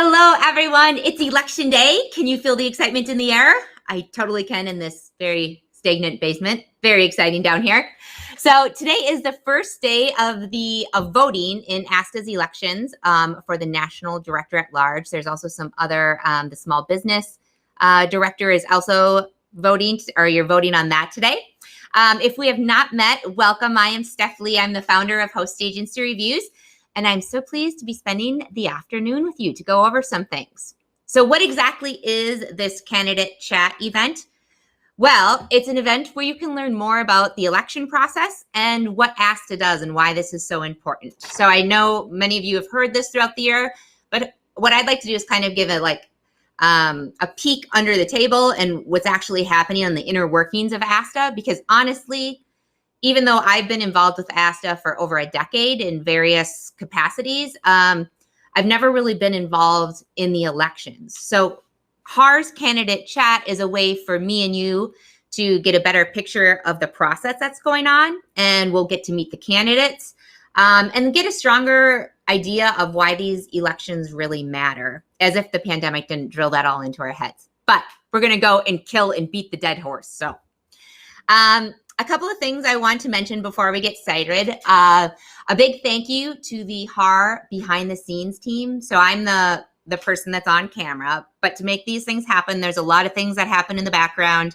Hello, everyone. It's election day. Can you feel the excitement in the air? I totally can in this very stagnant basement. Very exciting down here. So today is the first day of voting in ASTA's elections for the National Director at Large. There's also some other, the Small Business Director is also voting, or you're voting on that today. If we have not met, welcome. I am Steph. I'm the founder of Host Agency Reviews. And I'm so pleased to be spending the afternoon with you to go over some things. So what exactly is this candidate chat event? Well, it's an event where you can learn more about the election process and what ASTA does and why this is so important. So I know many of you have heard this throughout the year, but what I'd like to do is kind of give it like a peek under the table and what's actually happening on the inner workings of ASTA, because honestly, even though I've been involved with ASTA for over a decade in various capacities, I've never really been involved in the elections. So HAR's candidate chat is a way for me and you to get a better picture of the process that's going on, and we'll get to meet the candidates and get a stronger idea of why these elections really matter, as if the pandemic didn't drill that all into our heads. But we're gonna go and kill and beat the dead horse. So a couple of things I want to mention before we get started. A big thank you to the HAR behind the scenes team. So I'm the person that's on camera, but to make these things happen, there's a lot of things that happen in the background.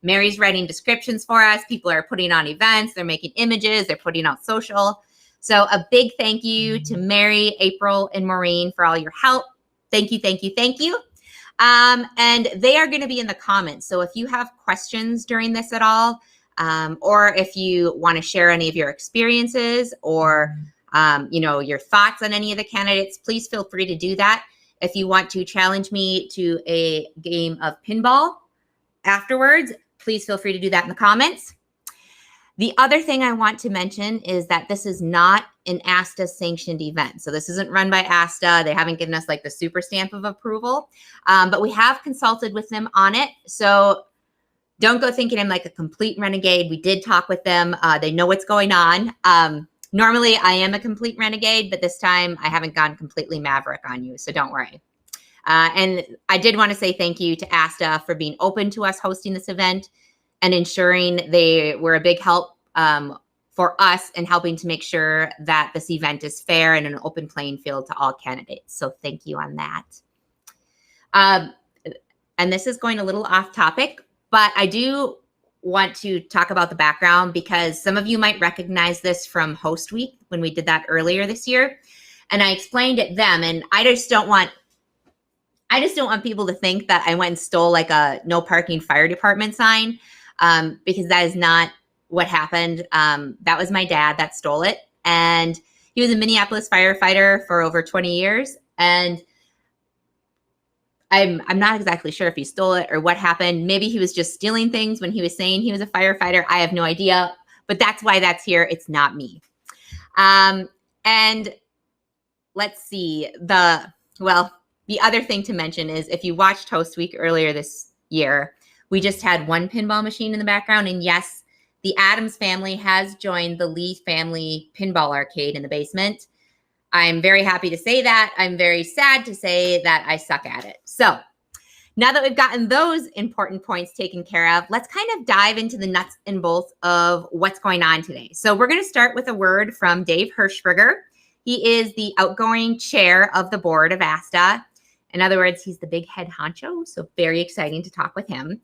Mary's writing descriptions for us. People are putting on events. They're making images. They're putting out social. So a big thank you to Mary, April, and Maureen for all your help. Thank you, thank you, thank you. And they are going to be in the comments. So if you have questions during this at all, or if you want to share any of your experiences or, your thoughts on any of the candidates, please feel free to do that. If you want to challenge me to a game of pinball afterwards, please feel free to do that in the comments. The other thing I want to mention is that this is not an ASTA sanctioned event. So this isn't run by ASTA. They haven't given us like the super stamp of approval, but we have consulted with them on it. So don't go thinking I'm like a complete renegade. We did talk with them. They know what's going on. Normally, I am a complete renegade, but this time I haven't gone completely maverick on you, so don't worry. And I did want to say thank you to ASTA for being open to us hosting this event and ensuring they were a big help for us in helping to make sure that this event is fair and an open playing field to all candidates. So thank you on that. And this is going a little off topic, but I do want to talk about the background because some of you might recognize this from Host Week when we did that earlier this year. And I explained it then, and I just don't want people to think that I went and stole like a no parking fire department sign because that is not what happened. That was my dad that stole it. And he was a Minneapolis firefighter for over 20 years. And I'm not exactly sure if he stole it or what happened. Maybe he was just stealing things when he was saying he was a firefighter. I have no idea, but that's why that's here. It's not me. And let's see, the other thing to mention is if you watched Host Week earlier this year, we just had one pinball machine in the background. And yes, the Adams family has joined the Lee family pinball arcade in the basement. I'm very happy to say that. I'm very sad to say that I suck at it. So now that we've gotten those important points taken care of, let's kind of dive into the nuts and bolts of what's going on today. So we're going to start with a word from Dave Hershberger. He is the outgoing chair of the board of ASTA. In other words, he's the big head honcho, so very exciting to talk with him.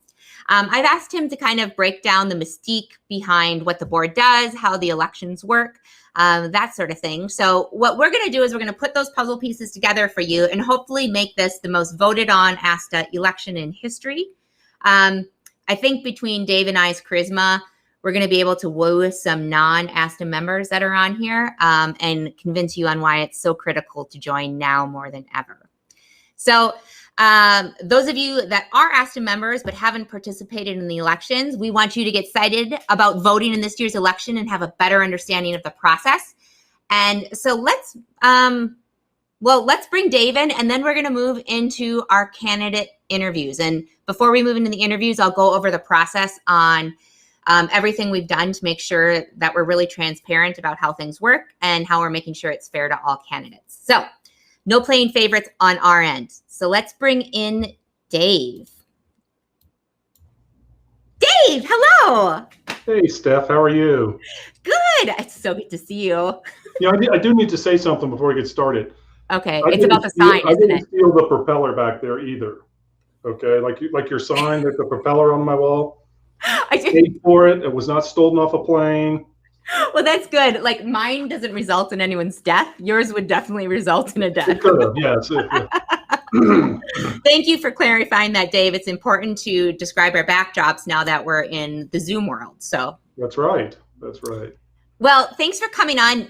I've asked him to kind of break down the mystique behind what the board does, how the elections work, that sort of thing. So what we're going to do is we're going to put those puzzle pieces together for you and hopefully make this the most voted on ASTA election in history. I think between Dave and I's charisma, we're going to be able to woo some non-ASTA members that are on here and convince you on why it's so critical to join now more than ever. So those of you that are ASTA members but haven't participated in the elections, we want you to get excited about voting in this year's election and have a better understanding of the process. And so let's bring Dave in, and then we're going to move into our candidate interviews. And before we move into the interviews, I'll go over the process on everything we've done to make sure that we're really transparent about how things work and how we're making sure it's fair to all candidates. So No playing favorites on our end. So let's bring in Dave. Dave, hello. Hey, Steph, how are you? Good. It's so good to see you. Yeah, I do need to say something before we get started. Okay, it's about the sign, isn't it? I didn't steal the propeller back there either. Okay, like your sign, there's the propeller on my wall. I paid for it. It was not stolen off a plane. Well, that's good. Like mine doesn't result in anyone's death. Yours would definitely result in a death. It could have, yes. Thank you for clarifying that, Dave. It's important to describe our backdrops now that we're in the Zoom world. So that's right. That's right. Well, thanks for coming on.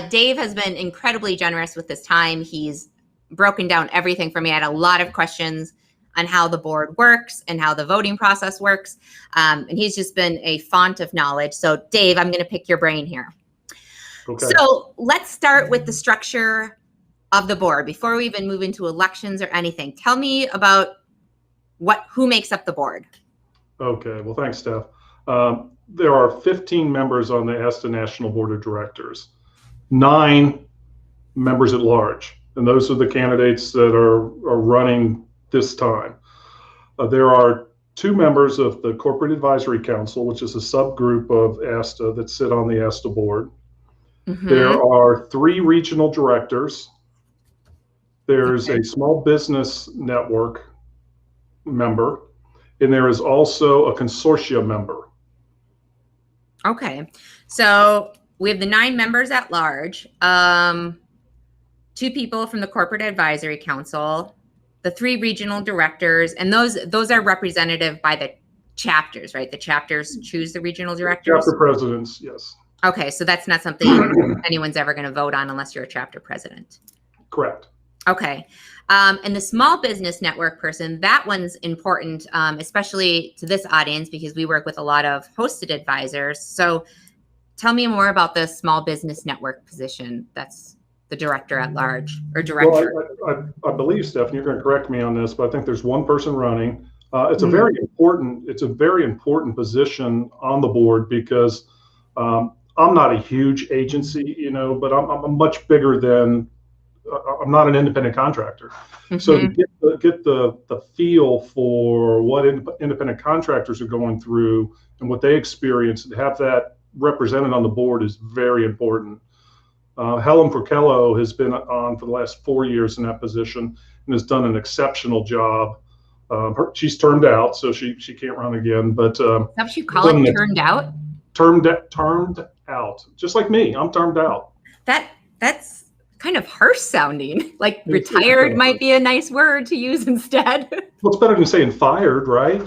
Dave has been incredibly generous with his time. He's broken down everything for me. I had a lot of questions on how the board works and how the voting process works. And he's just been a font of knowledge. So Dave, I'm going to pick your brain here. Okay. So let's start with the structure of the board before we even move into elections or anything. Tell me about who makes up the board. Okay, well, thanks, Steph. There are 15 members on the ASTA National Board of Directors, 9 members at large, and those are the candidates that are running this time. There are 2 members of the Corporate Advisory Council, which is a subgroup of ASTA that sit on the ASTA board. Mm-hmm. There are 3 regional directors. There's a small business network member, and there is also a consortia member. Okay, so we have the 9 members at large, 2 people from the Corporate Advisory Council, the 3 regional directors, and those are representative by the chapters, right? The chapters choose the regional directors? Chapter presidents, yes. Okay, so that's not something anyone's ever going to vote on unless you're a chapter president. Correct. Okay. And the small business network person, that one's important, especially to this audience, because we work with a lot of hosted advisors. So tell me more about the small business network position. That's the director at large or director. Well, I believe, Steph, and you're going to correct me on this, but I think there's one person running. It's a very important position on the board because I'm not a huge agency, but I'm much bigger than. I'm not an independent contractor. Mm-hmm. So to get the feel for what independent contractors are going through and what they experience, and have that represented on the board is very important. Helen Porcello has been on for the last 4 years in that position and has done an exceptional job. She's termed out, so she can't run again. But what you call it, turned out? Termed out, just like me. I'm termed out. That's kind of harsh sounding. Like retired might be a nice word to use instead. Well, it's better than saying fired, right?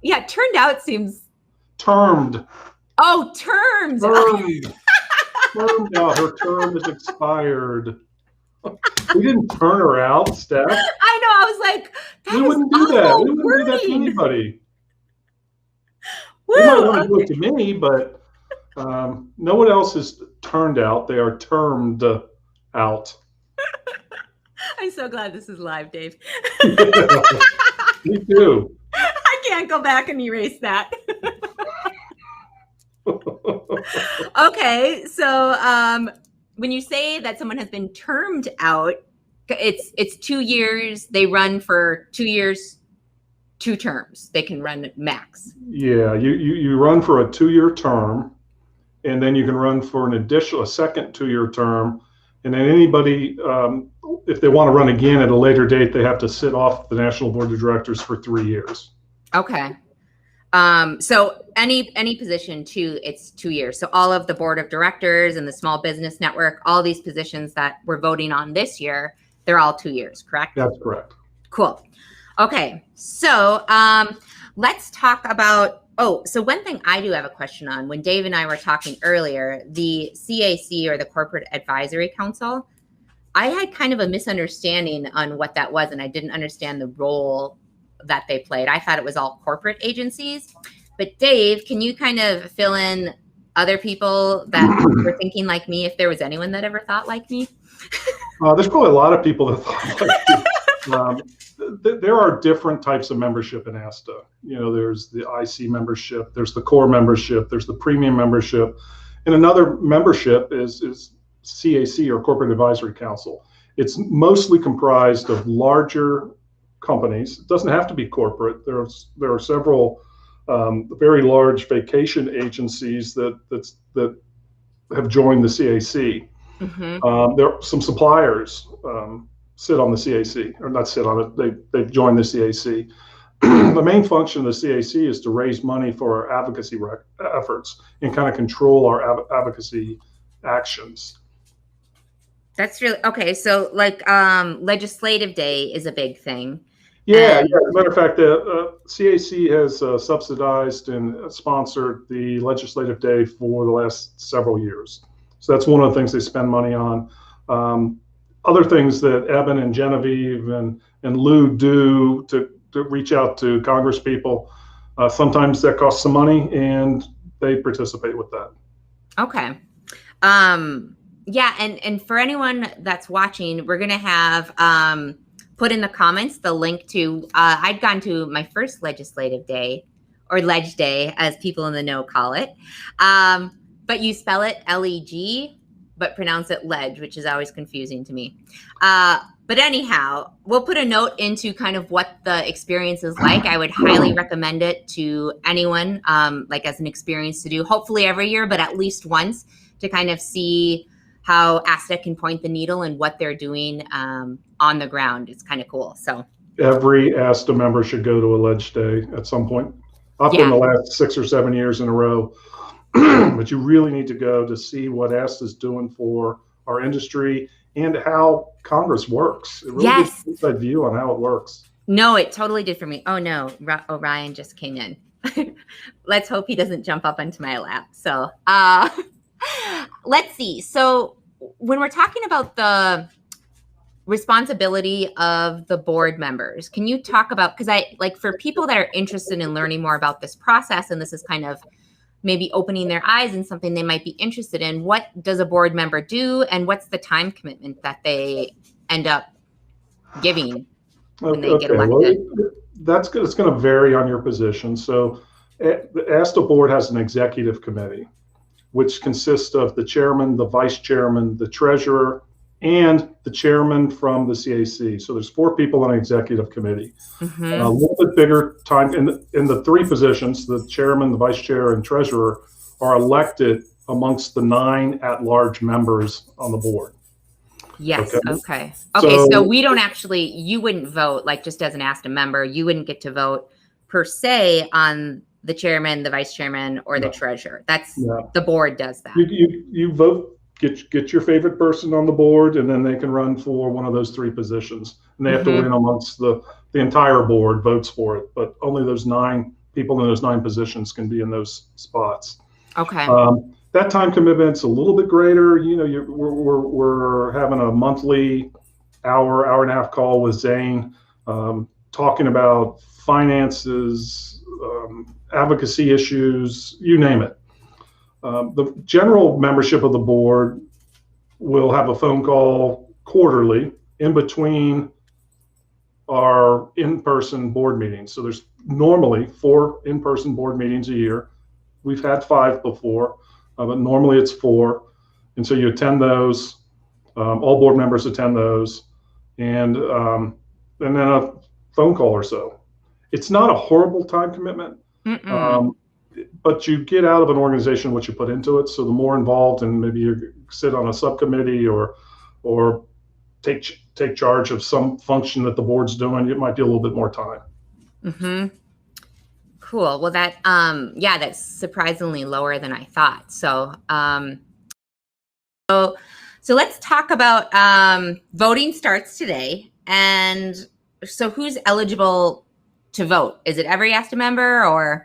Yeah, turned out seems. Termed. Oh, termed. Termed out. Her term is expired. We didn't turn her out, Steph. I know. I was like, we wouldn't do that. We wouldn't do that to anybody. They might want to do it to me, but no one else is turned out. They are termed out. I'm so glad this is live, Dave. Me too. I can't go back and erase that. Okay, so when you say that someone has been termed out, it's 2 years. They run for 2 years, 2 terms. They can run max. Yeah, you run for a 2-year term, and then you can run for a second 2-year term. And then anybody, if they want to run again at a later date, they have to sit off the National Board of Directors for 3 years. Okay. So any position too, it's 2 years. So all of the Board of Directors and the Small Business Network, all these positions that we're voting on this year, they're all 2 years, correct? That's correct. Cool. Okay. So let's talk about, so one thing I do have a question on, when Dave and I were talking earlier, the CAC or the Corporate Advisory Council, I had kind of a misunderstanding on what that was, and I didn't understand the role that they played. I thought it was all corporate agencies. But Dave, can you kind of fill in other people that were thinking like me, if there was anyone that ever thought like me? There's probably a lot of people that thought like you. There are different types of membership in ASTA. There's the IC membership, there's the core membership, there's the premium membership, and another membership is CAC or Corporate Advisory Council. It's mostly comprised of larger companies. It doesn't have to be corporate. There are several very large vacation agencies that have joined the CAC. There are some suppliers sit on the CAC, or not sit on it. They've joined the CAC. The main function of the CAC is to raise money for our advocacy efforts and kind of control our advocacy actions. That's really okay. So like legislative day is a big thing. Yeah. As a matter of fact, the CAC has subsidized and sponsored the legislative day for the last several years. So that's one of the things they spend money on. Other things that Evan and Genevieve and Lou do to reach out to Congress people, sometimes that costs some money, and they participate with that. Okay. Yeah, and for anyone that's watching, we're gonna have put in the comments the link to. I'd gone to my first legislative day, or Ledge Day, as people in the know call it. But you spell it Leg, but pronounce it Ledge, which is always confusing to me. But anyhow, we'll put a note into kind of what the experience is like. I would highly recommend it to anyone, like as an experience to do, hopefully every year, but at least once, to kind of see how ASTA can point the needle and what they're doing on the ground. It's kind of cool. So every ASTA member should go to a Ledge Day at some point. I've been the last 6 or 7 years in a row, but you really need to go to see what ASTA is doing for our industry and how Congress works. It really gives you that view on how it works. No, it totally did for me. Oh no, Orion just came in. Let's hope he doesn't jump up onto my lap. So let's see. So when we're talking about the responsibility of the board members, can you talk about, because I like for people that are interested in learning more about this process, and this is kind of maybe opening their eyes in something they might be interested in, what does a board member do, and what's the time commitment that they end up giving when they get elected? Well, it's going to vary on your position. So the ASTA board has an executive committee, which consists of the chairman, the vice chairman, the treasurer, and the chairman from the CAC. So there's 4 people on an executive committee. A little bit bigger time in the 3 positions, the chairman, the vice chair, and treasurer are elected amongst the 9 at-large members on the board. Yes. Okay. So we don't actually, you wouldn't vote, like just as an ASTA member, you wouldn't get to vote per se on the chairman, the vice chairman, or the treasurer. That's the board does that. You vote. Get your favorite person on the board, and then they can run for one of those 3 positions. And they have to win amongst the entire board votes for it. But only those 9 people in those 9 positions can be in those spots. Okay. That time commitment's a little bit greater. You know, we're having a monthly hour and a half call with Zane, talking about finances, advocacy issues, you name it. The general membership of the board will have a phone call quarterly in between our in-person board meetings. So there's normally 4 in-person board meetings a year. We've had 5 before, but normally it's 4. And so you attend those. All board members attend those, and then a phone call or so. It's not a horrible time commitment. But you get out of an organization what you put into it. So the more involved, and maybe you sit on a subcommittee or take charge of some function that the board's doing, it might be a little bit more time. Cool. Well, that's surprisingly lower than I thought. So let's talk about voting starts today. And so who's eligible to vote? Is it every ASTA member or?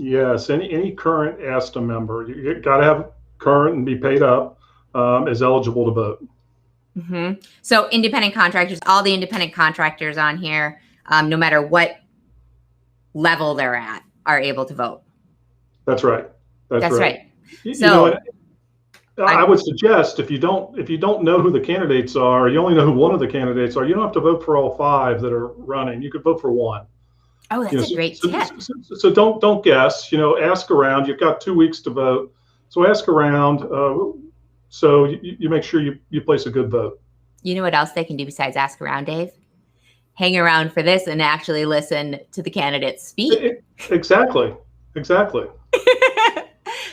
Yes, any current ASTA member, you got to have current and be paid up, is eligible to vote. So independent contractors, all the independent contractors on here, no matter what level they're at, are able to vote. That's right. That's right. So I would suggest if you don't know who the candidates are, you only know who one of the candidates are, you don't have to vote for all 5 that are running. You could vote for one. Oh, that's a great tip. So don't guess. Ask around. You've got 2 weeks to vote, so ask around. So you make sure you place a good vote. You know what else they can do besides ask around, Dave? Hang around for this and actually listen to the candidates speak. Exactly.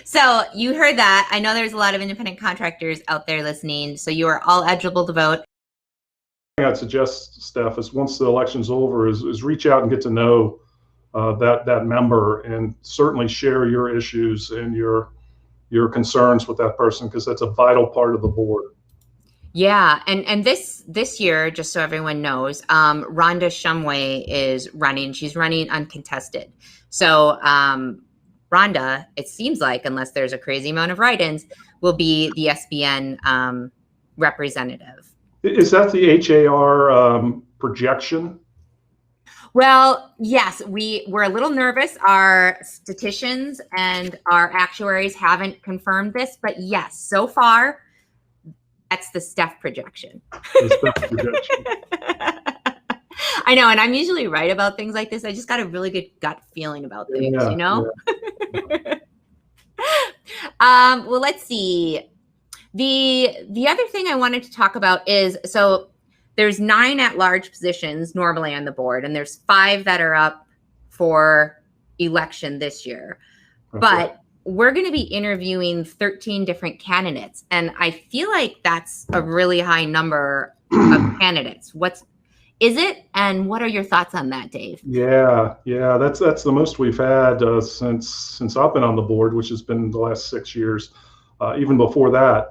So you heard that. I know there's a lot of independent contractors out there listening. So you are all eligible to vote. I'd suggest, Steph, is once the election's over, is reach out and get to know that member, and certainly share your issues and your concerns with that person, because that's a vital part of the board. Yeah, and this year, just so everyone knows, Rhonda Shumway is running. She's running uncontested. So Rhonda, it seems like, unless there's a crazy amount of write-ins, will be the SBN representative. Is that the HAR projection? Well, yes, we're a little nervous. Our statisticians and our actuaries haven't confirmed this, but yes, so far, that's the Steph projection. The Steph projection. I know, and I'm usually right about things like this. I just got a really good gut feeling about things, you know? Yeah. Well, let's see. The other thing I wanted to talk about is, so there's 9 at-large positions normally on the board, and there's 5 that are up for election this year. Okay. But we're going to be interviewing 13 different candidates, and I feel like that's a really high number of candidates. Is it, and what are your thoughts on that, Dave? Yeah, that's the most we've had since I've been on the board, which has been the last 6 years. Even before that,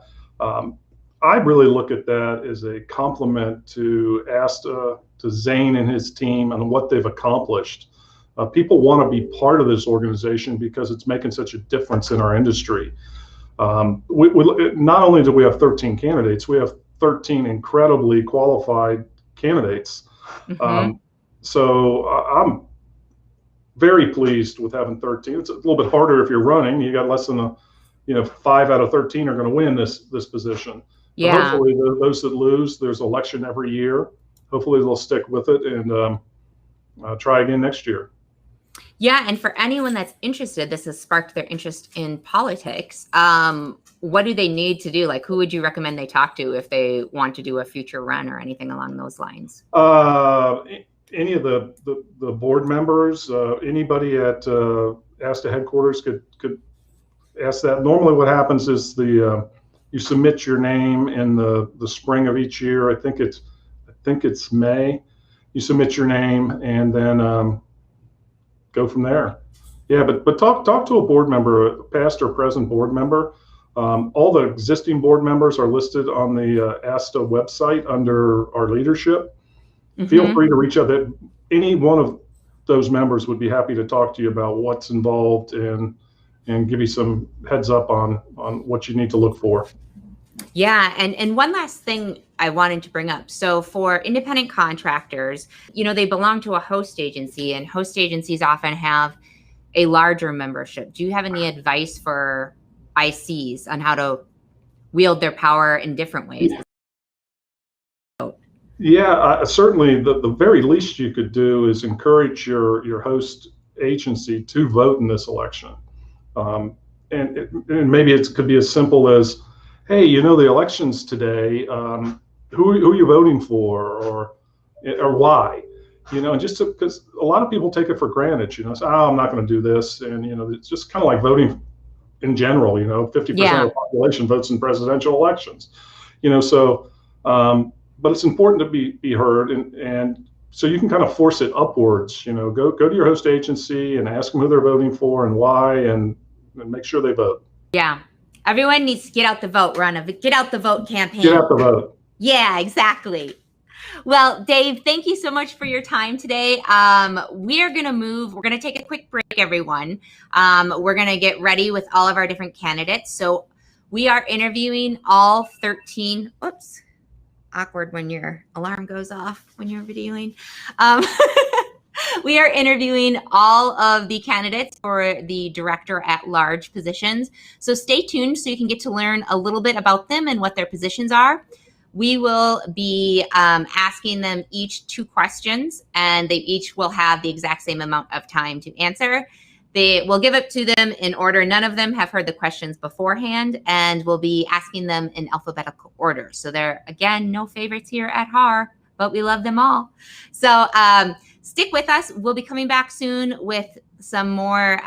I really look at that as a compliment to ASTA, to Zane and his team, and what they've accomplished. People want to be part of this organization because it's making such a difference in our industry. Not only do we have 13 candidates, we have 13 incredibly qualified candidates. Mm-hmm. So I'm very pleased with having 13. It's a little bit harder if you're running. You got less than 5 out of 13 are going to win this position. Yeah. But hopefully those that lose, there's an election every year. Hopefully they'll stick with it and try again next year. Yeah, and for anyone that's interested, this has sparked their interest in politics. What do they need to do? Like, who would you recommend they talk to if they want to do a future run or anything along those lines? Any of the board members, anybody at ASTA headquarters could ask that. Normally what happens is you submit your name in the spring of each year. I think it's May. You submit your name and then go from there. Yeah, but talk to a board member, a past or present board member. All the existing board members are listed on the ASTA website under our leadership. Mm-hmm. Feel free to reach out. Any one of those members would be happy to talk to you about what's involved and give you some heads up on what you need to look for. Yeah, and one last thing I wanted to bring up. So for independent contractors, they belong to a host agency, and host agencies often have a larger membership. Do you have any advice for ICs on how to wield their power in different ways? Yeah, certainly the very least you could do is encourage your host agency to vote in this election. And maybe it could be as simple as, hey, the election's today. Who are you voting for, or why? And just because a lot of people take it for granted. Say, oh, I'm not going to do this, and it's just kind of like voting in general. 50% of the population votes in presidential elections. So, but it's important to be heard, and so you can kind of force it upwards. Go to your host agency and ask them who they're voting for and why, and make sure they vote. Yeah. Everyone needs to get out the vote. We're on a get out the vote campaign. Get out the vote. Yeah, exactly. Well, Dave, thank you so much for your time today. We're going to take a quick break, everyone. We're going to get ready with all of our different candidates. So we are interviewing all 13. Oops. Awkward when your alarm goes off when you're videoing. We are interviewing all of the candidates for the director at large positions. So stay tuned so you can get to learn a little bit about them and what their positions are. We will be asking them each 2 questions, and they each will have the exact same amount of time to answer. We'll give it to them in order. None of them have heard the questions beforehand, and we'll be asking them in alphabetical order. So there, again, no favorites here at HAR, but we love them all. So stick with us. We'll be coming back soon with some more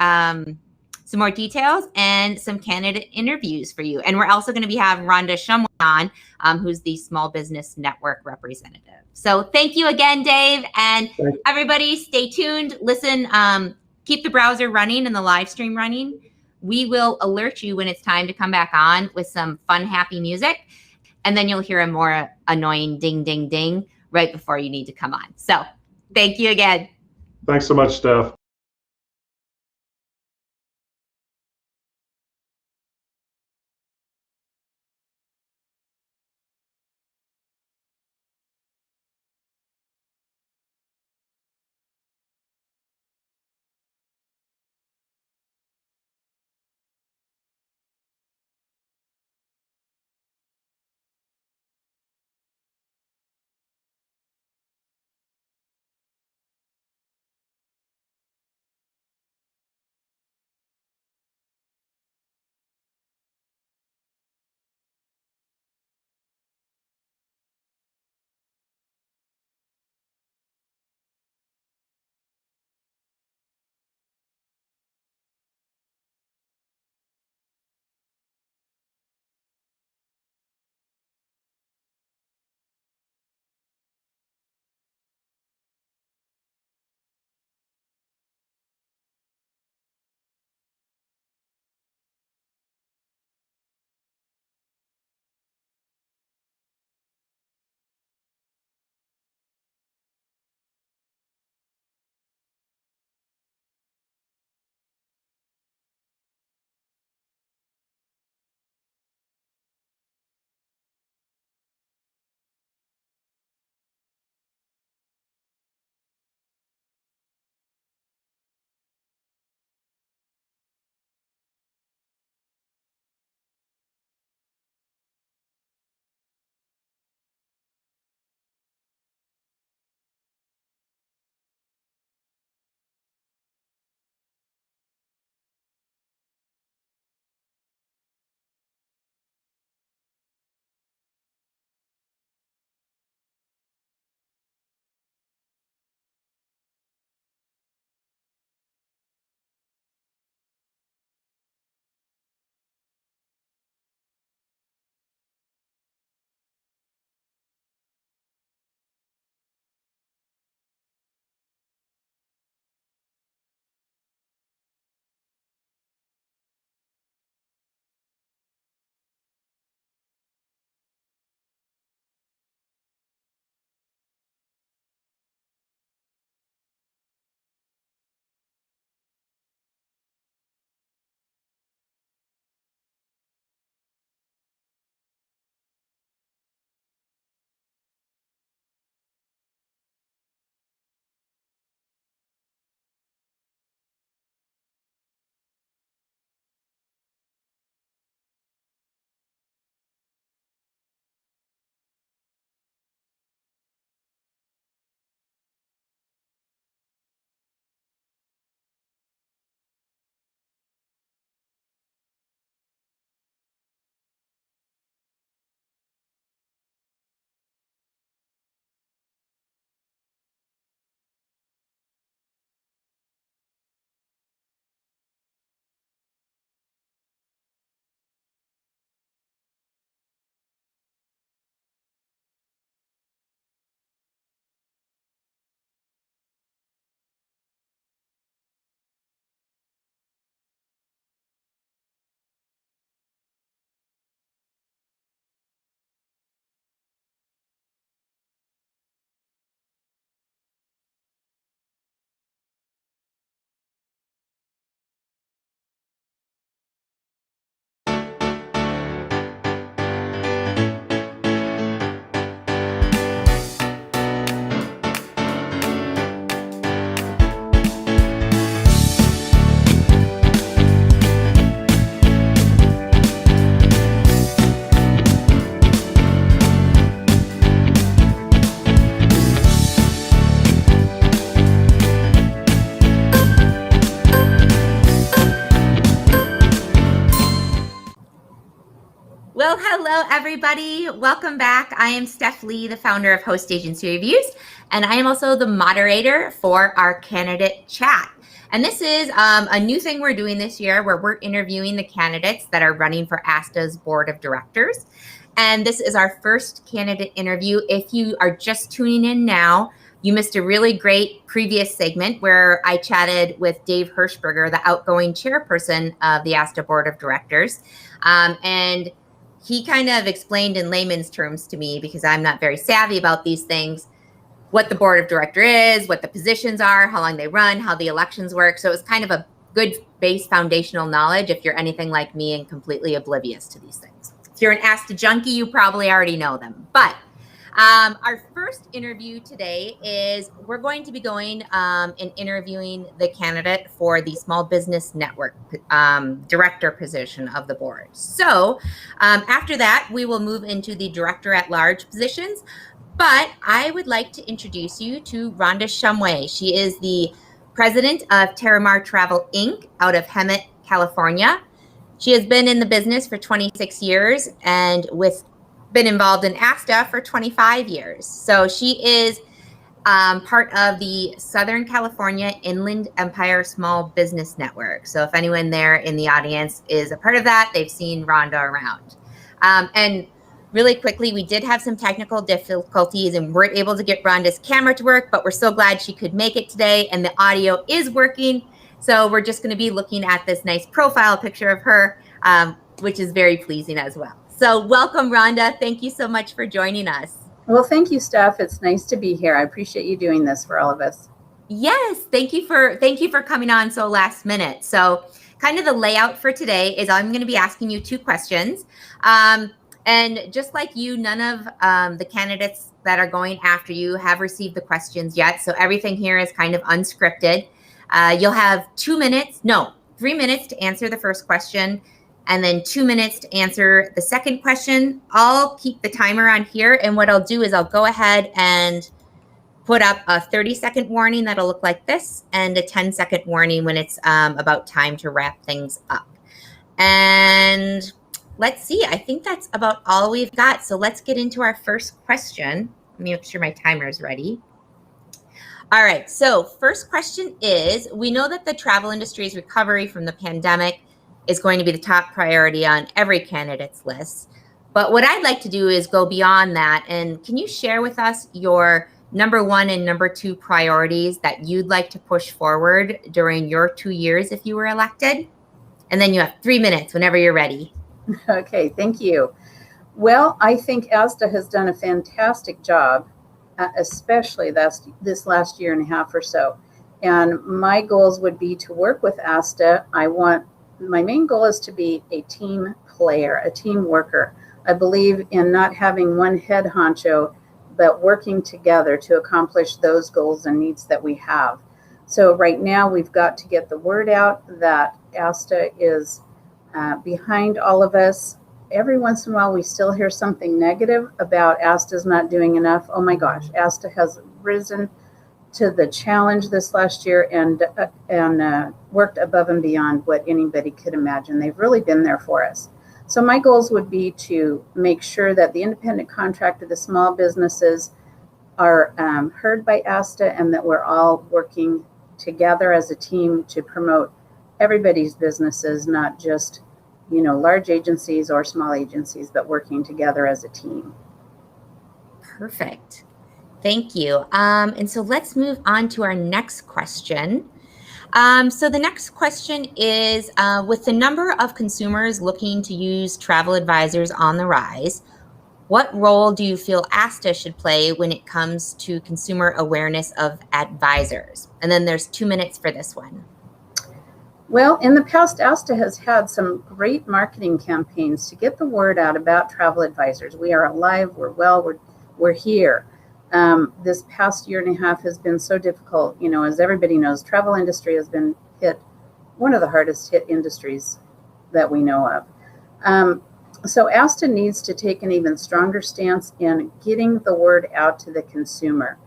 details and some candidate interviews for you. And we're also going to be having Rhonda Shumway on, who's the Small Business Network representative. So thank you again, Dave. And everybody, stay tuned. Listen, keep the browser running and the live stream running. We will alert you when it's time to come back on with some fun, happy music. And then you'll hear a more annoying ding, ding, ding right before you need to come on. So thank you again. Thanks so much, Steph. Hello, everybody. Welcome back. I am Steph Lee, the founder of Host Agency Reviews, and I am also the moderator for our candidate chat. And this is a new thing we're doing this year where we're interviewing the candidates that are running for ASTA's board of directors. And this is our first candidate interview. If you are just tuning in now, you missed a really great previous segment where I chatted with Dave Hershberger, the outgoing chairperson of the ASTA board of directors. And he kind of explained in layman's terms to me, because I'm not very savvy about these things, what the board of director is, what the positions are, how long they run, how the elections work. So it was kind of a good base foundational knowledge if you're anything like me and completely oblivious to these things. If you're an ASTA junkie, you probably already know them. But our first interview today is we're going to be going and interviewing the candidate for the Small Business Network director position of the board. So after that, we will move into the director at large positions. But I would like to introduce you to Rhonda Shumway. She is the president of TerraMar Travel Inc. out of Hemet, California. She has been in the business for 26 years and been involved in ASTA for 25 years. So she is part of the Southern California Inland Empire Small Business Network. So if anyone there in the audience is a part of that, they've seen Rhonda around. And really quickly, we did have some technical difficulties and weren't able to get Rhonda's camera to work, but we're so glad she could make it today and the audio is working. So we're just going to be looking at this nice profile picture of her, which is very pleasing as well. So welcome, Rhonda. Thank you so much for joining us. Well, thank you, Steph. It's nice to be here. I appreciate you doing this for all of us. Yes, thank you for coming on so last minute. So kind of the layout for today is I'm going to be asking you two questions. And just like you, none of the candidates that are going after you have received the questions yet. So everything here is kind of unscripted. You'll have 3 minutes to answer the first question, and then 2 minutes to answer the second question. I'll keep the timer on here. And what I'll do is I'll go ahead and put up a 30-second warning that'll look like this and a 10-second warning when it's about time to wrap things up. And let's see, I think that's about all we've got. So let's get into our first question. Let me make sure my timer is ready. All right, so first question is, we know that the travel industry's recovery from the pandemic is going to be the top priority on every candidate's list. But what I'd like to do is go beyond that. And can you share with us your number one and number two priorities that you'd like to push forward during your 2 years if you were elected? And then you have 3 minutes whenever you're ready. Okay, thank you. Well, I think ASTA has done a fantastic job, especially this last year and a half or so. And my goals would be to work with ASTA. My main goal is to be a team player, a team worker. I believe in not having one head honcho, but working together to accomplish those goals and needs that we have. So right now we've got to get the word out that ASTA is behind all of us. Every once in a while we still hear something negative about ASTA's not doing enough. Oh my gosh, ASTA has risen to the challenge this last year and worked above and beyond what anybody could imagine. They've really been there for us. So my goals would be to make sure that the independent contractor, the small businesses are heard by ASTA, and that we're all working together as a team to promote everybody's businesses, not just, large agencies or small agencies, but working together as a team. Perfect. Thank you. And so let's move on to our next question. So the next question is, with the number of consumers looking to use travel advisors on the rise, what role do you feel ASTA should play when it comes to consumer awareness of advisors? And then there's 2 minutes for this one. Well, in the past, ASTA has had some great marketing campaigns to get the word out about travel advisors. We are alive, we're well, we're here. This past year and a half has been so difficult. As everybody knows, travel industry has been hit, one of the hardest hit industries that we know of. So ASTA needs to take an even stronger stance in getting the word out to the consumer.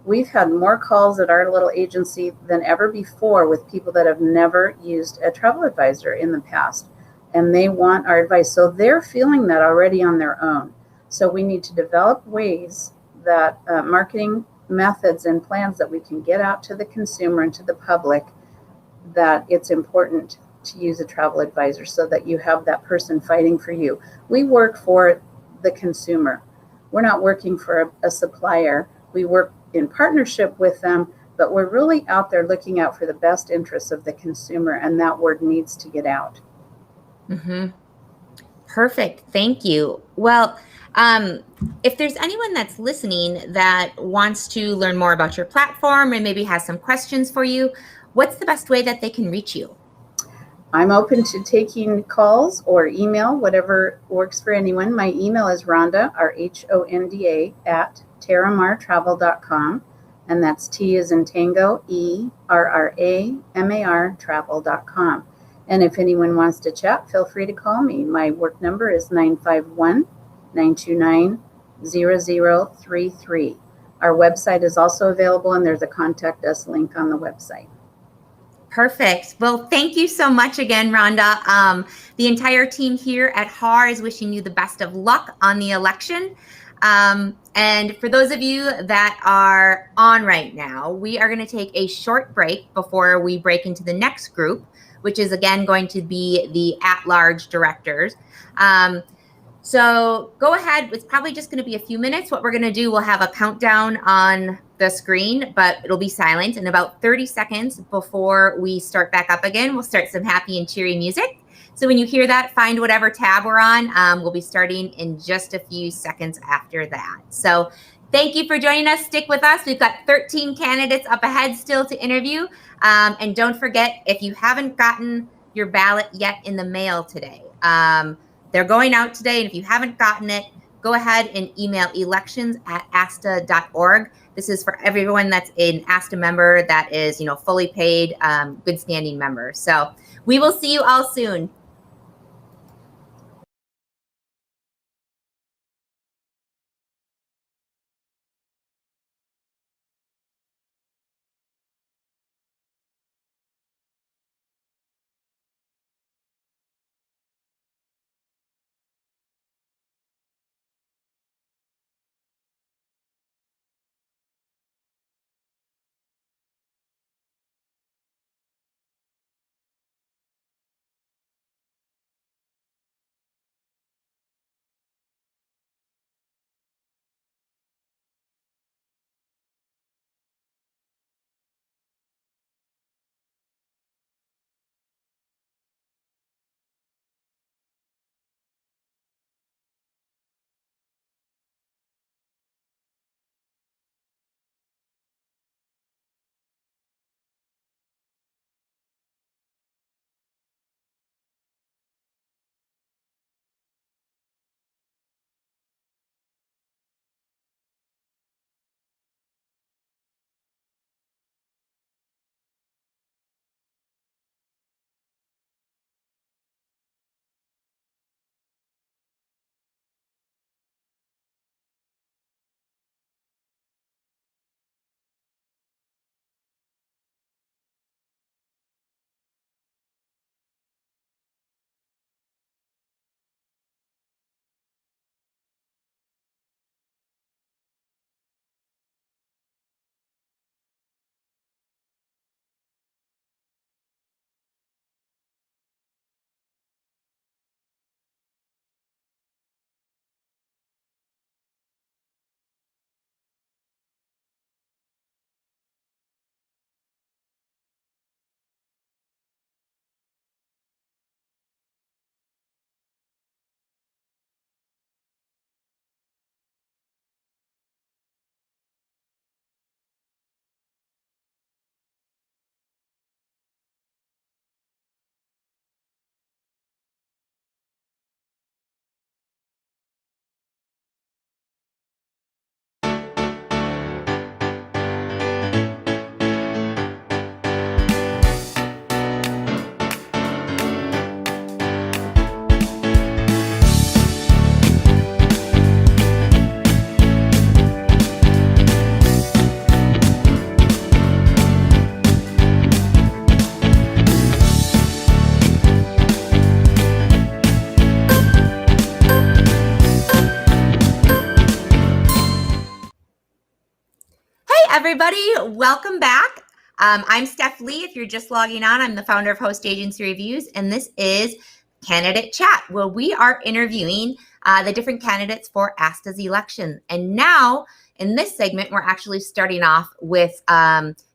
We've had more calls at our little agency than ever before with people that have never used a travel advisor in the past. and they want our advice. So they're feeling that already on their own. So we need to develop ways that marketing methods and plans that we can get out to the consumer and to the public that it's important to use a travel advisor so that you have that person fighting for you. We work for the consumer. We're not working for a supplier. We work in partnership with them, but we're really out there looking out for the best interests of the consumer, and that word needs to get out. Mm-hmm. Perfect. Thank you. Well, if there's anyone that's listening that wants to learn more about your platform and maybe has some questions for you, what's the best way that they can reach you? I'm open to taking calls or email, whatever works for anyone. My email is Rhonda, RHONDA, at TerraMarTravel.com. And that's T as in Tango, ERRAMAR travel.com. And if anyone wants to chat, feel free to call me. My work number is 951-929-0033. Our website is also available, and there's a contact us link on the website. Perfect. Well, thank you so much again, Rhonda. The entire team here at HAR is wishing you the best of luck on the election. And for those of you that are on right now, we are going to take a short break before we break into the next group, which is again going to be the at-large directors. So go ahead. It's probably just going to be a few minutes. What we're going to do, we'll have a countdown on the screen, but it'll be silent. In about 30 seconds before we start back up again, we'll start some happy and cheery music. So when you hear that, find whatever tab we're on. We'll be starting in just a few seconds after that. So thank you for joining us. Stick with us. We've got 13 candidates up ahead still to interview. And don't forget, if you haven't gotten your ballot yet in the mail today, they're going out today. And if you haven't gotten it, go ahead and email elections@asta.org. This is for everyone that's an ASTA member that is, fully paid, good standing member. So we will see you all soon. everybody. Welcome back. I'm Steph Lee. If you're just logging on, I'm the founder of Host Agency Reviews, and this is Candidate Chat, where we are interviewing the different candidates for ASTA's election. And now, in this segment, we're actually starting off with,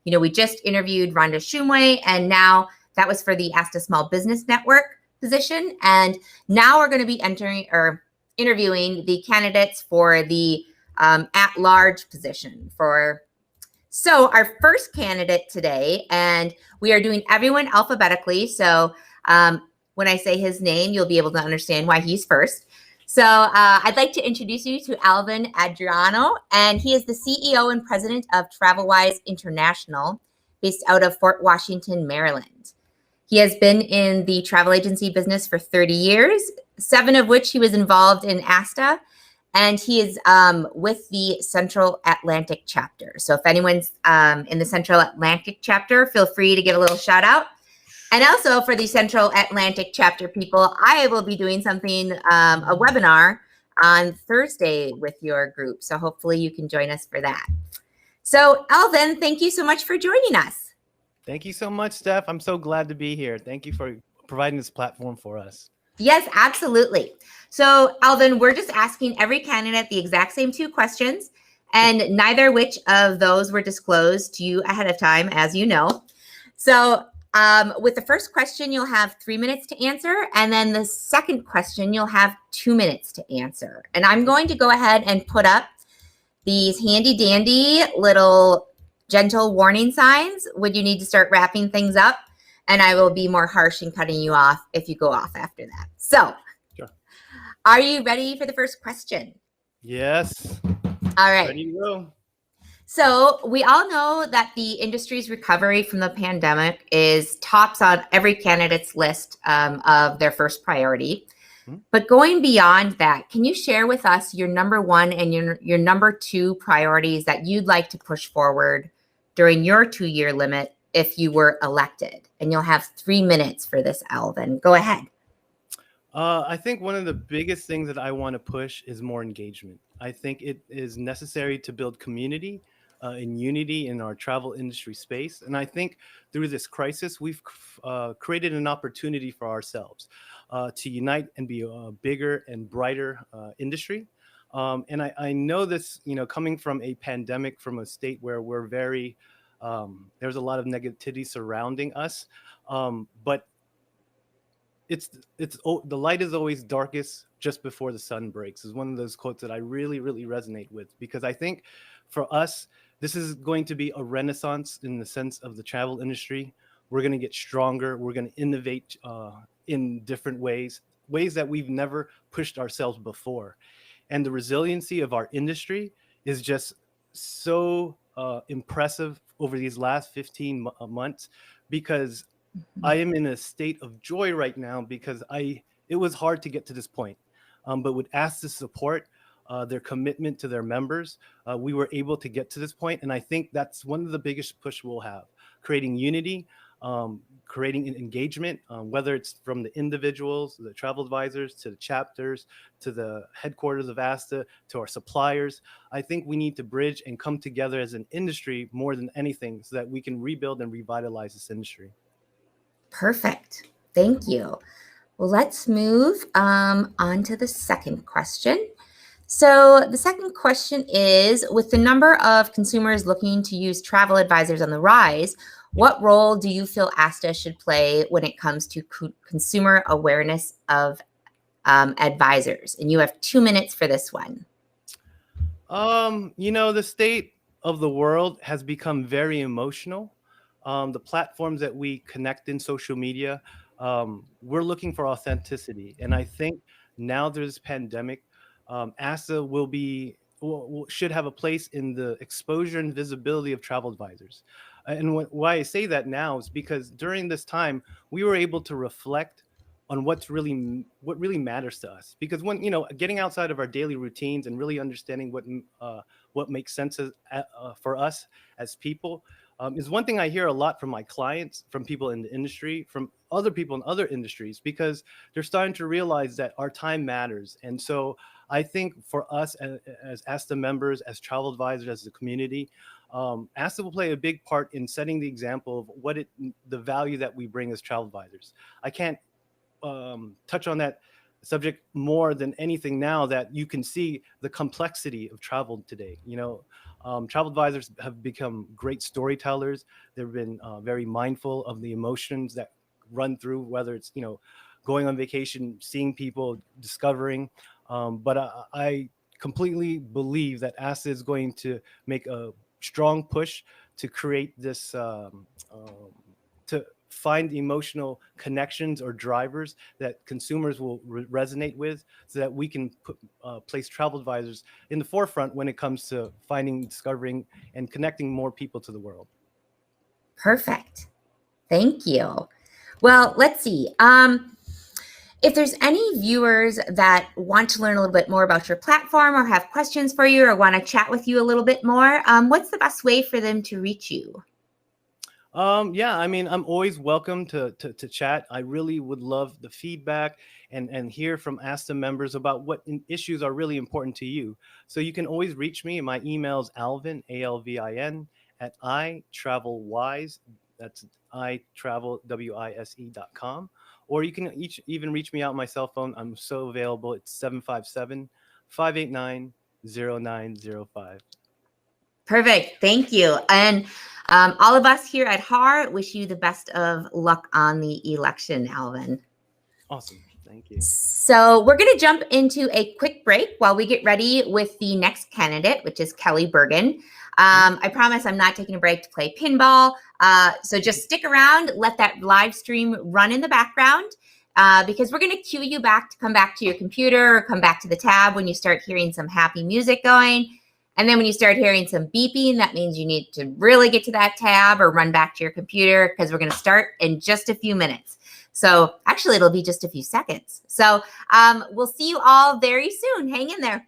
we just interviewed Rhonda Shumway, and now that was for the ASTA Small Business Network position. And now we're going to be interviewing the candidates for the at-large position So our first candidate today, and we are doing everyone alphabetically. So when I say his name, you'll be able to understand why he's first. So I'd like to introduce you to Alvin Adriano, and he is the CEO and president of Travelwise International, based out of Fort Washington, Maryland. He has been in the travel agency business for 30 years, 7 of which he was involved in ASTA. And he is with the Central Atlantic chapter. So if anyone's in the Central Atlantic chapter, feel free to give a little shout out. And also for the Central Atlantic chapter people, I will be doing something, a webinar on Thursday with your group. So hopefully you can join us for that. So Alvin, thank you so much for joining us. Thank you so much, Steph. I'm so glad to be here. Thank you for providing this platform for us. Yes, absolutely. So, Alvin, we're just asking every candidate the exact same 2 questions, and neither which of those were disclosed to you ahead of time, as you know. So, with the first question, you'll have 3 minutes to answer, and then the second question, you'll have 2 minutes to answer. And I'm going to go ahead and put up these handy-dandy little gentle warning signs when you need to start wrapping things up. And I will be more harsh in cutting you off if you go off after that. So, sure. Are you ready for the first question? Yes. All right. Ready to go. So we all know that the industry's recovery from the pandemic is tops on every candidate's list of their first priority. Mm-hmm. But going beyond that, can you share with us your number 1 and your number 2 priorities that you'd like to push forward during your 2-year limit if you were elected? And you'll have 3 minutes for this, Alvin. Go ahead. I think one of the biggest things that I want to push is more engagement. I think it is necessary to build community and unity in our travel industry space. And I think through this crisis, we've created an opportunity for ourselves to unite and be a bigger and brighter industry. And I know this, coming from a pandemic, from a state where we're very there's a lot of negativity surrounding us, but the light is always darkest just before the sun breaks is one of those quotes that I really, really resonate with, because I think for us, this is going to be a renaissance in the sense of the travel industry. We're going to get stronger. We're going to innovate in different ways that we've never pushed ourselves before. And the resiliency of our industry is just so impressive over these last 15 months, because I am in a state of joy right now, because it was hard to get to this point. But with ASTA's support, their commitment to their members, we were able to get to this point. And I think that's one of the biggest push we'll have, creating unity, creating an engagement, whether it's from the individuals, the travel advisors, to the chapters, to the headquarters of ASTA, to our suppliers. I think we need to bridge and come together as an industry more than anything, so that we can rebuild and revitalize this industry. Perfect. Thank you. Well, let's move on to the second question. So the second question is, with the number of consumers looking to use travel advisors on the rise, what role do you feel ASTA should play when it comes to consumer awareness of advisors? And you have 2 minutes for this one. The state of the world has become very emotional. The platforms that we connect in social media, we're looking for authenticity. And I think now there's this pandemic, ASTA should have a place in the exposure and visibility of travel advisors. And why I say that now is because during this time, we were able to reflect on what really matters to us. Because when, getting outside of our daily routines and really understanding what makes sense for us as people, is one thing I hear a lot from my clients, from people in the industry, from other people in other industries, because they're starting to realize that our time matters. And so I think for us as ASTA members, as travel advisors, as the community, ASTA will play a big part in setting the example of the value that we bring as travel advisors. I can't touch on that subject more than anything now that you can see the complexity of travel today. Travel advisors have become great storytellers. They've been very mindful of the emotions that run through, whether it's going on vacation, seeing people, discovering. But I completely believe that ASTA is going to make a strong push to create this to find emotional connections or drivers that consumers will resonate with, so that we can place travel advisors in the forefront when it comes to finding, discovering, and connecting more people to the world. Perfect. Thank you. Well, let's see. If there's any viewers that want to learn a little bit more about your platform or have questions for you or want to chat with you a little bit more, what's the best way for them to reach you? Yeah, I mean, I'm always welcome to chat. I really would love the feedback and hear from ASTA members about what issues are really important to you. So you can always reach me. My email is Alvin, ALVIN, at iTravelWise. That's iTravelWise.com. Or you can even reach me out on my cell phone. I'm so available. It's 757-589-0905. Perfect. Thank you. And all of us here at HAR wish you the best of luck on the election, Alvin. Awesome. Thank you. So we're going to jump into a quick break while we get ready with the next candidate, which is Kelly Bergin. I promise I'm not taking a break to play pinball. So just stick around, let that live stream run in the background, because we're going to cue you back to come back to your computer or come back to the tab when you start hearing some happy music going. And then when you start hearing some beeping, that means you need to really get to that tab or run back to your computer, because we're going to start in just a few minutes. So actually, it'll be just a few seconds. So we'll see you all very soon. Hang in there.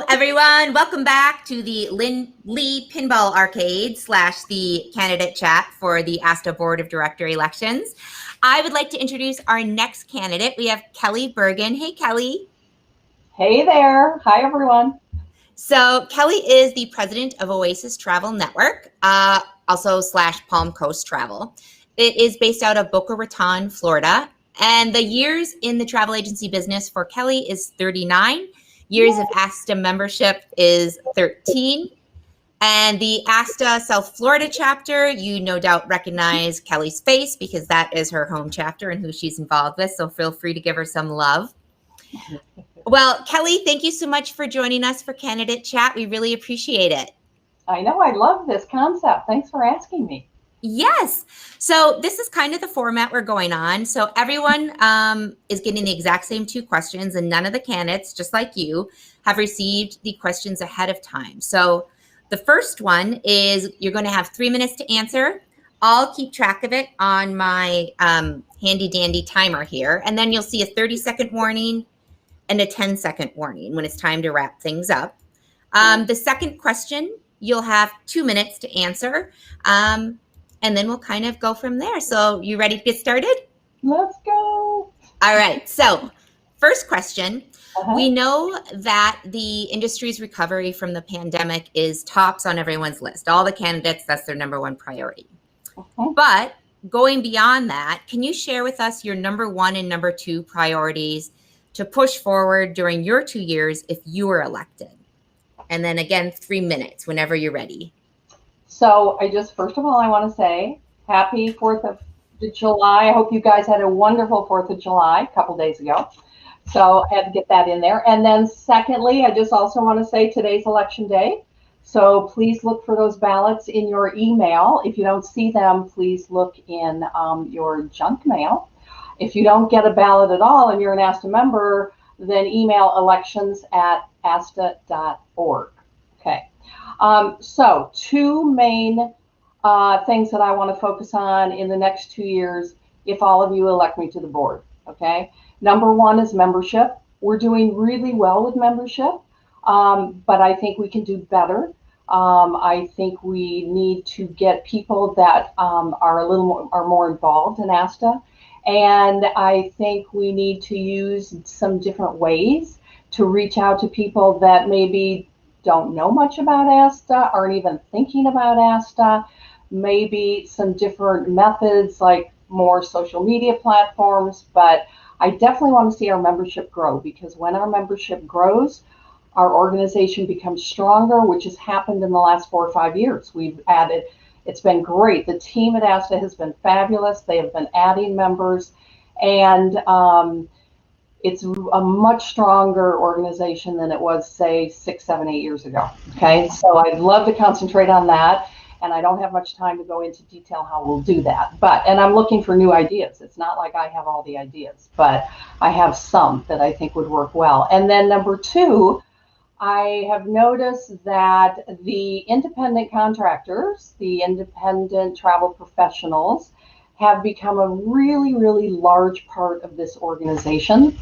everyone. Welcome back to the Lee Pinball Arcade / the candidate chat for the ASTA Board of Director elections. I would like to introduce our next candidate. We have Kelly Bergin. Hey, Kelly. Hey there. Hi, everyone. So Kelly is the president of OASIS Travel Network, also / Palm Coast Travel. It is based out of Boca Raton, Florida. And the years in the travel agency business for Kelly is 39. Years of ASTA membership is 13. And the ASTA South Florida chapter, you no doubt recognize Kelly's face because that is her home chapter and who she's involved with. So feel free to give her some love. Well, Kelly, thank you so much for joining us for Candidate Chat. We really appreciate it. I know. I love this concept. Thanks for asking me. Yes. So this is kind of the format we're going on. So everyone is getting the exact same 2 questions, and none of the candidates, just like you, have received the questions ahead of time. So the first one is you're going to have 3 minutes to answer. I'll keep track of it on my handy dandy timer here. And then you'll see a 30-second warning and a 10-second warning when it's time to wrap things up. The second question, you'll have 2 minutes to answer. And then we'll kind of go from there. So you ready to get started? Let's go. All right. So first question. We know that the industry's recovery from the pandemic is tops on everyone's list. All the candidates, that's their number 1 priority. But going beyond that, can you share with us your number 1 and number 2 priorities to push forward during your 2 years if you were elected? And then again, 3 minutes whenever you're ready. So first of all, I want to say happy 4th of July. I hope you guys had a wonderful 4th of July a couple days ago. So I had to get that in there. And then secondly, I just also want to say today's election day. So please look for those ballots in your email. If you don't see them, please look in your junk mail. If you don't get a ballot at all and you're an ASTA member, then email elections@asta.org. Okay. So 2 main things that I want to focus on in the next 2 years if all of you elect me to the board. Okay. Number 1 is membership. We're doing really well with membership, but I think we can do better. I think we need to get people that are more involved in ASTA. And I think we need to use some different ways to reach out to people that maybe don't know much about ASTA, aren't even thinking about ASTA, maybe some different methods like more social media platforms. But I definitely want to see our membership grow, because when our membership grows, our organization becomes stronger, which has happened in the last 4 or 5 years. We've added, it's been great. The team at ASTA has been fabulous. They have been adding members, and it's a much stronger organization than it was, say, 6, 7, 8 years ago. Okay, so I'd love to concentrate on that, and I don't have much time to go into detail how we'll do that. And I'm looking for new ideas. It's not like I have all the ideas, but I have some that I think would work well. And then number 2, I have noticed that the independent contractors, the independent travel professionals, have become a really, really large part of this organization.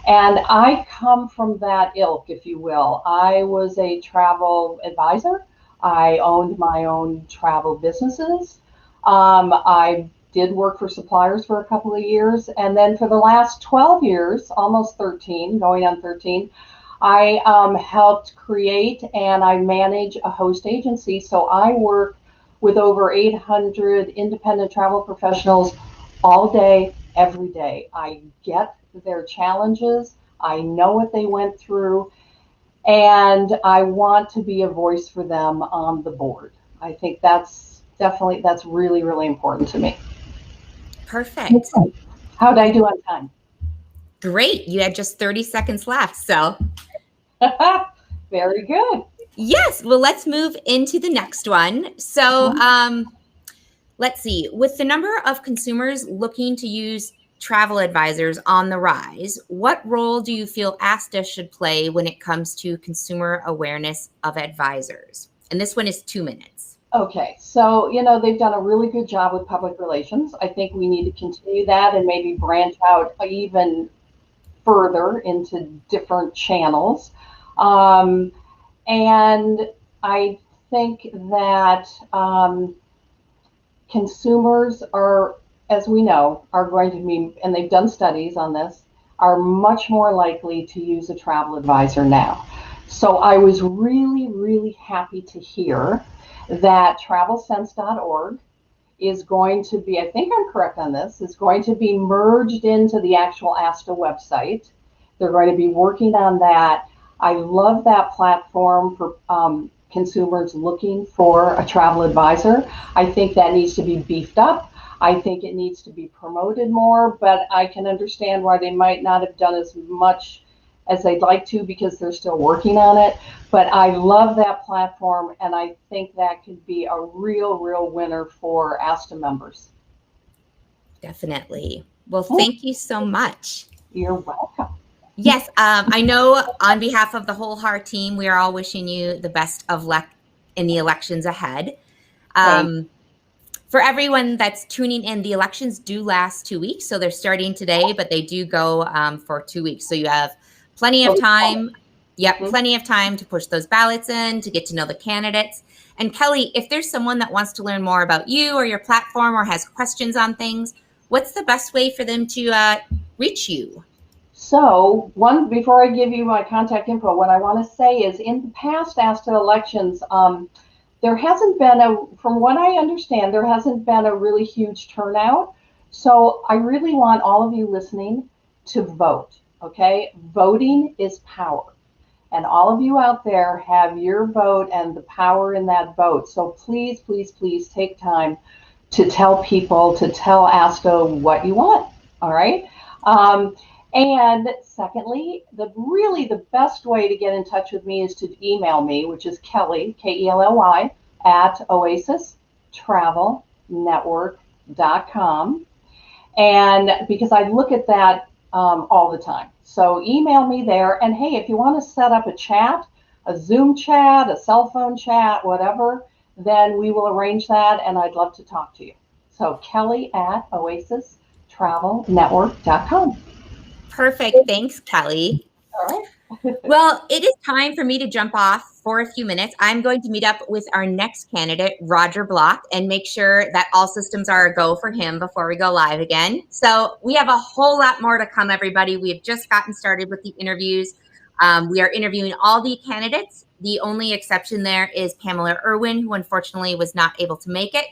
And I come from that ilk, if you will. I was a travel advisor. I owned my own travel businesses. I did work for suppliers for a couple of years. And then for the last 12 years, almost 13, going on 13, I helped create and I manage a host agency. So I work with over 800 independent travel professionals all day, every day. I get their challenges. I know what they went through, and I want to be a voice for them on the board. I think that's really, really important to me. Perfect. How'd I do on time? Great. You had just 30 seconds left. So very good. Yes. Well, let's move into the next one. So let's see. With the number of consumers looking to use travel advisors on the rise, what role do you feel ASTA should play when it comes to consumer awareness of advisors? And this one is 2 minutes. Okay, so, they've done a really good job with public relations. I think we need to continue that and maybe branch out even further into different channels. And I think that consumers are, as we know, are going to be, and they've done studies on this, are much more likely to use a travel advisor now. So I was really, really happy to hear that travelsense.org is going to be, I think I'm correct on this, is going to be merged into the actual ASTA website. They're going to be working on that. I love that platform for consumers looking for a travel advisor. I think that needs to be beefed up. I think it needs to be promoted more, but I can understand why they might not have done as much as they'd like to because they're still working on it. But I love that platform, and I think that could be a real, real winner for ASTA members. Definitely. Well, thank you so much. You're welcome. Yes, I know on behalf of the whole HAR team, we are all wishing you the best of luck in the elections ahead. For everyone that's tuning in, the elections do last 2 weeks. So they're starting today, but they do go for 2 weeks. So you have plenty of time. Yep, plenty of time to push those ballots in, to get to know the candidates. And Kelly, if there's someone that wants to learn more about you or your platform or has questions on things, what's the best way for them to reach you? So before I give you my contact info, what I want to say is in the past ASTA elections, there hasn't been from what I understand, there hasn't been a really huge turnout. So I really want all of you listening to vote, okay? Voting is power. And all of you out there have your vote and the power in that vote. So please, please, please take time to tell people, to tell ASTA what you want, all right? And secondly, the best way to get in touch with me is to email me, which is Kelly, Kelly, at OASISTravelNetwork.com. And because I look at that all the time. So email me there. And hey, if you want to set up a chat, a Zoom chat, a cell phone chat, whatever, then we will arrange that. And I'd love to talk to you. So Kelly at OASISTravelNetwork.com. Perfect. Thanks, Kelly. All right. Well, it is time for me to jump off for a few minutes. I'm going to meet up with our next candidate, Roger Block, and make sure that all systems are a go for him before we go live again. So we have a whole lot more to come, everybody. We have just gotten started with the interviews. We are interviewing all the candidates. The only exception there is Pamela Irwin, who unfortunately was not able to make it.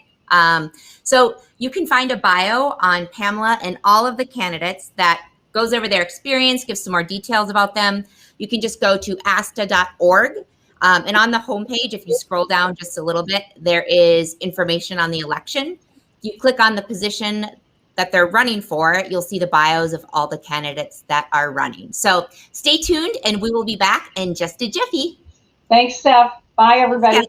So you can find a bio on Pamela and all of the candidates that goes over their experience, gives some more details about them. You can just go to asta.org. And on the homepage, if you scroll down just a little bit, there is information on the election. You click on the position that they're running for, you'll see the bios of all the candidates that are running. So stay tuned, and we will be back in just a jiffy. Thanks, Steph. Bye, everybody. Yeah.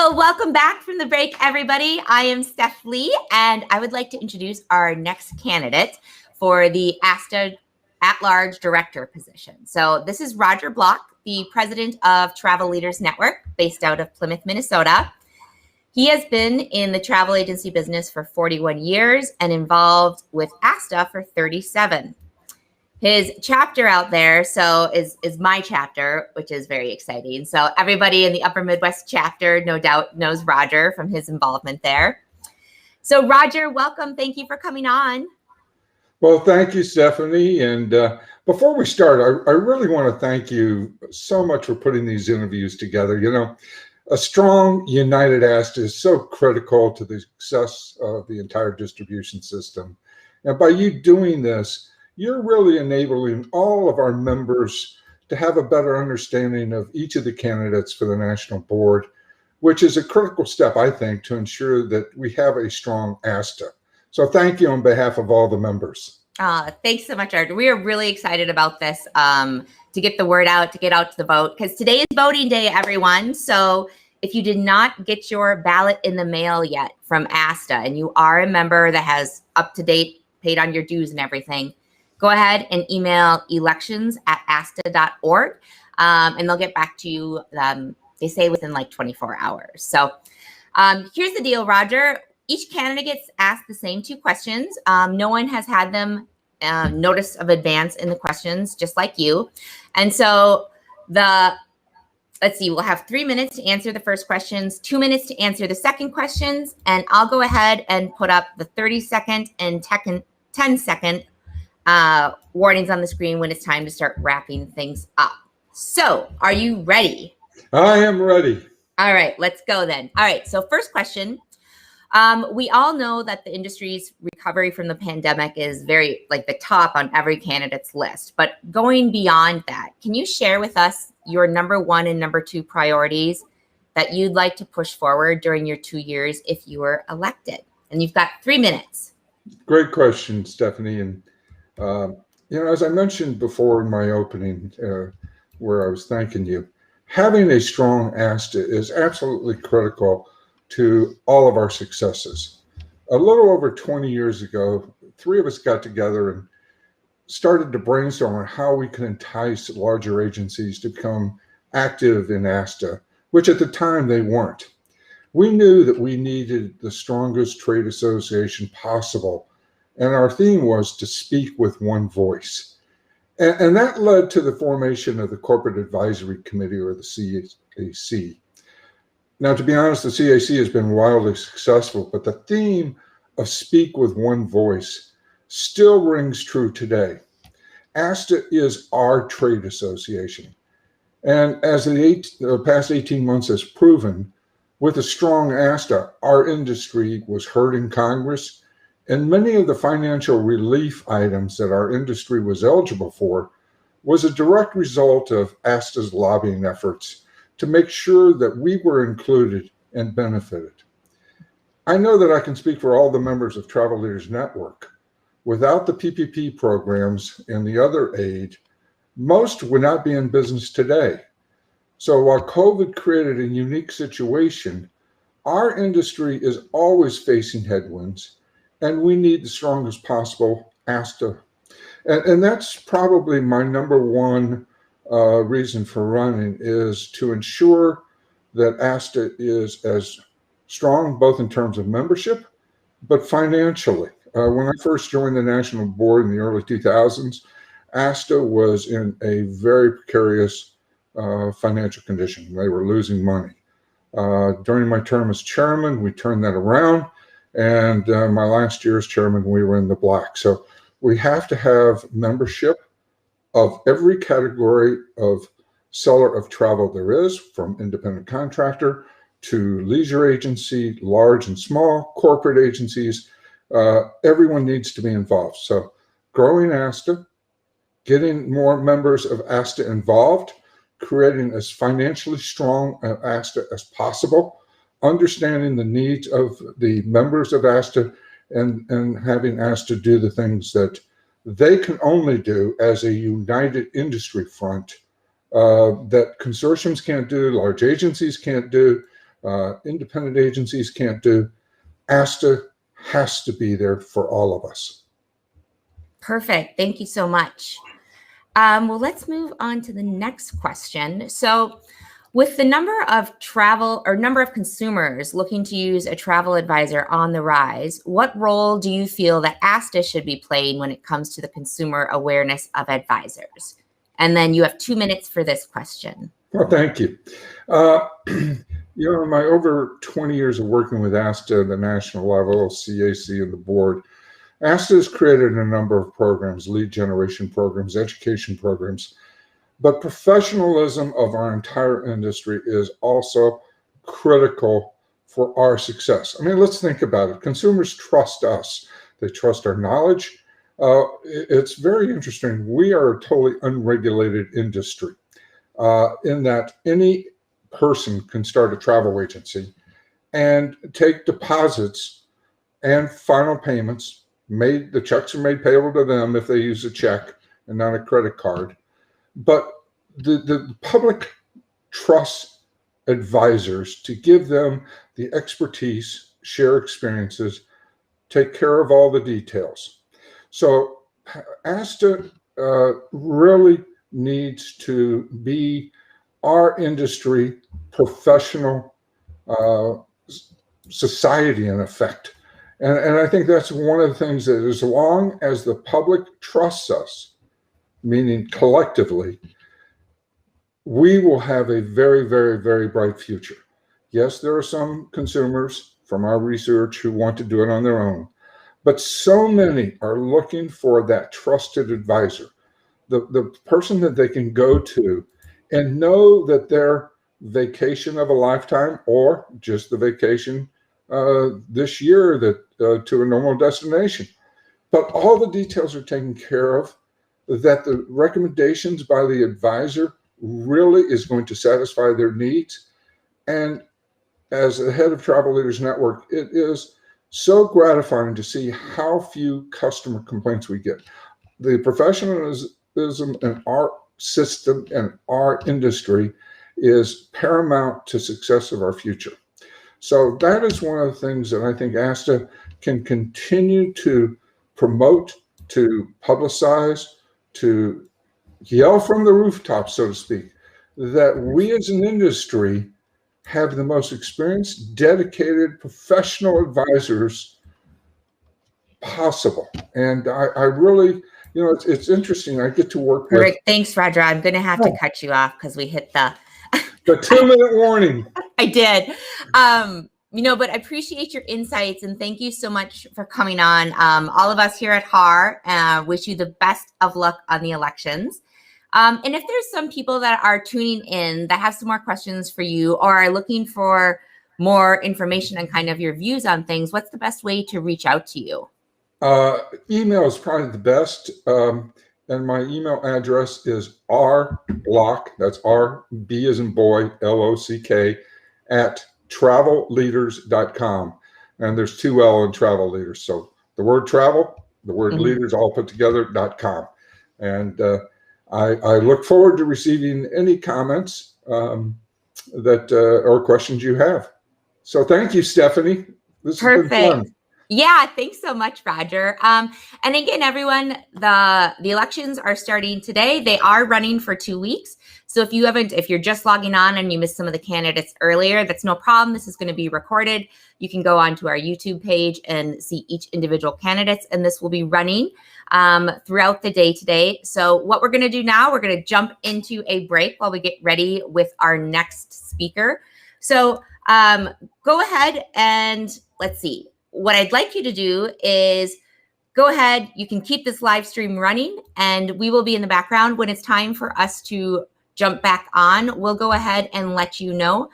Well, welcome back from the break, everybody. I am Steph Lee, and I would like to introduce our next candidate for the ASTA at-large director position. So this is Roger Block, the president of Travel Leaders Network, based out of Plymouth, Minnesota. He has been in the travel agency business for 41 years and involved with ASTA for 37. His chapter out there is my chapter, which is very exciting. So everybody in the Upper Midwest chapter, no doubt, knows Roger from his involvement there. So Roger, welcome. Thank you for coming on. Well, thank you, Stephanie. And before we start, I really want to thank you so much for putting these interviews together. You know, a strong, united ASTA is so critical to the success of the entire distribution system. And by you doing this, you're really enabling all of our members to have a better understanding of each of the candidates for the national board, which is a critical step, I think, to ensure that we have a strong ASTA. So thank you on behalf of all the members. Thanks so much, Roger. We are really excited about this to get the word out, to get out to the vote, because today is voting day, everyone. So if you did not get your ballot in the mail yet from ASTA and you are a member that has up-to-date, paid on your dues and everything, go ahead and email elections@asta.org, and they'll get back to you, they say within like 24 hours. So here's the deal, Roger. Each candidate gets asked the same 2 questions. No one has had them notice of advance in the questions, just like you. And so let's see, we'll have 3 minutes to answer the first questions, 2 minutes to answer the second questions, and I'll go ahead and put up the 30-second and 10-second warnings on the screen when it's time to start wrapping things up. So are you ready? I am ready. All right, let's go then. All right, so first question. We all know that the industry's recovery from the pandemic is very like the top on every candidate's list, but going beyond that, can you share with us your number 1 and number 2 priorities that you'd like to push forward during your 2 years if you were elected? And you've got 3 minutes. Great question, Stephanie. And you know, as I mentioned before in my opening, where I was thanking you, having a strong ASTA is absolutely critical to all of our successes. A little over 20 years ago, 3 of us got together and started to brainstorm on how we could entice larger agencies to become active in ASTA, which at the time they weren't. We knew that we needed the strongest trade association possible, and our theme was to speak with one voice. And that led to the formation of the Corporate Advisory Committee, or the CAC. Now, to be honest, the CAC has been wildly successful, but the theme of speak with one voice still rings true today. ASTA is our trade association. And as the past 18 months has proven, with a strong ASTA, our industry was heard in Congress, and many of the financial relief items that our industry was eligible for was a direct result of ASTA's lobbying efforts to make sure that we were included and benefited. I know that I can speak for all the members of Travel Leaders Network. Without the PPP programs and the other aid, most would not be in business today. So while COVID created a unique situation, our industry is always facing headwinds, and we need the strongest possible ASTA. And that's probably my number 1 reason for running, is to ensure that ASTA is as strong both in terms of membership, but financially. When I first joined the national board in the early 2000s, ASTA was in a very precarious financial condition. They were losing money. During my term as chairman, we turned that around. And my last year as chairman, we were in the black. So we have to have membership of every category of seller of travel there is, from independent contractor to leisure agency, large and small, corporate agencies. Everyone needs to be involved. So growing ASTA, getting more members of ASTA involved, creating as financially strong an ASTA as possible, understanding the needs of the members of ASTA, and having ASTA do the things that they can only do as a united industry front that consortiums can't do, large agencies can't do. independent agencies can't do. ASTA has to be there for all of us. Perfect. Thank you so much. Well, let's move on to the next question. So with the number of consumers looking to use a travel advisor on the rise, what role do you feel that ASTA should be playing when it comes to the consumer awareness of advisors? And then you have 2 minutes for this question. Well, thank you. You know, in my over 20 years of working with ASTA at the national level, CAC, and the board, ASTA has created a number of programs, lead generation programs, education programs, but professionalism of our entire industry is also critical for our success. I mean, let's think about it. Consumers trust us. They trust our knowledge. It's very interesting. We are a totally unregulated industry in that any person can start a travel agency and take deposits and final payments. The checks are made payable to them if they use a check and not a credit card. But the public trusts advisors to give them the expertise, share experiences, take care of all the details. So ASTA really needs to be our industry professional society in effect. And I think that's one of the things that as long as the public trusts us, meaning collectively, we will have a very, very, very bright future. Yes, there are some consumers from our research who want to do it on their own, but so many are looking for that trusted advisor, the person that they can go to and know that their vacation of a lifetime or just the vacation this year to a normal destination. But all the details are taken care of, that the recommendations by the advisor really is going to satisfy their needs. And as the head of Travel Leaders Network, it is so gratifying to see how few customer complaints we get. The professionalism in our system and our industry is paramount to success of our future. So that is one of the things that I think ASTA can continue to promote, to publicize, to yell from the rooftops, so to speak, that we as an industry have the most experienced, dedicated, professional advisors possible. And I really, you know, it's interesting. I get to work with. Perfect. Thanks, Roger. I'm going to have to cut you off because we hit the 2-minute warning. I did. You know, but I appreciate your insights and thank you so much for coming on. All of us here at HAR wish you the best of luck on the elections. And if there's some people that are tuning in that have some more questions for you or are looking for more information on kind of your views on things, what's the best way to reach out to you? Email is probably the best. And my email address is rblock, that's R-B as in boy, L-O-C-K, at travelleaders.com. And there's 2 L in travel leaders. So the word travel, the word leaders all put together.com. And I look forward to receiving any comments or questions you have. So thank you, Stephanie. This has been fun. Yeah, thanks so much, Roger. And again, everyone, the elections are starting today. They are running for 2 weeks. So if you're just logging on and you missed some of the candidates earlier, that's no problem. This is going to be recorded. You can go onto our YouTube page and see each individual candidates, and this will be running throughout the day today. So what we're going to do now, we're going to jump into a break while we get ready with our next speaker. So go ahead and let's see. What I'd like you to do is go ahead. You can keep this live stream running and we will be in the background. When it's time for us to jump back on, we'll go ahead and let you know.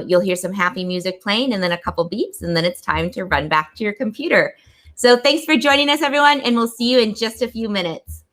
You'll hear some happy music playing and then a couple beeps, and then it's time to run back to your computer. So thanks for joining us, everyone, and we'll see you in just a few minutes.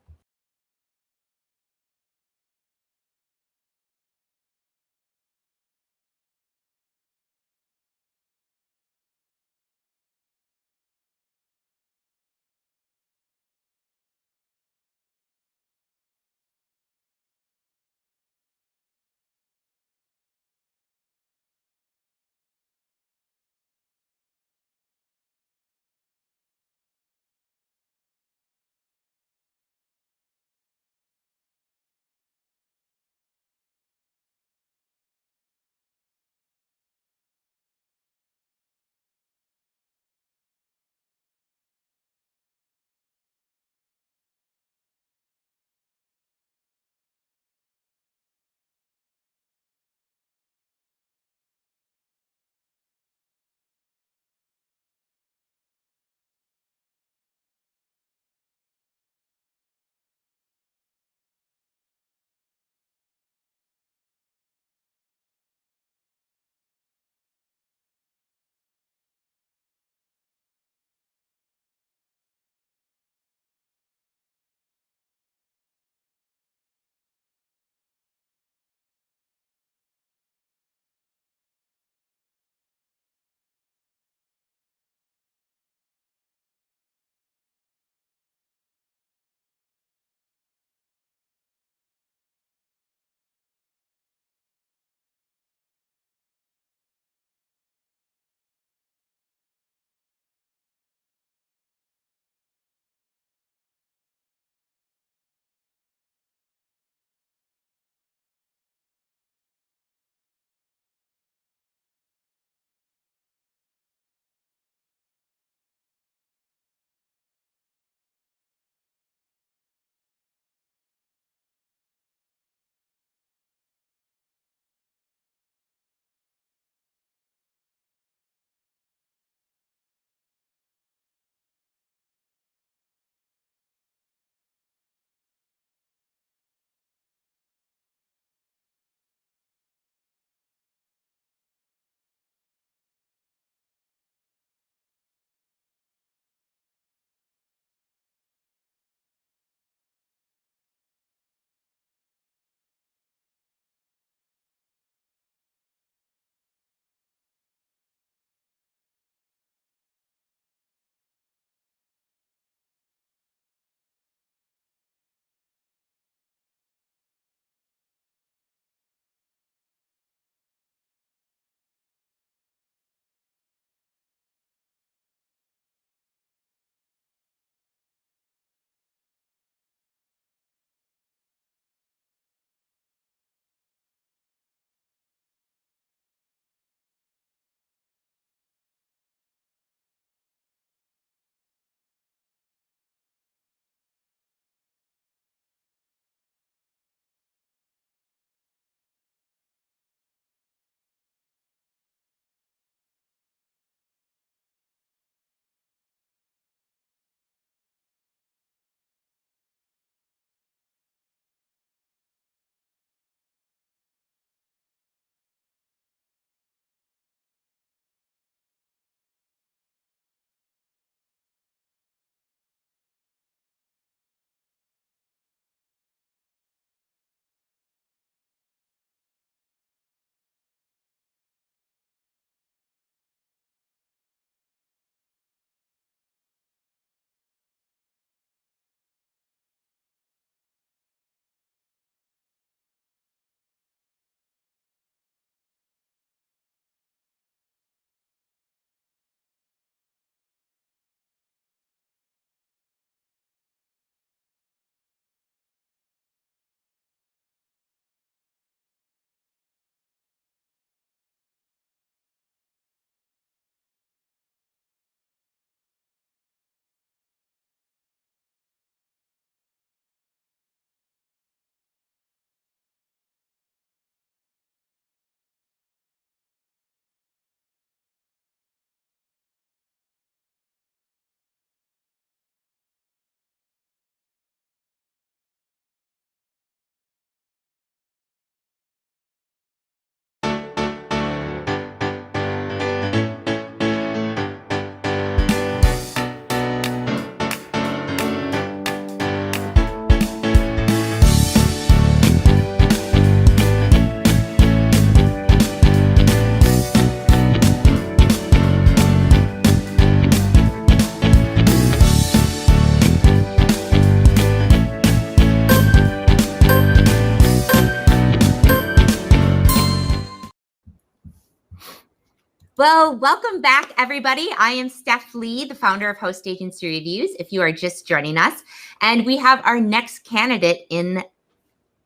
Well, welcome back, everybody. I am Steph Lee, the founder of Host Agency Reviews, if you are just joining us. And we have our next candidate in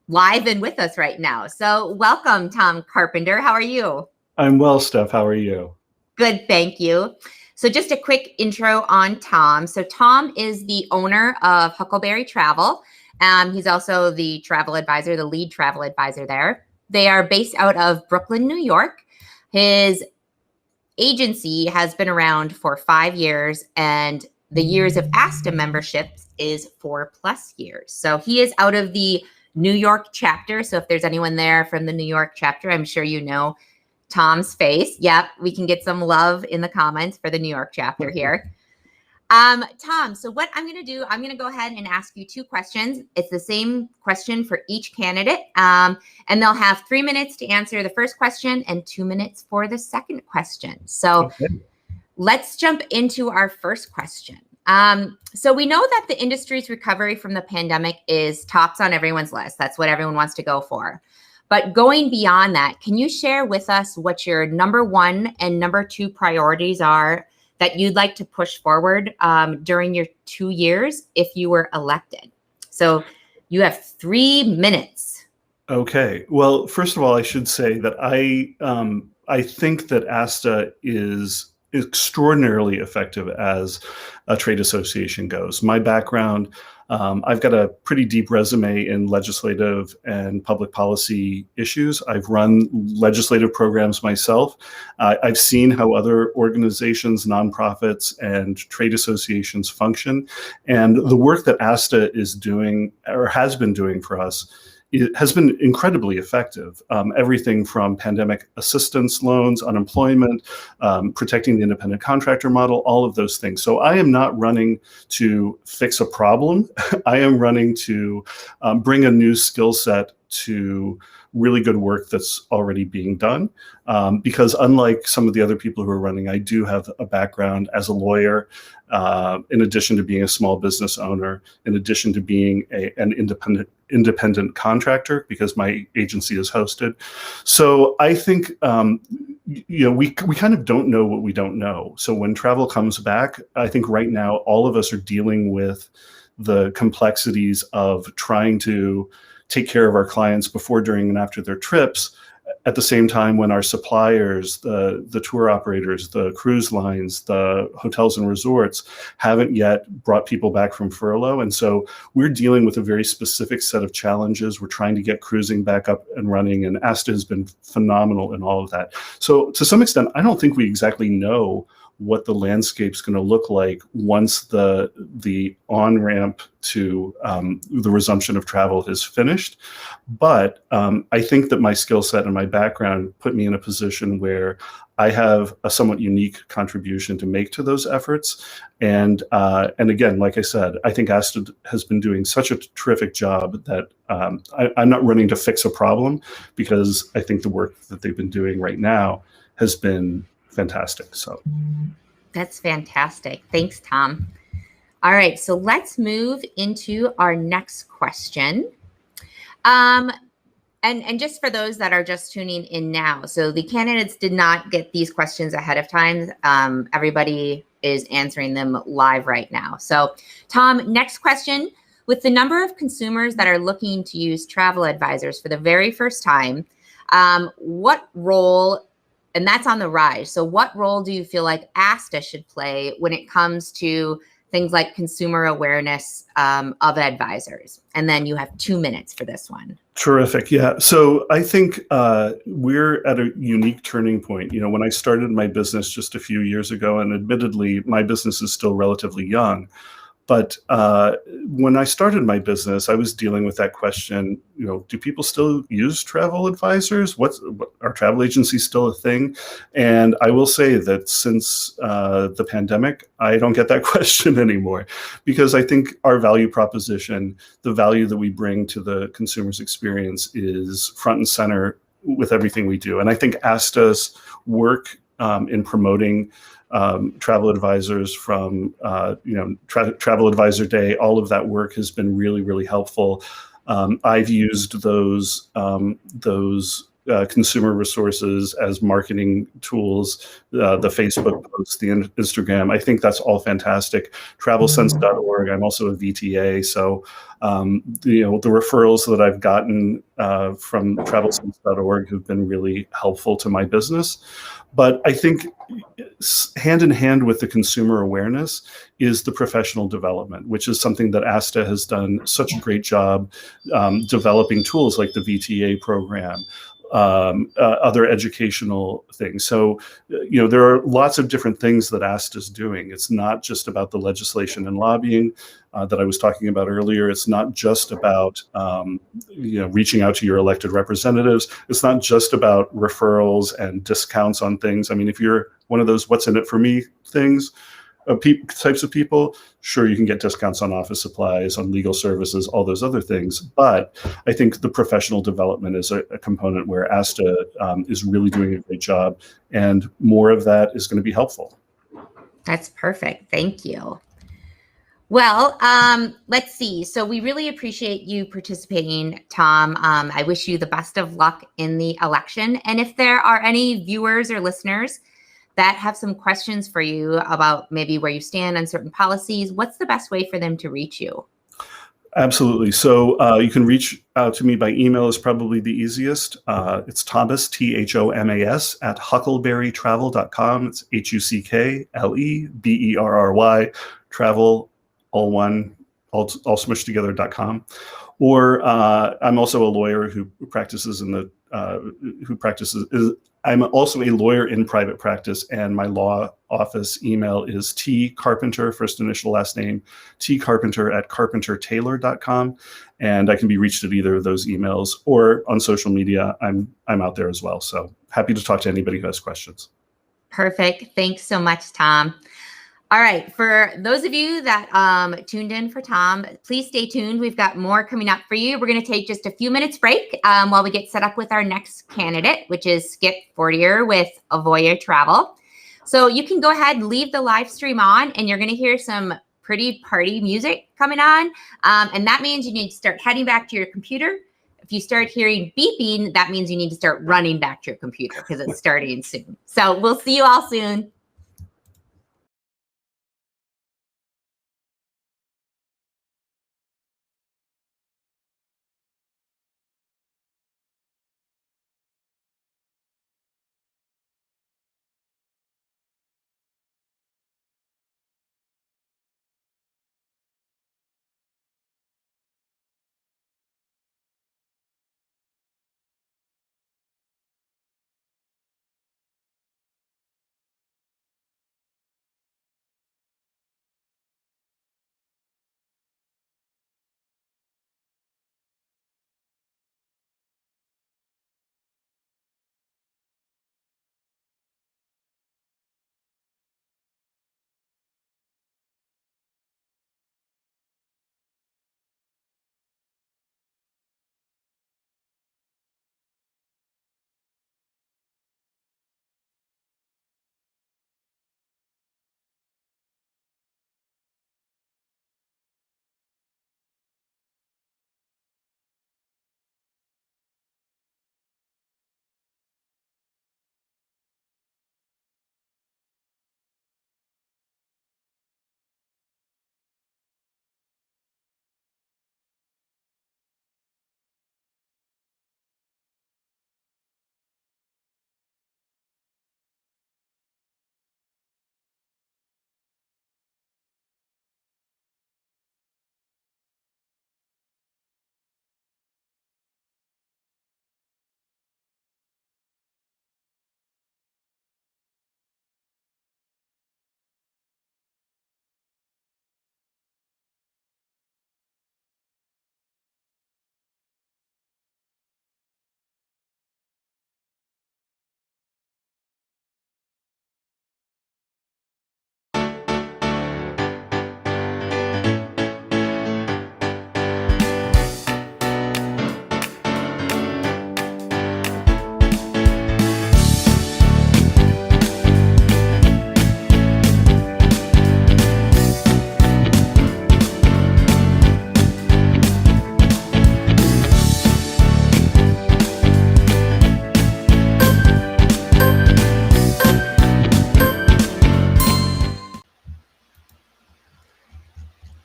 live and with us right now. So welcome, Tom Carpenter. How are you? I'm well, Steph. How are you? Good, thank you. So just a quick intro on Tom. So Tom is the owner of Huckleberry Travel. He's also the travel advisor, the lead travel advisor there. They are based out of Brooklyn, New York. His agency has been around for 5 years, and the years of ASTA memberships is 4+ years. So he is out of the New York chapter. So if there's anyone there from the New York chapter, I'm sure you know Tom's face. Yep, we can get some love in the comments for the New York chapter here. Tom, so what I'm going to do, I'm going to go ahead and ask you 2 questions. It's the same question for each candidate. And they'll have 3 minutes to answer the first question and 2 minutes for the second question. So let's jump into our first question. So we know that the industry's recovery from the pandemic is tops on everyone's list. That's what everyone wants to go for. But going beyond that, can you share with us what your number 1 and number 2 priorities are that you'd like to push forward during your 2 years if you were elected? So you have 3 minutes. Okay. Well, first of all, I should say that I think that ASTA is extraordinarily effective as a trade association goes. My background, I've got a pretty deep resume in legislative and public policy issues. I've run legislative programs myself. I've seen how other organizations, nonprofits, and trade associations function. And the work that ASTA is doing, or has been doing for us, it has been incredibly effective. Everything from pandemic assistance loans, unemployment, protecting the independent contractor model, all of those things. So I am not running to fix a problem. I am running to bring a new skill set to really good work that's already being done. Because unlike some of the other people who are running, I do have a background as a lawyer, in addition to being a small business owner, in addition to being an independent contractor, because my agency is hosted. So I think, we kind of don't know what we don't know. So when travel comes back, I think right now all of us are dealing with the complexities of trying to take care of our clients before, during, and after their trips, at the same time when our suppliers, the tour operators, the cruise lines, the hotels and resorts haven't yet brought people back from furlough. And so we're dealing with a very specific set of challenges. We're trying to get cruising back up and running, and ASTA has been phenomenal in all of that. So to some extent, I don't think we exactly know what the landscape's going to look like once the on-ramp to the resumption of travel is finished. But I think that my skill set and my background put me in a position where I have a somewhat unique contribution to make to those efforts. And again, like I said, I think ASTA has been doing such a terrific job that I'm not running to fix a problem, because I think the work that they've been doing right now has been fantastic. So that's fantastic. Thanks, Tom. All right, so let's move into our next question. And just for those that are just tuning in now, so the candidates did not get these questions ahead of time. Everybody is answering them live right now. So Tom, next question. With the number of consumers that are looking to use travel advisors for the very first time, what role, and that's on the rise, so what role do you feel like ASTA should play when it comes to things like consumer awareness of advisors? And then you have 2 minutes for this one. Terrific. Yeah. So I think we're at a unique turning point. You know, when I started my business just a few years ago, and admittedly, my business is still relatively young, but when I started my business, I was dealing with that question, you know, do people still use travel advisors? Are travel agencies still a thing? And I will say that since the pandemic, I don't get that question anymore, because I think our value proposition, the value that we bring to the consumer's experience, is front and center with everything we do. And I think ASTA's work in promoting travel advisors, from Travel Advisor Day, all of that work has been really, really helpful. I've used those consumer resources, as marketing tools, the Facebook posts, the Instagram. I think that's all fantastic. Travelsense.org. I'm also a VTA, so the referrals that I've gotten from travelsense.org have been really helpful to my business. But I think hand in hand with the consumer awareness is the professional development, which is something that ASTA has done such a great job developing tools like the VTA program, other educational things. So, there are lots of different things that ASTA is doing. It's not just about the legislation and lobbying that I was talking about earlier. It's not just about reaching out to your elected representatives. It's not just about referrals and discounts on things. I mean, if you're one of those "what's in it for me" things, types of people, sure, you can get discounts on office supplies, on legal services, all those other things. But I think the professional development is a component where ASTA is really doing a great job, and more of that is going to be helpful. That's perfect. Thank you. Well, let's see. So we really appreciate you participating, Tom. I wish you the best of luck in the election. And if there are any viewers or listeners that have some questions for you about maybe where you stand on certain policies, what's the best way for them to reach you? Absolutely. So you can reach out to me by email is probably the easiest. It's Thomas, THOMAS, at huckleberrytravel.com. It's HUCKLEBERRY, travel, all one, all smushed together.com. Or I'm also a lawyer who practices I'm also a lawyer in private practice, and my law office email is tcarpenter, first initial last name, tcarpenter@carpentertaylor.com. And I can be reached at either of those emails, or on social media. I'm out there as well. So happy to talk to anybody who has questions. Perfect. Thanks so much, Tom. All right. For those of you that tuned in for Tom, please stay tuned. We've got more coming up for you. We're going to take just a few minutes break while we get set up with our next candidate, which is Skip Fortier with Avoya Travel. So you can go ahead and leave the live stream on, and you're going to hear some pretty party music coming on. And that means you need to start heading back to your computer. If you start hearing beeping, that means you need to start running back to your computer because it's starting soon. So we'll see you all soon.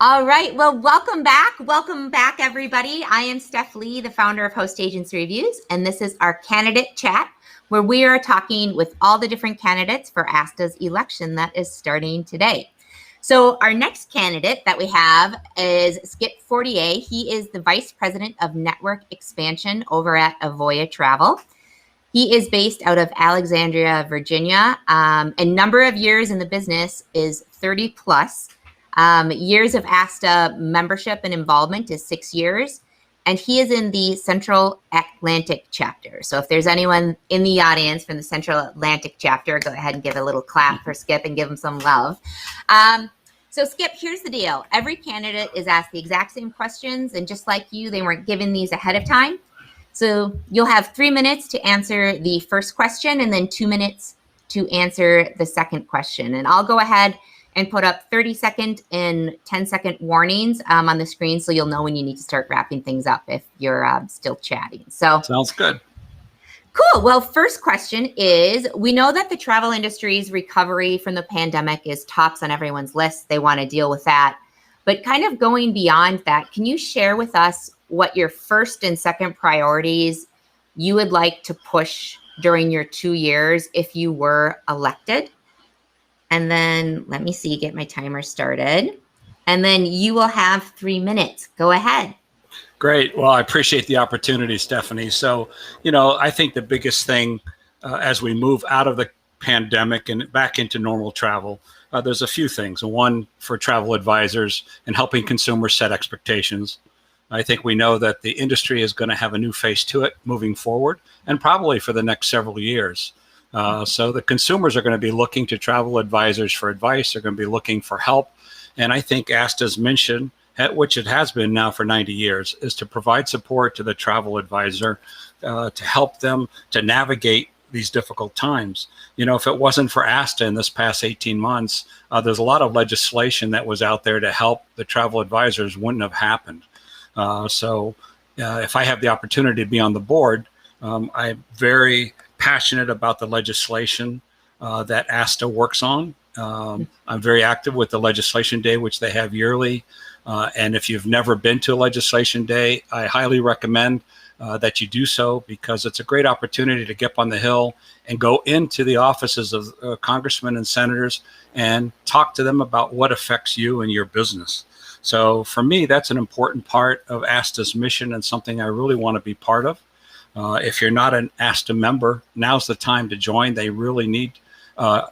All right. Well, welcome back. Welcome back, everybody. I am Steph Lee, the founder of Host Agency Reviews, and this is our candidate chat, where we are talking with all the different candidates for ASTA's election that is starting today. So our next candidate that we have is Skip Fortier. He is the Vice President of Network Expansion over at Avoya Travel. He is based out of Alexandria, Virginia. And number of years in the business is 30 plus. Years of ASTA membership and involvement is 6 years. And he is in the Central Atlantic chapter. So if there's anyone in the audience from the Central Atlantic chapter, go ahead and give a little clap for Skip and give him some love. So Skip, here's the deal. Every candidate is asked the exact same questions. And just like you, they weren't given these ahead of time. So you'll have 3 minutes to answer the first question and then 2 minutes to answer the second question. And I'll go ahead and put up 30-second and 10-second warnings on the screen so you'll know when you need to start wrapping things up if you're still chatting. So sounds good. Cool. Well, first question is, we know that the travel industry's recovery from the pandemic is tops on everyone's list. They want to deal with that. But kind of going beyond that, can you share with us what your first and second priorities you would like to push during your 2 years if you were elected? And then let me see, get my timer started. And then you will have 3 minutes. Go ahead. Great. Well, I appreciate the opportunity, Stephanie. So, I think the biggest thing as we move out of the pandemic and back into normal travel, there's a few things. One, for travel advisors and helping consumers set expectations. I think we know that the industry is going to have a new face to it moving forward and probably for the next several years. So the consumers are going to be looking to travel advisors for advice. They're going to be looking for help. And I think ASTA's mission, which it has been now for 90 years, is to provide support to the travel advisor to help them to navigate these difficult times. If it wasn't for ASTA in this past 18 months, there's a lot of legislation that was out there to help the travel advisors wouldn't have happened. So if I have the opportunity to be on the board, I'm very passionate about the legislation that ASTA works on. I'm very active with the Legislation Day, which they have yearly. And if you've never been to a Legislation Day, I highly recommend that you do so, because it's a great opportunity to get up on the Hill and go into the offices of congressmen and senators and talk to them about what affects you and your business. So for me, that's an important part of ASTA's mission and something I really want to be part of. If you're not an ASTA member, now's the time to join. They really need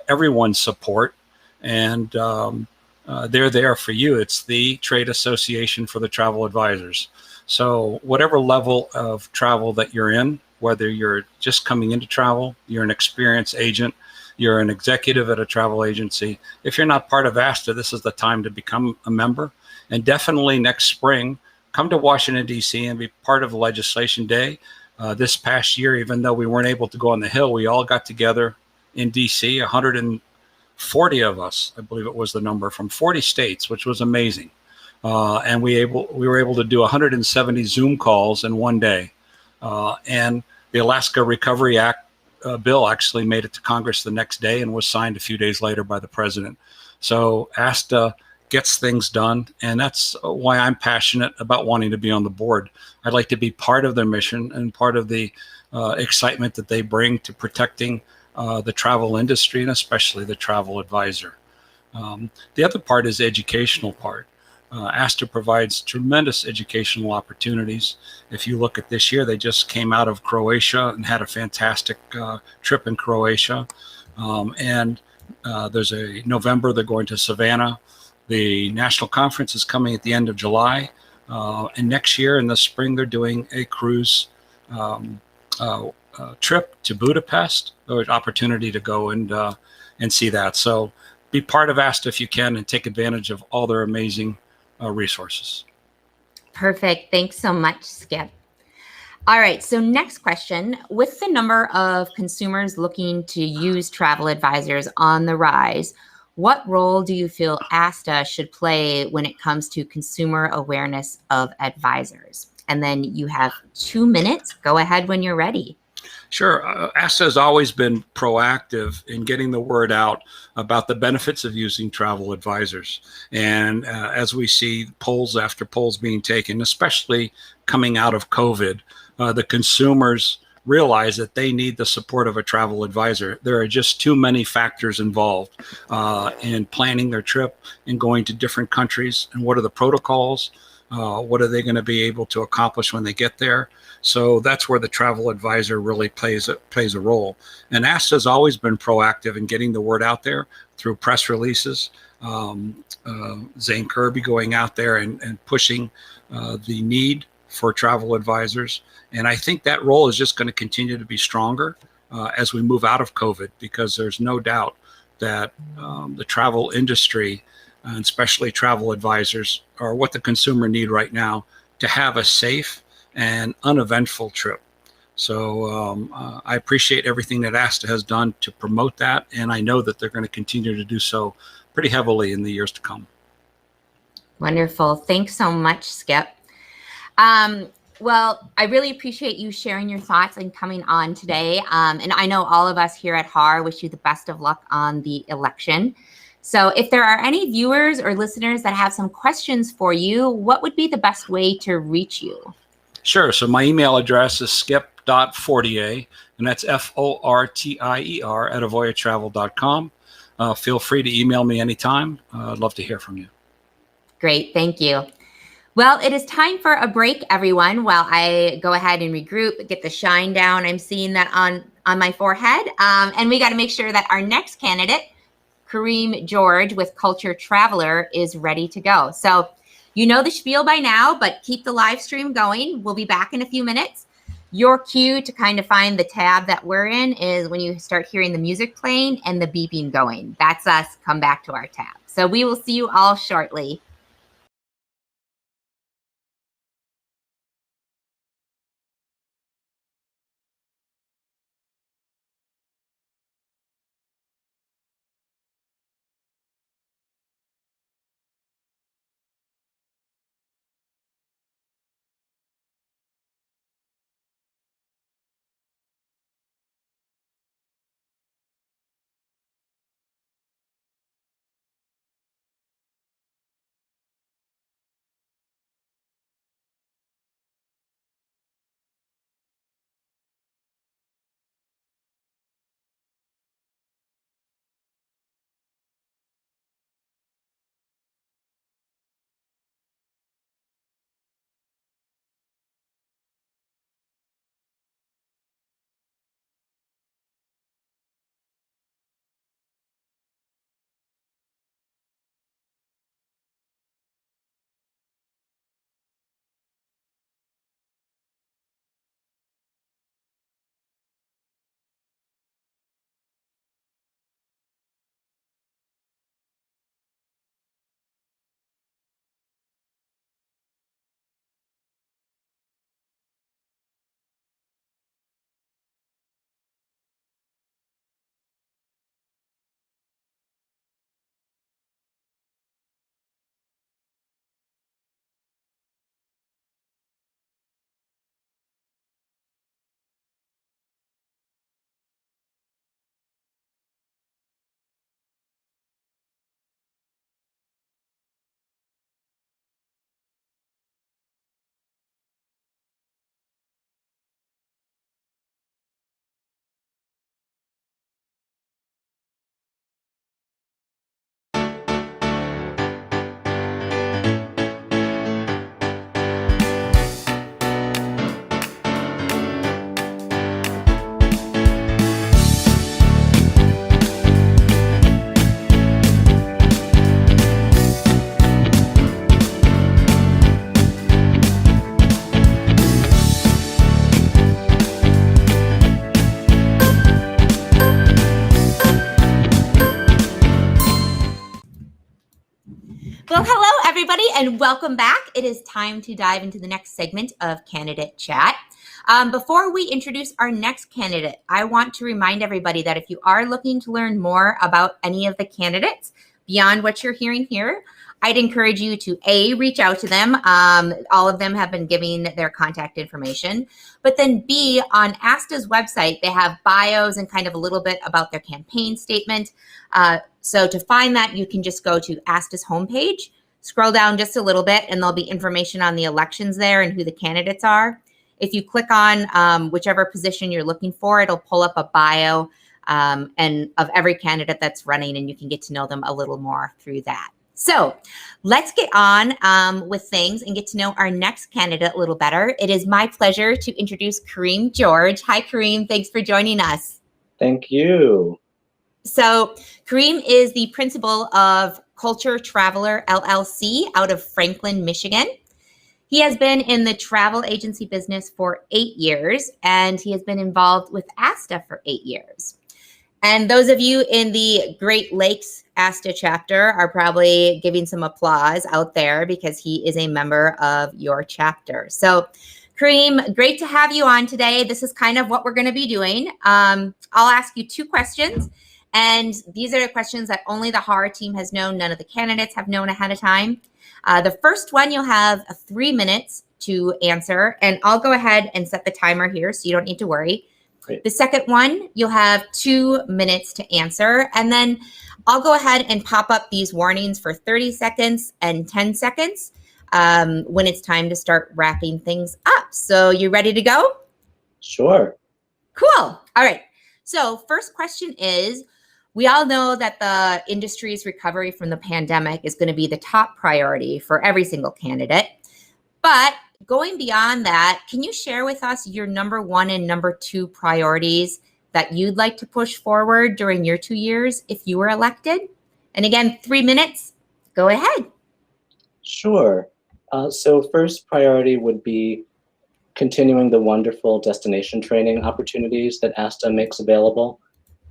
everyone's support, and they're there for you. It's the trade association for the travel advisors. So whatever level of travel that you're in, whether you're just coming into travel, you're an experienced agent, you're an executive at a travel agency, if you're not part of ASTA, this is the time to become a member. And definitely next spring, come to Washington, D.C. and be part of the Legislation Day. This past year, even though we weren't able to go on the Hill, we all got together in D.C., 140 of us, I believe it was the number, from 40 states, which was amazing. And we were able to do 170 Zoom calls in one day. And the Alaska Recovery Act bill actually made it to Congress the next day and was signed a few days later by the president. So ASTA gets things done, and that's why I'm passionate about wanting to be on the board. I'd like to be part of their mission and part of the excitement that they bring to protecting the travel industry and especially the travel advisor. The other part is the educational part. ASTA provides tremendous educational opportunities. If you look at this year, they just came out of Croatia and had a fantastic trip in Croatia. There's a November, they're going to Savannah. The national conference is coming at the end of July. And next year in the spring, they're doing a cruise trip to Budapest. There's opportunity to go and see that. So be part of ASTA if you can and take advantage of all their amazing resources. Perfect. Thanks so much, Skip. All right. So next question, with the number of consumers looking to use travel advisors on the rise, what role do you feel ASTA should play when it comes to consumer awareness of advisors? And then you have 2 minutes. Go ahead when you're ready. Sure. ASTA has always been proactive in getting the word out about the benefits of using travel advisors. And as we see polls after polls being taken, especially coming out of COVID, the consumers realize that they need the support of a travel advisor. There are just too many factors involved in planning their trip and going to different countries. And what are the protocols? What are they going to be able to accomplish when they get there? So that's where the travel advisor really plays a role. And ASTA has always been proactive in getting the word out there through press releases. Zane Kirby going out there and pushing the need for travel advisors. And I think that role is just going to continue to be stronger as we move out of COVID, because there's no doubt that the travel industry, and especially travel advisors, are what the consumer need right now to have a safe and uneventful trip. So I appreciate everything that ASTA has done to promote that, and I know that they're going to continue to do so pretty heavily in the years to come. Wonderful. Thanks so much, Skip. Well, I really appreciate you sharing your thoughts and coming on today. And I know all of us here at HAR wish you the best of luck on the election. So if there are any viewers or listeners that have some questions for you, what would be the best way to reach you? Sure. So my email address is skip.fortier, and that's Fortier at avoyatravel.com. Feel free to email me anytime. I'd love to hear from you. Great. Thank you. Well, it is time for a break, everyone, while I go ahead and regroup, get the shine down. I'm seeing that on my forehead. And we got to make sure that our next candidate, Kareem George with Culture Traveler, is ready to go. So you know the spiel by now, but keep the live stream going. We'll be back in a few minutes. Your cue to kind of find the tab that we're in is when you start hearing the music playing and the beeping going. That's us. Come back to our tab. So we will see you all shortly. Well, hello, everybody, and welcome back. It is time to dive into the next segment of Candidate Chat. Before we introduce our next candidate, I want to remind everybody that if you are looking to learn more about any of the candidates beyond what you're hearing here, I'd encourage you to reach out to them. All of them have been giving their contact information, but then B, on ASTA's website, they have bios and kind of a little bit about their campaign statement. So to find that, you can just go to ASTA's homepage, scroll down just a little bit, and there'll be information on the elections there and who the candidates are. If you click on whichever position you're looking for, it'll pull up a bio and of every candidate that's running, and you can get to know them a little more through that. So let's get on with things and get to know our next candidate a little better. It is my pleasure to introduce Kareem George. Hi, Kareem. Thanks for joining us. Thank you. So Kareem is the principal of Culture Traveler LLC out of Franklin, Michigan. He has been in the travel agency business for 8 years, and he has been involved with ASTA for 8 years. And those of you in the Great Lakes ASTA chapter are probably giving some applause out there because he is a member of your chapter. So Kareem, great to have you on today. This is kind of what we're going to be doing. I'll ask you 2 questions, and these are the questions that only the HAR team has known. None of the candidates have known ahead of time. The first one, you'll have 3 minutes to answer, and I'll go ahead and set the timer here so you don't need to worry. Great. The second one, you'll have 2 minutes to answer, and then I'll go ahead and pop up these warnings for 30 seconds and 10 seconds when it's time to start wrapping things up. So you ready to go? Sure. Cool. All right. So first question is, we all know that the industry's recovery from the pandemic is going to be the top priority for every single candidate. But going beyond that, can you share with us your number 1 and number 2 priorities that you'd like to push forward during your 2 years if you were elected? And again, 3 minutes. Go ahead. Sure. So first priority would be continuing the wonderful destination training opportunities that ASTA makes available.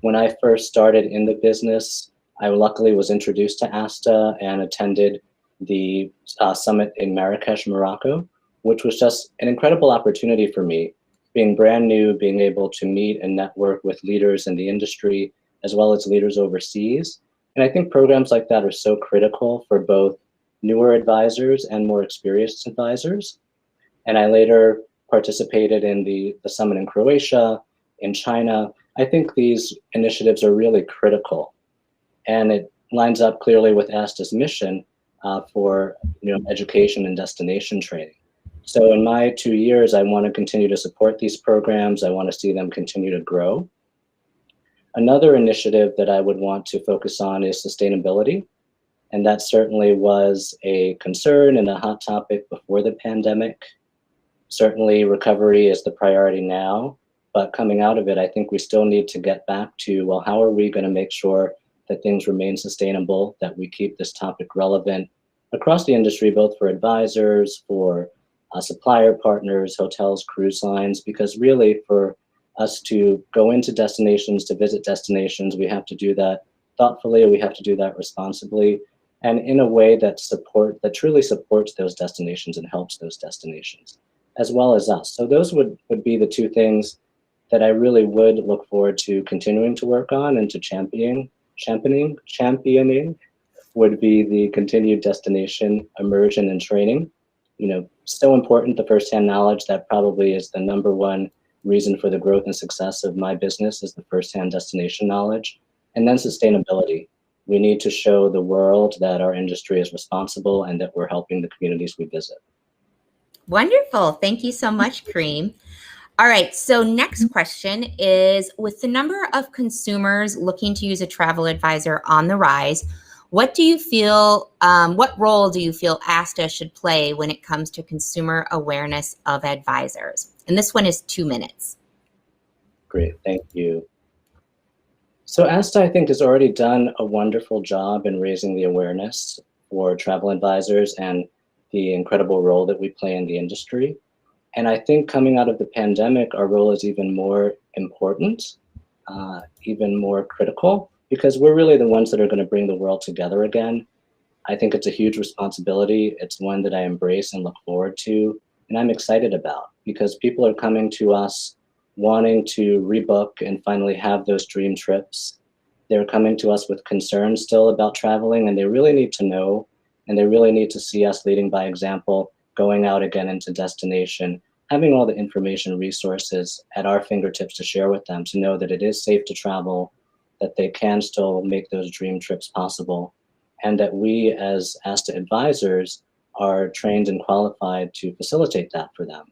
When I first started in the business, I luckily was introduced to ASTA and attended the summit in Marrakesh, Morocco, which was just an incredible opportunity for me, being brand new, being able to meet and network with leaders in the industry, as well as leaders overseas. And I think programs like that are so critical for both newer advisors and more experienced advisors. And I later participated in the summit in Croatia, in China. I think these initiatives are really critical. And it lines up clearly with ASTA's mission for education and destination training. So in my 2 years, I want to continue to support these programs. I want to see them continue to grow. Another initiative that I would want to focus on is sustainability. And that certainly was a concern and a hot topic before the pandemic. Certainly recovery is the priority now, but coming out of it, I think we still need to get back to, well, how are we going to make sure that things remain sustainable, that we keep this topic relevant across the industry, both for advisors, for supplier partners, hotels, cruise lines, because really for us to go into destinations, to visit destinations, we have to do that thoughtfully, we have to do that responsibly, and in a way that truly supports those destinations and helps those destinations, as well as us. So those would be the 2 things that I really would look forward to continuing to work on and to championing would be the continued destination immersion and training. So important, the firsthand knowledge. That probably is the number 1 reason for the growth and success of my business, is the firsthand destination knowledge. And then sustainability. We need to show the world that our industry is responsible and that we're helping the communities we visit. Wonderful. Thank you so much, Kareem. All right. So next question is, with the number of consumers looking to use a travel advisor on the rise, what role do you feel ASTA should play when it comes to consumer awareness of advisors? And this one is 2 minutes. Great. Thank you. So ASTA, I think, has already done a wonderful job in raising the awareness for travel advisors and the incredible role that we play in the industry. And I think coming out of the pandemic, our role is even more important, even more critical, because we're really the ones that are going to bring the world together again. I think it's a huge responsibility. It's one that I embrace and look forward to, and I'm excited about, because people are coming to us wanting to rebook and finally have those dream trips. They're coming to us with concerns still about traveling, and they really need to know and they really need to see us leading by example, going out again into destination, having all the information resources at our fingertips to share with them, to know that it is safe to travel, that they can still make those dream trips possible, and that we as ASTA advisors are trained and qualified to facilitate that for them.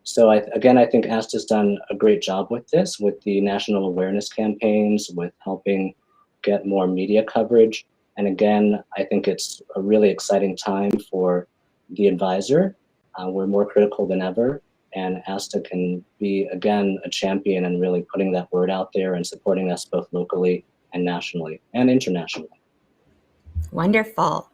So again, I think ASTA's done a great job with this, with the national awareness campaigns, with helping get more media coverage. And again, I think it's a really exciting time for the advisor. We're more critical than ever, and ASTA can be, again, a champion and really putting that word out there and supporting us both locally and nationally and internationally. Wonderful.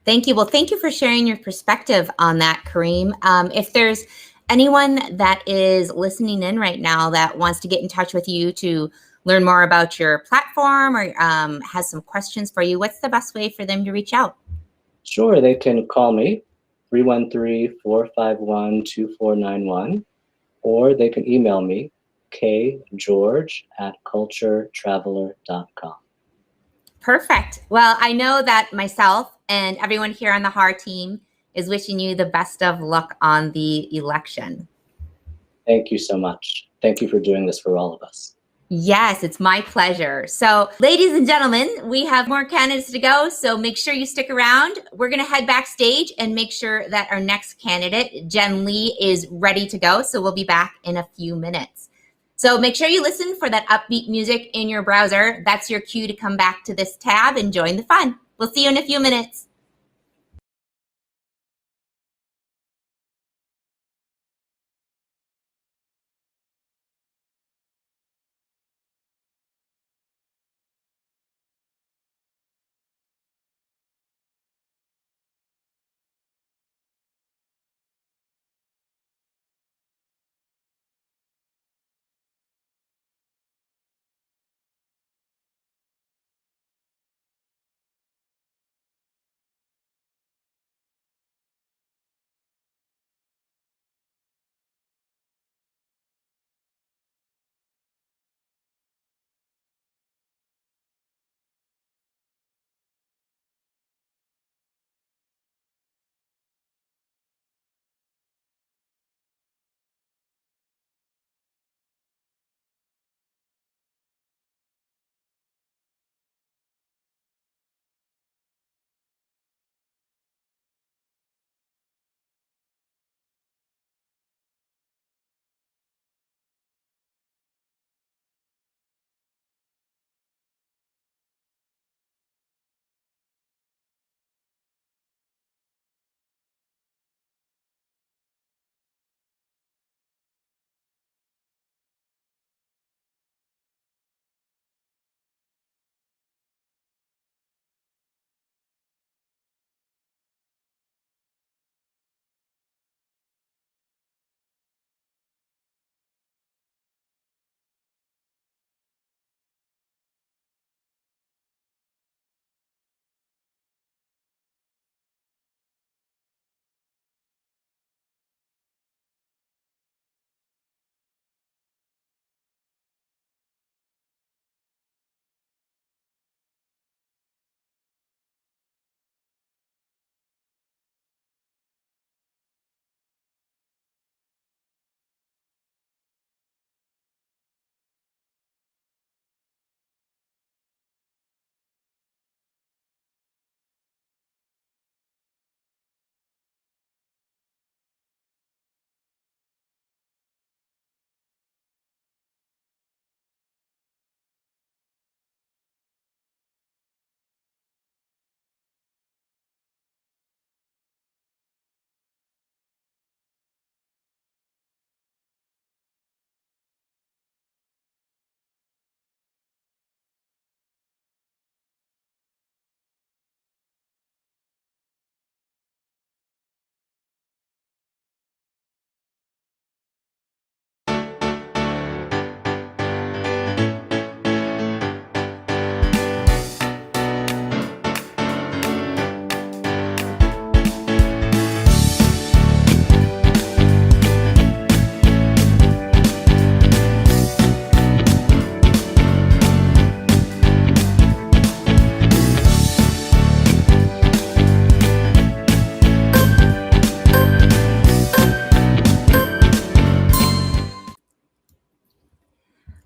Thank you. Well, thank you for sharing your perspective on that, Kareem. If there's anyone that is listening in right now that wants to get in touch with you to learn more about your platform or has some questions for you, what's the best way for them to reach out? Sure, they can call me, 313-451-2491, or they can email me, kgeorge@culturetraveler.com. Perfect. Well, I know that myself and everyone here on the HAR team is wishing you the best of luck on the election. Thank you so much. Thank you for doing this for all of us. Yes, it's my pleasure. So, ladies and gentlemen, we have more candidates to go, so make sure you stick around. We're going to head backstage and make sure that our next candidate, Jen Lee, is ready to go. So we'll be back in a few minutes. So make sure you listen for that upbeat music in your browser. That's your cue to come back to this tab and join the fun. We'll see you in a few minutes.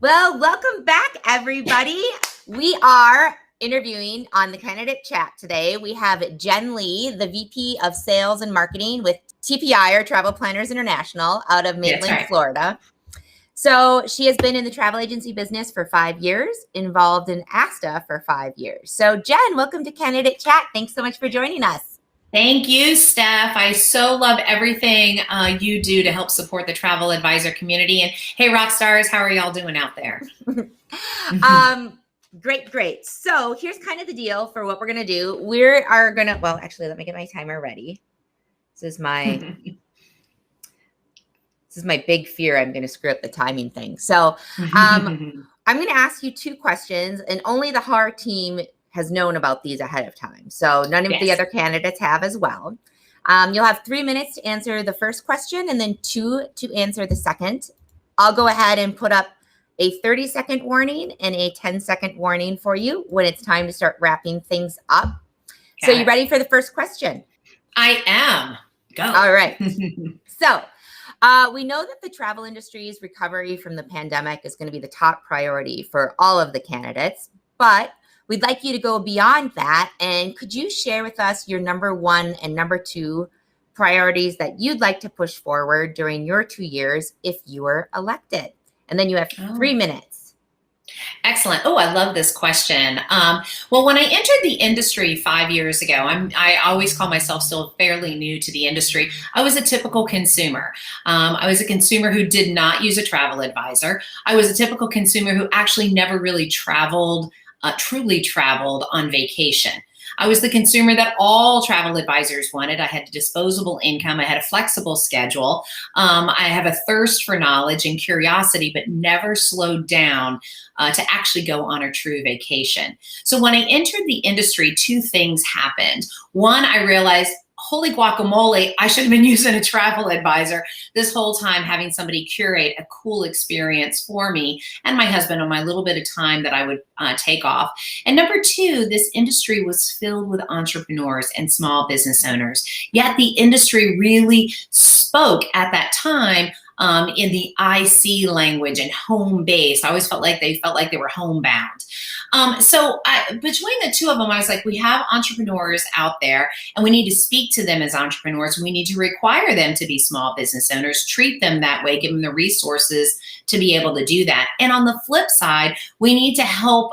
Well, welcome back, everybody. We are interviewing on the candidate chat today. We have Jen Lee, the VP of Sales and Marketing with TPI, or Travel Planners International, out of Maitland, Florida. So she has been in the travel agency business for 5 years, involved in ASTA for 5 years. So Jen, welcome to Candidate Chat. Thanks so much for joining us. Thank you, Steph. I so love everything you do to help support the travel advisor community. And hey, rock stars, how are y'all doing out there? Great. So here's kind of the deal for what we're going to do. We are going to, well, actually, let me get my timer ready. This is my big fear. I'm going to screw up the timing thing. So I'm going to ask you 2 questions, and only the HAR team has known about these ahead of time. So none of the other candidates have as well. You'll have 3 minutes to answer the first question and then 2 to answer the second. I'll go ahead and put up a 30-second warning and a 10-second warning for you when it's time to start wrapping things up. So you ready for the first question? I am. Go. All right. So we know that the travel industry's recovery from the pandemic is going to be the top priority for all of the candidates, but we'd like you to go beyond that. And could you share with us your number 1 and number 2 priorities that you'd like to push forward during your 2 years if you were elected? And then you have 3 minutes. Excellent. Oh, I love this question. Well, when I entered the industry 5 years ago, I always call myself still fairly new to the industry. I was a typical consumer. I was a consumer who did not use a travel advisor. I was a typical consumer who actually never really truly traveled on vacation. I was the consumer that all travel advisors wanted. I had disposable income. I had a flexible schedule. I have a thirst for knowledge and curiosity, but never slowed down to actually go on a true vacation. So when I entered the industry, 2 things happened. One, I realized, holy guacamole, I should have been using a travel advisor this whole time, having somebody curate a cool experience for me and my husband on my little bit of time that I would take off. And number 2, this industry was filled with entrepreneurs and small business owners. Yet the industry really spoke at that time in the IC language and home base. I always felt like they were homebound. So between the 2 of them, I was like, we have entrepreneurs out there and we need to speak to them as entrepreneurs. We need to require them to be small business owners, treat them that way, give them the resources to be able to do that. And on the flip side, we need to help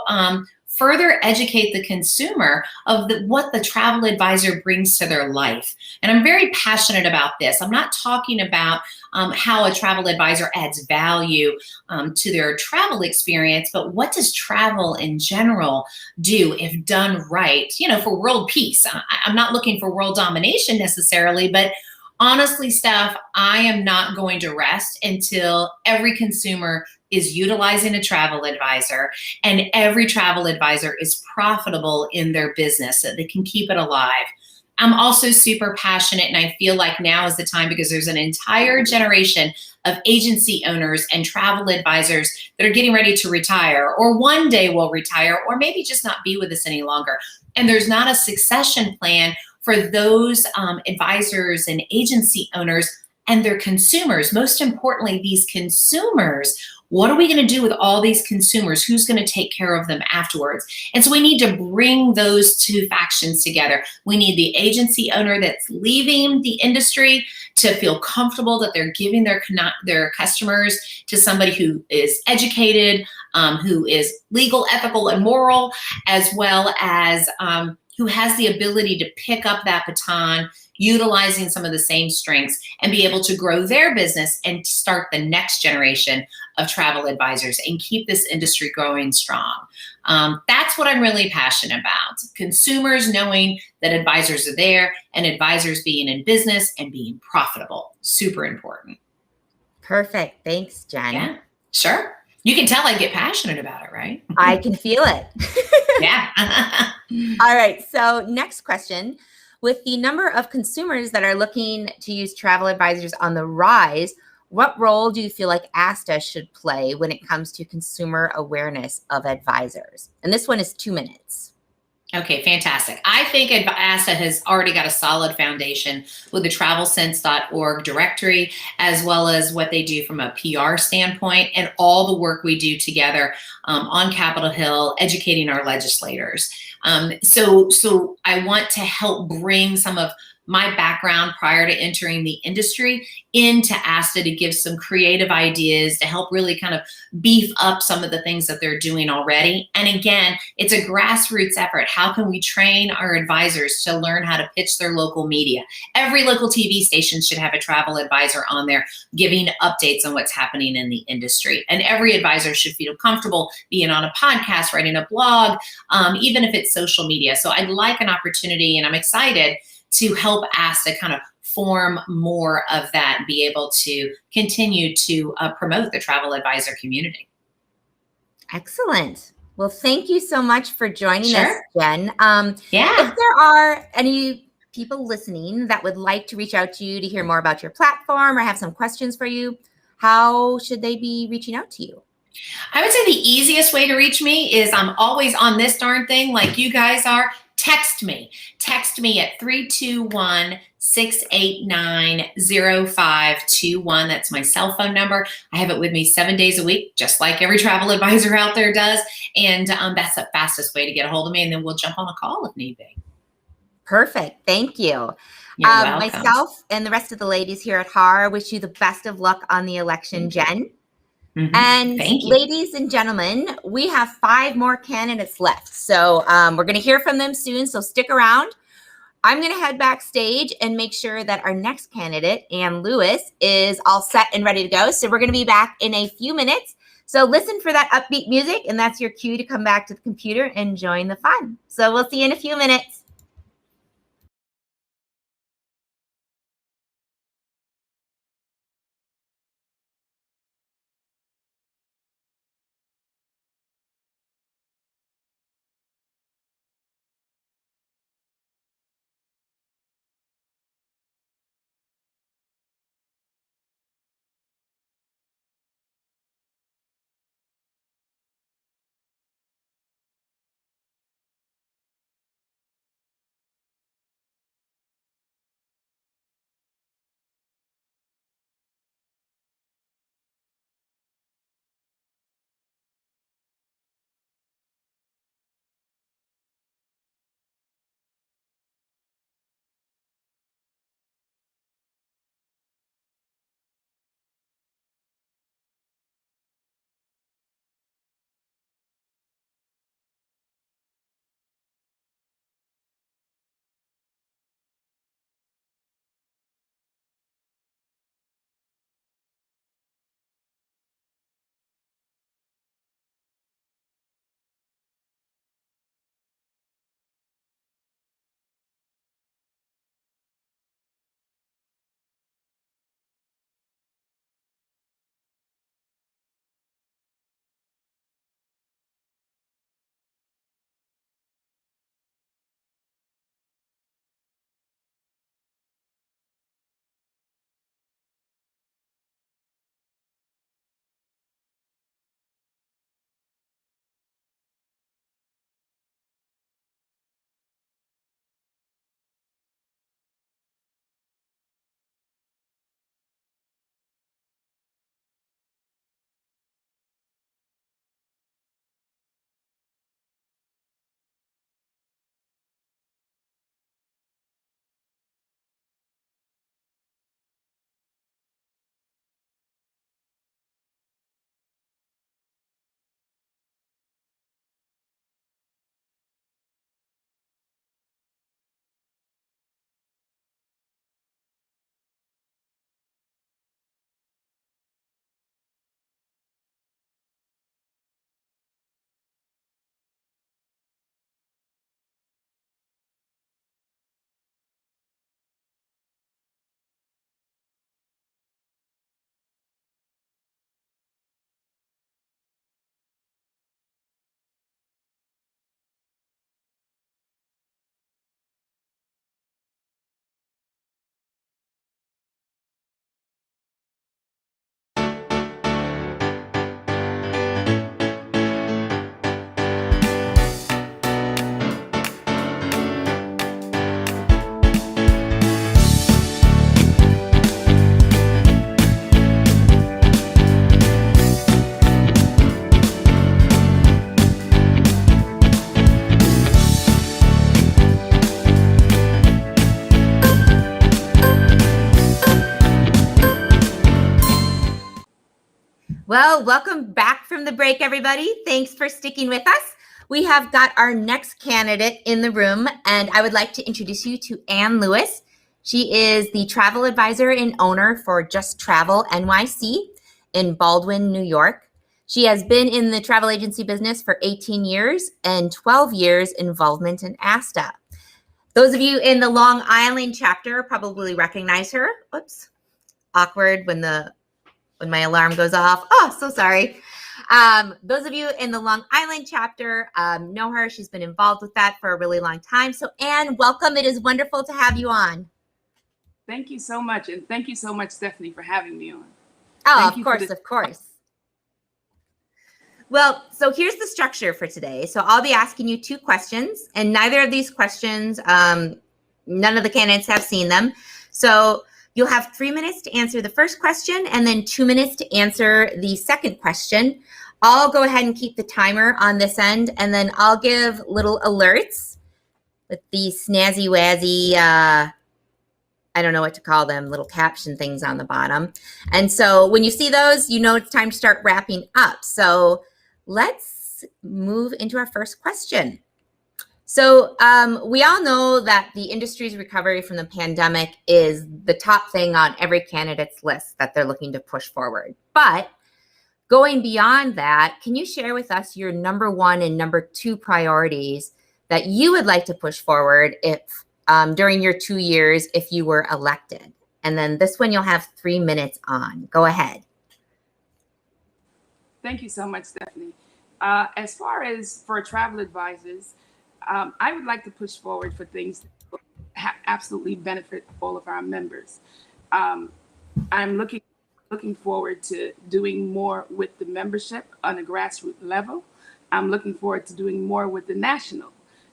further educate the consumer of what the travel advisor brings to their life. And I'm very passionate about this. I'm not talking about how a travel advisor adds value to their travel experience, but what does travel in general do if done right, for world peace? I'm not looking for world domination necessarily, but honestly, Steph, I am not going to rest until every consumer is utilizing a travel advisor and every travel advisor is profitable in their business so they can keep it alive. I'm also super passionate, and I feel like now is the time because there's an entire generation of agency owners and travel advisors that are getting ready to retire, or one day will retire, or maybe just not be with us any longer. And there's not a succession plan for those advisors and agency owners and their consumers. Most importantly, these consumers. What are we going to do with all these consumers? Who's going to take care of them afterwards? And so we need to bring those 2 factions together. We need the agency owner that's leaving the industry to feel comfortable that they're giving their customers to somebody who is educated, who is legal, ethical, and moral, as well as who has the ability to pick up that baton, utilizing some of the same strengths and be able to grow their business and start the next generation of travel advisors and keep this industry growing strong. That's what I'm really passionate about. Consumers knowing that advisors are there and advisors being in business and being profitable. Super important. Perfect. Thanks, Jen. Yeah, sure. You can tell I get passionate about it, right? I can feel it. Yeah. All right. So next question. With the number of consumers that are looking to use travel advisors on the rise, what role do you feel like ASTA should play when it comes to consumer awareness of advisors? And this one is 2 minutes. Okay, fantastic. I think ASTA has already got a solid foundation with the travelsense.org directory, as well as what they do from a PR standpoint and all the work we do together on Capitol Hill, educating our legislators. So I want to help bring some of my background prior to entering the industry into ASTA to give some creative ideas to help really kind of beef up some of the things that they're doing already. And again, it's a grassroots effort. How can we train our advisors to learn how to pitch their local media? Every local TV station should have a travel advisor on there giving updates on what's happening in the industry. And every advisor should feel comfortable being on a podcast, writing a blog, even if it's social media. So I'd like an opportunity, and I'm excited to help ASTA kind of form more of that and be able to continue to promote the travel advisor community. Excellent. Well, thank you so much for joining us, Sure. Jen. Yeah. If there are any people listening that would like to reach out to you to hear more about your platform or have some questions for you, how should they be reaching out to you? I would say the easiest way to reach me is I'm always on this darn thing like you guys are. Text me. Text me at 321-689-0521. That's my cell phone number. I have it with me 7 days a week, just like every travel advisor out there does. And that's the fastest way to get a hold of me. And then we'll jump on a call if need be. Perfect. Thank you. You're welcome. Myself and the rest of the ladies here at HAR wish you the best of luck on the election, Jen. Mhm. And Thank you. ladies and gentlemen, we have 5 more candidates left. So we're going to hear from them soon. So stick around. I'm going to head backstage and make sure that our next candidate, Ann Lewis, is all set and ready to go. So we're going to be back in a few minutes. So listen for that upbeat music, and that's your cue to come back to the computer and join the fun. So we'll see you in a few minutes. Well, welcome back from the break, everybody. Thanks for sticking with us. We have got our next candidate in the room, and I would like to introduce you to Ann Lewis. She is the travel advisor and owner for Just Travel NYC in Baldwin, New York. She has been in the travel agency business for 18 years and 12 years involvement in ASTA. Those of you in the Long Island chapter probably recognize her. Oops, awkward when my alarm goes off. Oh, so sorry. Those of you in the Long Island chapter know her. She's been involved with that for a really long time. So Anne, welcome. It is wonderful to have you on. Thank you so much. And thank you so much, Stephanie, for having me on. Oh, of course, of course. Well, so here's the structure for today. So I'll be asking you 2 questions, and neither of these questions, none of the candidates have seen them. So you'll have 3 minutes to answer the first question and then 2 minutes to answer the second question. I'll go ahead and keep the timer on this end, and then I'll give little alerts with the snazzy wazzy, I don't know what to call them, little caption things on the bottom. And so when you see those, you know it's time to start wrapping up. So let's move into our first question. So we all know that the industry's recovery from the pandemic is the top thing on every candidate's list that they're looking to push forward. But going beyond that, can you share with us your number 1 and number 2 priorities that you would like to push forward if during your 2 years if you were elected? And then this one you'll have 3 minutes on. Go ahead. Thank you so much, Stephanie. As far as for travel advisors, I would like to push forward for things that absolutely benefit all of our members. I'm looking forward to doing more with the membership on a grassroots level. I'm looking forward to doing more with the national.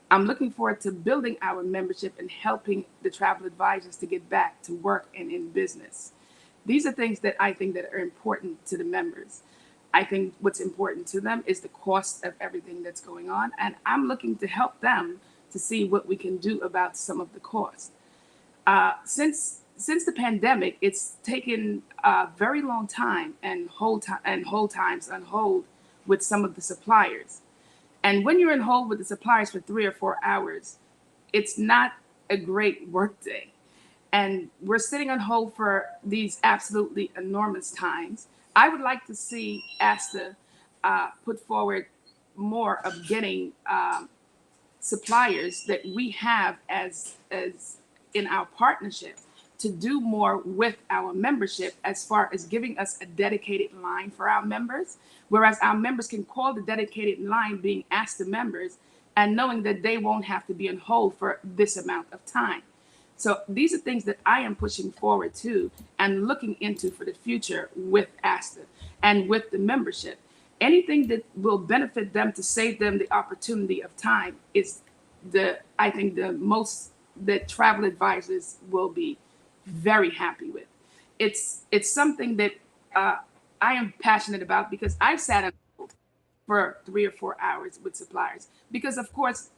I'm looking forward to building our membership and helping the travel advisors to get back to work and in business. These are things that I think that are important to the members. I think what's important to them is the cost of everything that's going on, and I'm looking to help them to see what we can do about some of the costs. Since the pandemic, it's taken a very long time and hold times on hold with some of the suppliers. And when you're in hold with the suppliers for 3 or 4 hours, it's not a great work day. And we're sitting on hold for these absolutely enormous times. I would like to see ASTA put forward more of getting suppliers that we have as in our partnership to do more with our membership as far as giving us a dedicated line for our members, whereas our members can call the dedicated line being ASTA members and knowing that they won't have to be on hold for this amount of time. So these are things that I am pushing forward to and looking into for the future with ASTA and with the membership. Anything that will benefit them to save them the opportunity of time is I think the most that travel advisors will be very happy with. It's something that I am passionate about because I've sat on hold for 3 or 4 hours with suppliers because, of course,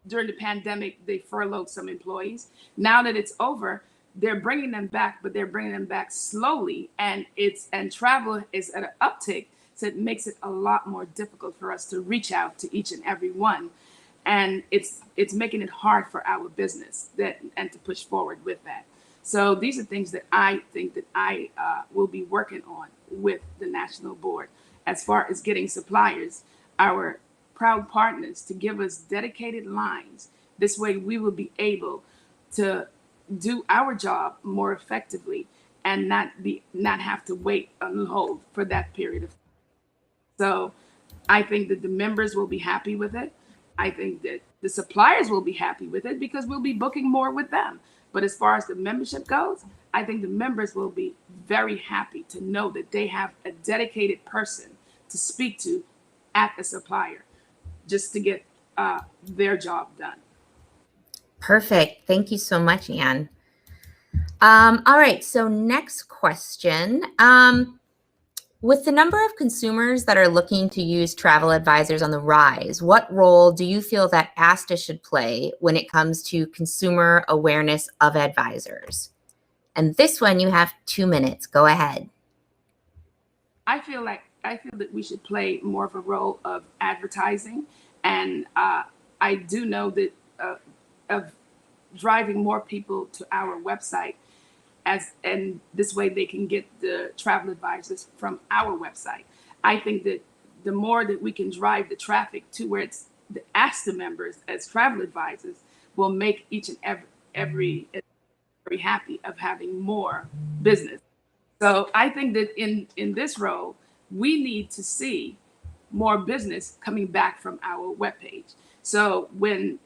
during the pandemic, they furloughed some employees. Now that it's over, they're bringing them back, but they're bringing them back slowly, and travel is at an uptick, so it makes it a lot more difficult for us to reach out to each and every one, and it's making it hard for our business and to push forward with that. So these are things that I think that I will be working on with the national board as far as getting suppliers, our proud partners, to give us dedicated lines. This way we will be able to do our job more effectively and not have to wait on hold for that period of time. So I think that the members will be happy with it. I think that the suppliers will be happy with it because we'll be booking more with them. But as far as the membership goes, I think the members will be very happy to know that they have a dedicated person to speak to at the supplier just to get their job done. Perfect. Thank you so much, Anne. All right, so next question. With the number of consumers that are looking to use travel advisors on the rise, what role do you feel that ASTA should play when it comes to consumer awareness of advisors? And this one, you have 2 minutes. Go ahead. I feel that we should play more of a role of advertising, and I do know that of driving more people to our website, and this way they can get the travel advisors from our website. I think that the more that we can drive the traffic to where it's the ASTA members as travel advisors will make each and every very happy of having more business. So I think that in this role, we need to see more business coming back from our webpage. So when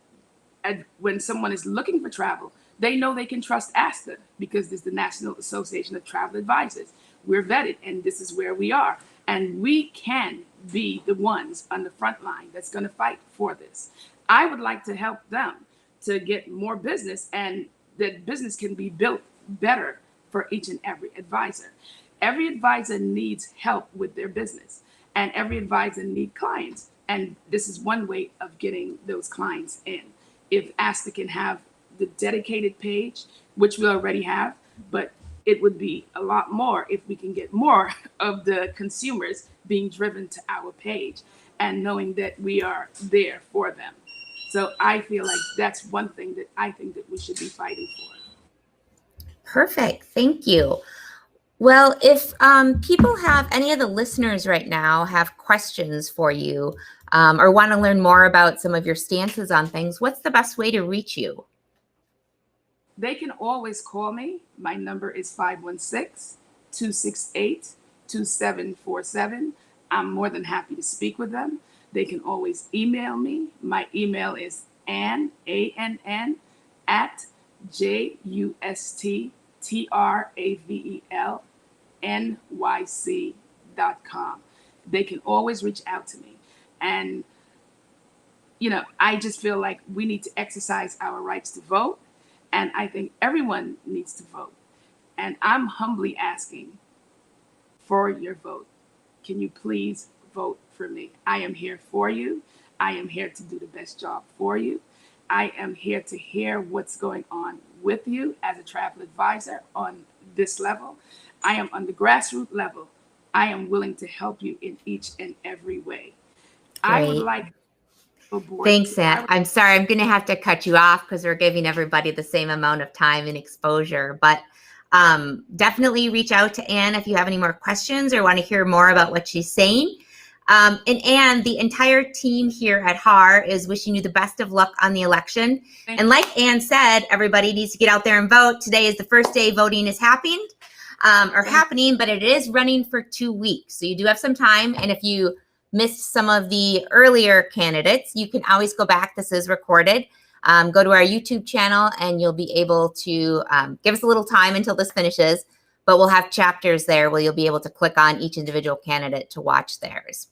someone is looking for travel, they know they can trust ASTA because this is the National Association of Travel Advisors. We're vetted, and this is where we are. And we can be the ones on the front line that's going to fight for this. I would like to help them to get more business, and that business can be built better for each and every advisor. Every advisor needs help with their business, and every advisor needs clients. And this is one way of getting those clients in. If ASTA can have the dedicated page, which we already have, but it would be a lot more if we can get more of the consumers being driven to our page and knowing that we are there for them. So I feel like that's one thing that I think that we should be fighting for. Perfect. Thank you. Well, if people have, any of the listeners right now have questions for you or want to learn more about some of your stances on things, what's the best way to reach you? They can always call me. My number is 516-268-2747. I'm more than happy to speak with them. They can always email me. My email is Ann, ANN, at JUSTTRAVELNYC.com. They can always reach out to me. And, I just feel like we need to exercise our rights to vote. And I think everyone needs to vote. And I'm humbly asking for your vote. Can you please vote for me? I am here for you. I am here to do the best job for you. I am here to hear what's going on with you as a travel advisor on this level. I am on the grassroots level. I am willing to help you in each and every way. I would Great. like board. Thanks, Ann. I'm sorry, I'm going to have to cut you off because we're giving everybody the same amount of time and exposure. But definitely reach out to Ann if you have any more questions or want to hear more about what she's saying. And Ann, the entire team here at HAR is wishing you the best of luck on the election. And like Ann said, everybody needs to get out there and vote. Today is the first day voting is happening, but it is running for 2 weeks. So you do have some time. And if you missed some of the earlier candidates, you can always go back. This is recorded. Go to our YouTube channel and you'll be able to give us a little time until this finishes, but we'll have chapters there where you'll be able to click on each individual candidate to watch theirs.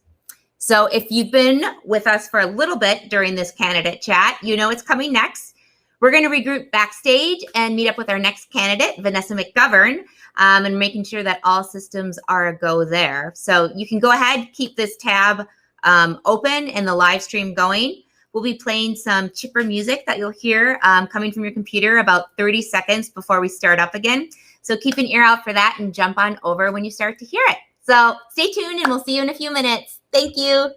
So if you've been with us for a little bit during this candidate chat, you know it's coming next. We're going to regroup backstage and meet up with our next candidate, Vanessa McGovern, and making sure that all systems are a go there. So you can go ahead, keep this tab open and the live stream going. We'll be playing some chipper music that you'll hear coming from your computer about 30 seconds before we start up again. So keep an ear out for that and jump on over when you start to hear it. So stay tuned and we'll see you in a few minutes. Thank you.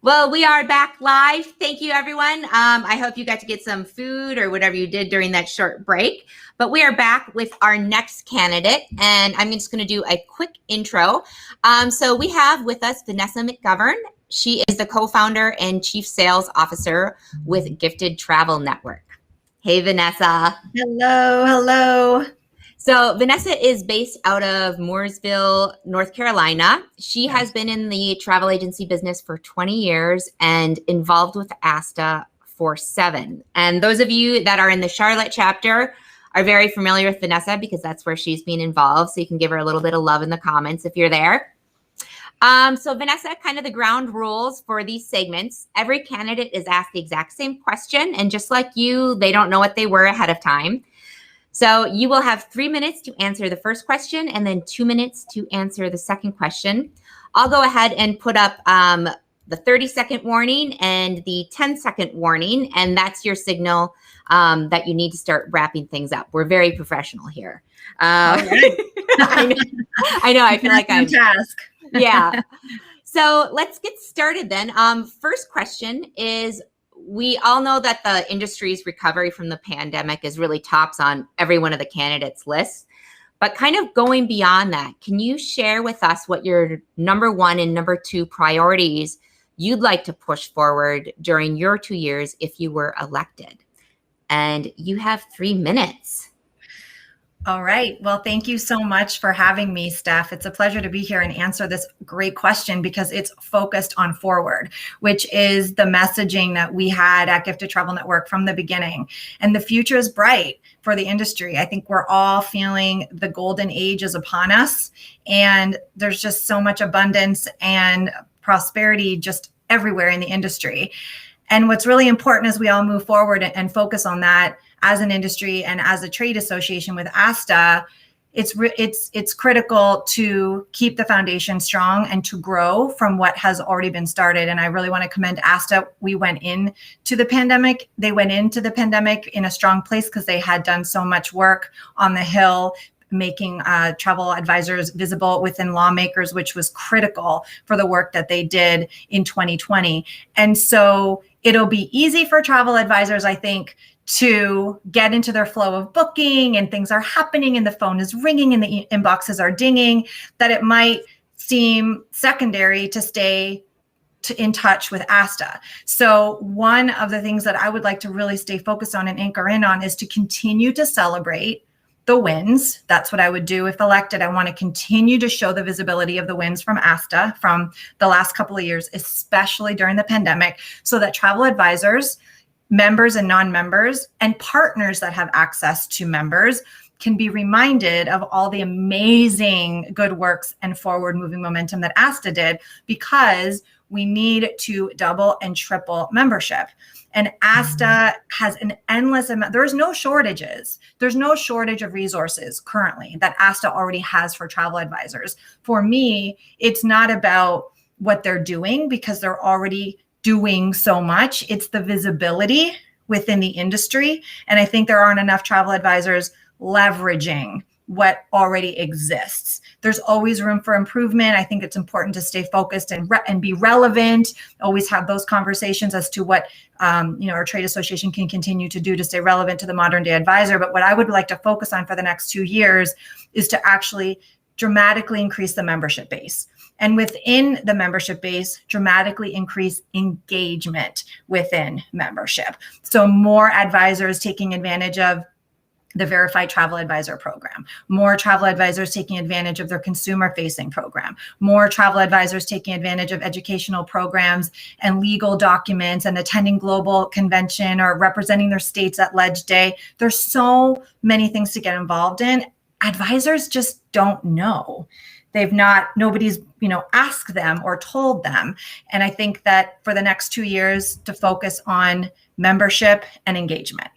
Well, we are back live. Thank you, everyone. I hope you got to get some food or whatever you did during that short break. But we are back with our next candidate, and I'm just going to do a quick intro. So we have with us Vanessa McGovern. She is the co-founder and chief sales officer with Gifted Travel Network. Hey, Vanessa. Hello, hello. So Vanessa is based out of Mooresville, North Carolina. She has been in the travel agency business for 20 years and involved with ASTA for 7. And those of you that are in the Charlotte chapter are very familiar with Vanessa because that's where she's been involved. So you can give her a little bit of love in the comments if you're there. So Vanessa, kind of the ground rules for these segments. Every candidate is asked the exact same question. And just like you, they don't know what they were ahead of time. So you will have 3 minutes to answer the first question and then 2 minutes to answer the second question. I'll go ahead and put up the 30-second warning and the 10-second warning, and that's your signal that you need to start wrapping things up. We're very professional here. Right. I know. I feel like I'm task. Yeah. So let's get started then. First question is, we all know that the industry's recovery from the pandemic is really tops on every one of the candidates' lists. But kind of going beyond that, can you share with us what your number 1 and number 2 priorities you'd like to push forward during your 2 years if you were elected? And you have 3 minutes. All right. Well, thank you so much for having me, Steph. It's a pleasure to be here and answer this great question because it's focused on forward, which is the messaging that we had at Gifted Travel Network from the beginning. And the future is bright for the industry. I think we're all feeling the golden age is upon us, and there's just so much abundance and prosperity just everywhere in the industry. And what's really important as we all move forward and focus on that as an industry and as a trade association with ASTA, it's critical to keep the foundation strong and to grow from what has already been started. And I really want to commend ASTA. We went into the pandemic. They went into the pandemic in a strong place because they had done so much work on the Hill, making travel advisors visible within lawmakers, which was critical for the work that they did in 2020. And so it'll be easy for travel advisors, I think, to get into their flow of booking and things are happening and the phone is ringing and the inboxes are dinging, that it might seem secondary to stay in touch with ASTA. So one of the things that I would like to really stay focused on and anchor in on is to continue to celebrate the wins. That's what I would do if elected. I want to continue to show the visibility of the wins from ASTA from the last couple of years, especially during the pandemic, so that travel advisors, members and non-members, and partners that have access to members can be reminded of all the amazing good works and forward moving momentum that ASTA did, because we need to double and triple membership. And ASTA has an endless amount. There's no shortages. There's no shortage of resources currently that ASTA already has for travel advisors. For me, it's not about what they're doing because they're already doing so much. It's the visibility within the industry. And I think there aren't enough travel advisors leveraging what already exists. There's always room for improvement. I think it's important to stay focused and be relevant, always have those conversations as to what our trade association can continue to do to stay relevant to the modern day advisor. But what I would like to focus on for the next 2 years is to actually dramatically increase the membership base. And within the membership base, dramatically increase engagement within membership. So more advisors taking advantage of the Verified Travel Advisor program, more travel advisors taking advantage of their consumer-facing program, more travel advisors taking advantage of educational programs and legal documents and attending global convention or representing their states at Ledge Day. There's so many things to get involved in. Advisors just don't know. Nobody's, asked them or told them. And I think that for the next 2 years to focus on membership and engagement.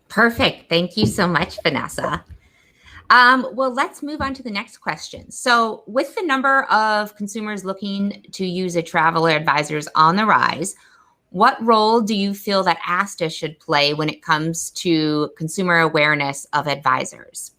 Perfect. Thank you so much, Vanessa. Well, let's move on to the next question. So with the number of consumers looking to use a traveler advisors on the rise, what role do you feel that ASTA should play when it comes to consumer awareness of advisors?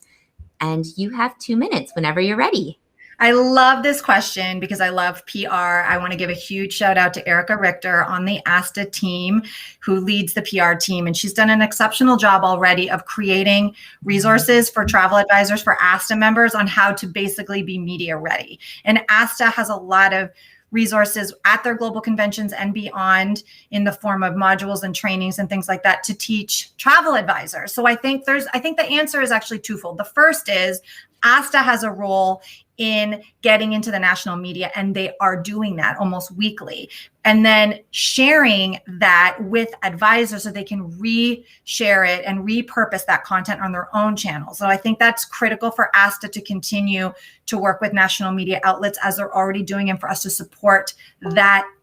And you have 2 minutes whenever you're ready. I love this question because I love PR. I want to give a huge shout out to Erica Richter on the ASTA team, who leads the PR team. And she's done an exceptional job already of creating resources for travel advisors, for ASTA members, on how to basically be media ready. And ASTA has a lot of resources at their global conventions and beyond in the form of modules and trainings and things like that to teach travel advisors. So I think the answer is actually twofold. The first is ASTA has a role in getting into the national media, and they are doing that almost weekly. And then sharing that with advisors so they can re-share it and repurpose that content on their own channels. So I think that's critical for ASTA to continue to work with national media outlets as they're already doing, and for us to support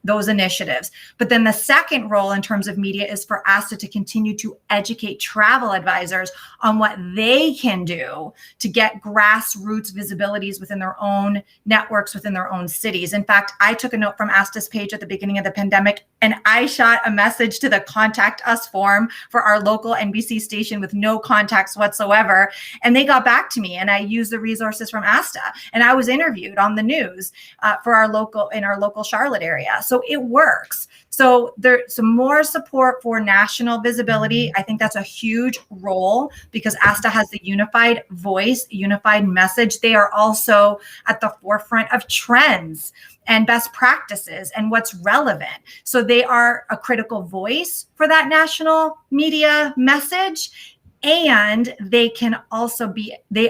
those initiatives. But then the second role in terms of media is for ASTA to continue to educate travel advisors on what they can do to get grassroots visibilities within their own networks, within their own cities. In fact, I took a note from ASTA's page at the beginning of the pandemic, and I shot a message to the Contact Us form for our local NBC station with no contacts whatsoever. And they got back to me, and I used the resources from ASTA, and I was interviewed on the news in our local Charlotte area. So it works. So there's some more support for national visibility. I think that's a huge role because ASTA has the unified voice, unified message. They are also at the forefront of trends and best practices and what's relevant. So they are a critical voice for that national media message. And they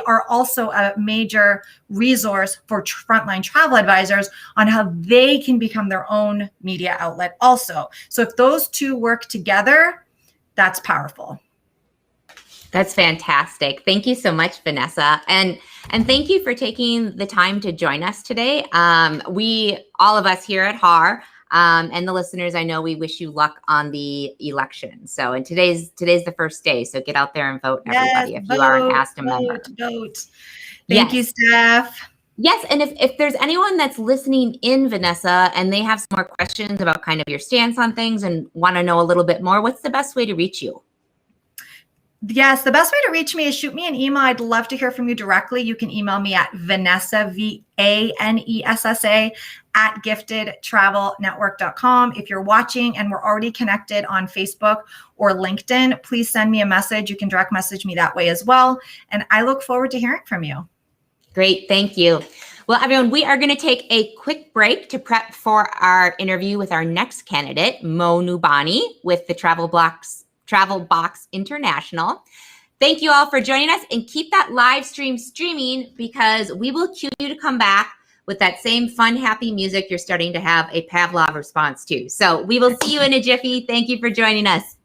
are also a major resource for frontline travel advisors on how they can become their own media outlet also. So if those two work together, that's powerful. That's fantastic. Thank you so much, Vanessa. And thank you for taking the time to join us today. All of us here at HAR, and the listeners, I know we wish you luck on the election. So, and today's the first day. So get out there and vote, everybody, if you are an ASTA member. Vote. Thank you, Steph. Yes, and if there's anyone that's listening in, Vanessa, and they have some more questions about kind of your stance on things and want to know a little bit more, what's the best way to reach you? Yes, the best way to reach me is shoot me an email. I'd love to hear from you directly. You can email me at Vanessa, VANESSA, at giftedtravelnetwork.com. If you're watching and we're already connected on Facebook or LinkedIn, please send me a message. You can direct message me that way as well. And I look forward to hearing from you. Great, thank you. Well, everyone, we are going to take a quick break to prep for our interview with our next candidate, Mo Noubani, with the Travel Box International. Thank you all for joining us, and keep that live stream streaming because we will cue you to come back with that same fun, happy music you're starting to have a Pavlov response to. So we will see you in a jiffy. Thank you for joining us.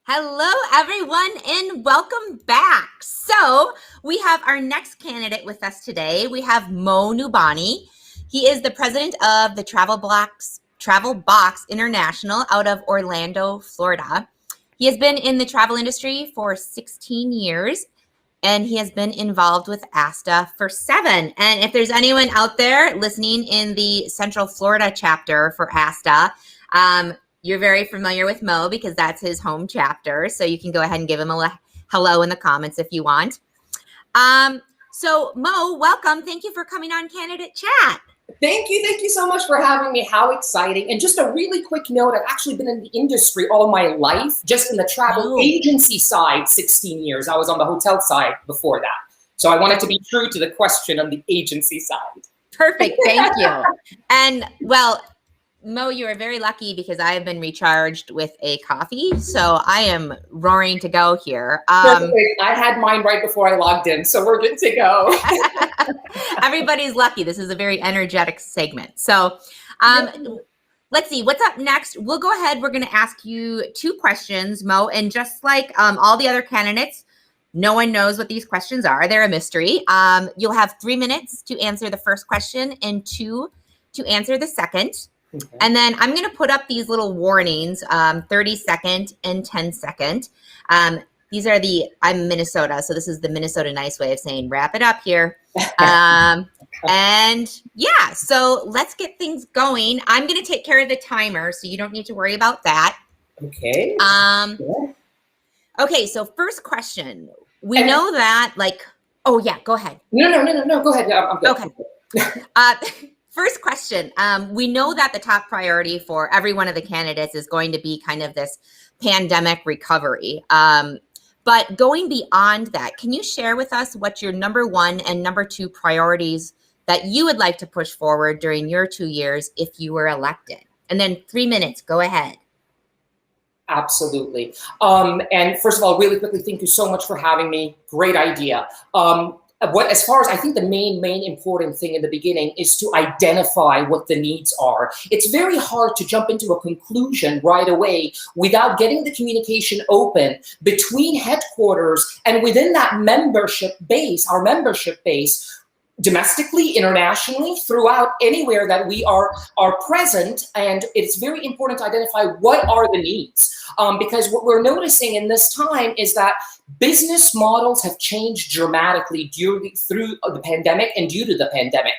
Hello, everyone, and welcome back. So we have our next candidate with us today. We have Noubani. He is the president of the Travel Box International out of Orlando, Florida. He has been in the travel industry for 16 years, and he has been involved with ASTA for 7. And if there's anyone out there listening in the Central Florida chapter for ASTA, you're very familiar with Mo because that's his home chapter. So you can go ahead and give him a hello in the comments if you want. So Mo, welcome. Thank you for coming on Candidate Chat. Thank you so much for having me. How exciting. And just a really quick note, I've actually been in the industry all my life, just in the travel agency side, 16 years. I was on the hotel side before that. So I wanted to be true to the question on the agency side. Perfect, thank you. And well, Mo, you are very lucky because I have been recharged with a coffee, so I am roaring to go here. I had mine right before I logged in, so we're good to go. Everybody's lucky. This is a very energetic segment. So let's see, what's up next? We'll go ahead. We're going to ask you 2 questions, Mo, and just like all the other candidates, no one knows what these questions are. They're a mystery. You'll have 3 minutes to answer the first question and 2 to answer the second. Okay. And then I'm going to put up these little warnings, 30-second and 10-second. These are I'm Minnesota, so this is the Minnesota nice way of saying wrap it up here. And yeah, so let's get things going. I'm going to take care of the timer, so you don't need to worry about that. Okay. Okay, so first question. We know that, oh yeah, go ahead. No, go ahead. I'm good. Okay. First question. We know that the top priority for every one of the candidates is going to be kind of this pandemic recovery. But going beyond that, can you share with us what your number 1 and number 2 priorities that you would like to push forward during your 2 years if you were elected? And then 3 minutes, go ahead. Absolutely. And first of all, really quickly, thank you so much for having me. Great idea. As far as I think the main important thing in the beginning is to identify what the needs are. It's very hard to jump into a conclusion right away without getting the communication open between headquarters and within that membership base, our membership base, domestically, internationally, throughout anywhere that we are present. And it's very important to identify what are the needs. Because what we're noticing in this time is that business models have changed dramatically through the pandemic and due to the pandemic.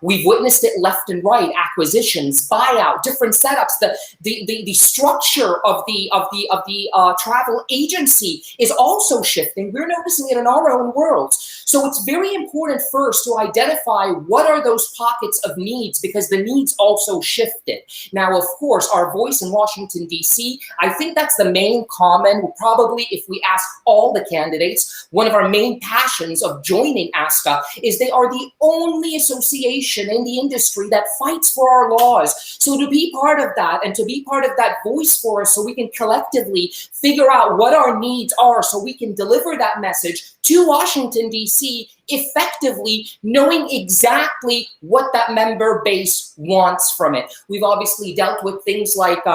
We've witnessed it left and right: acquisitions, buyout, different setups. The structure of the travel agency is also shifting. We're noticing it in our own worlds. So it's very important first to identify what are those pockets of needs, because the needs also shifted. Now, of course, our voice in Washington, D.C., I think that's the main common, probably if we ask all the candidates, one of our main passions of joining ASTA is they are the only association in the industry that fights for our laws. So to be part of that and to be part of that voice for us so we can collectively figure out what our needs are so we can deliver that message to Washington, D.C., effectively knowing exactly what that member base wants from it. We've obviously dealt with things like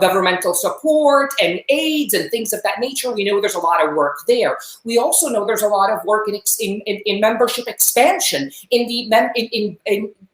governmental support and aids and things of that nature. We know there's a lot of work there. We also know there's a lot of work in membership expansion, in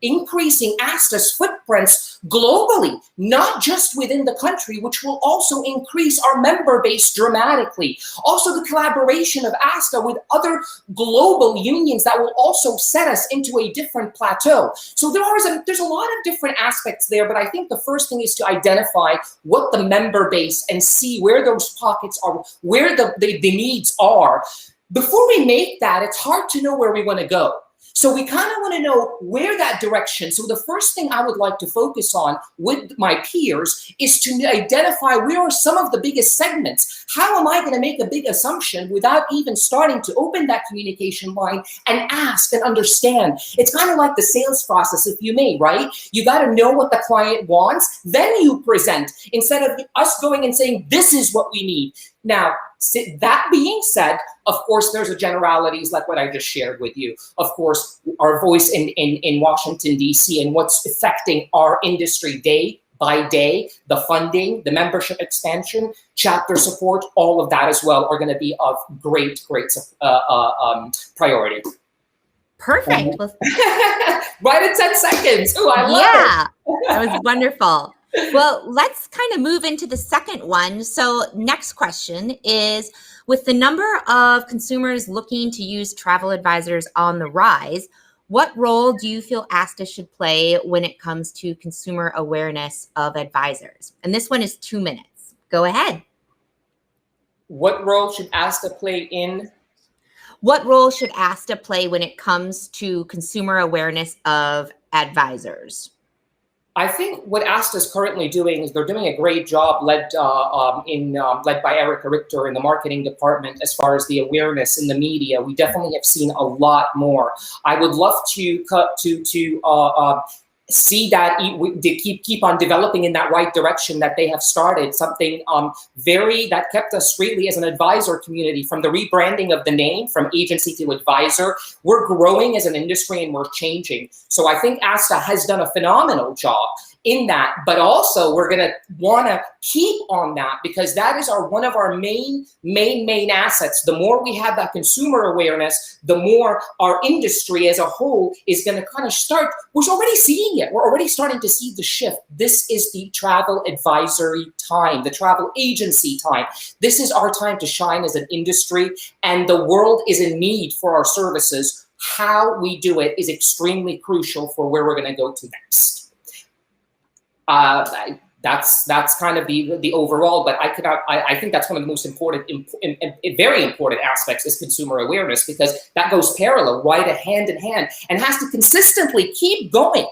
increasing ASTA's footprints globally, not just within the country, which will also increase our member base dramatically. Also, the collaboration of ASTA with other global unions that will also set us into a different plateau. So there's a lot of different aspects there, but I think the first thing is to identify what the member base and see where those pockets are, where the needs are. Before we make that, it's hard to know where we want to go. So we kind of want to know where that direction. So the first thing I would like to focus on with my peers is to identify where are some of the biggest segments. How am I going to make a big assumption without even starting to open that communication line and ask and understand? It's kind of like the sales process, if you may, right? You got to know what the client wants, then you present, instead of us going and saying, this is what we need. Now, that being said, of course, there's a generalities like what I just shared with you. Of course, our voice in Washington, D.C. and what's affecting our industry day by day, the funding, the membership expansion, chapter support, all of that as well are going to be of great priority. Perfect. Well, right at 10 seconds. Oh, I love it. That was wonderful. Well, let's kind of move into the second one. So next question is, with the number of consumers looking to use travel advisors on the rise, what role do you feel ASTA should play when it comes to consumer awareness of advisors? And this one is 2 minutes. Go ahead. What role should ASTA play in? What role should ASTA play when it comes to consumer awareness of advisors? I think what ASTA is currently doing is they're doing a great job, led by Erica Richter in the marketing department, as far as the awareness in the media. We definitely have seen a lot more. I would love to see that they keep on developing in that right direction that they have started. Something that kept us really as an advisor community, from the rebranding of the name from agency to advisor. We're growing as an industry and we're changing. So I think ASTA has done a phenomenal job in that, but also we're gonna wanna keep on that, because that is one of our main assets. The more we have that consumer awareness, the more our industry as a whole is gonna kind of start. We're already seeing it. We're already starting to see the shift. This is the travel advisory time, the travel agency time. This is our time to shine as an industry, and the world is in need for our services. How we do it is extremely crucial for where we're gonna go to next. That's kind of the overall, but I think that's one of the most important, very important aspects is consumer awareness, because that goes parallel, right, hand in hand, and has to consistently keep going.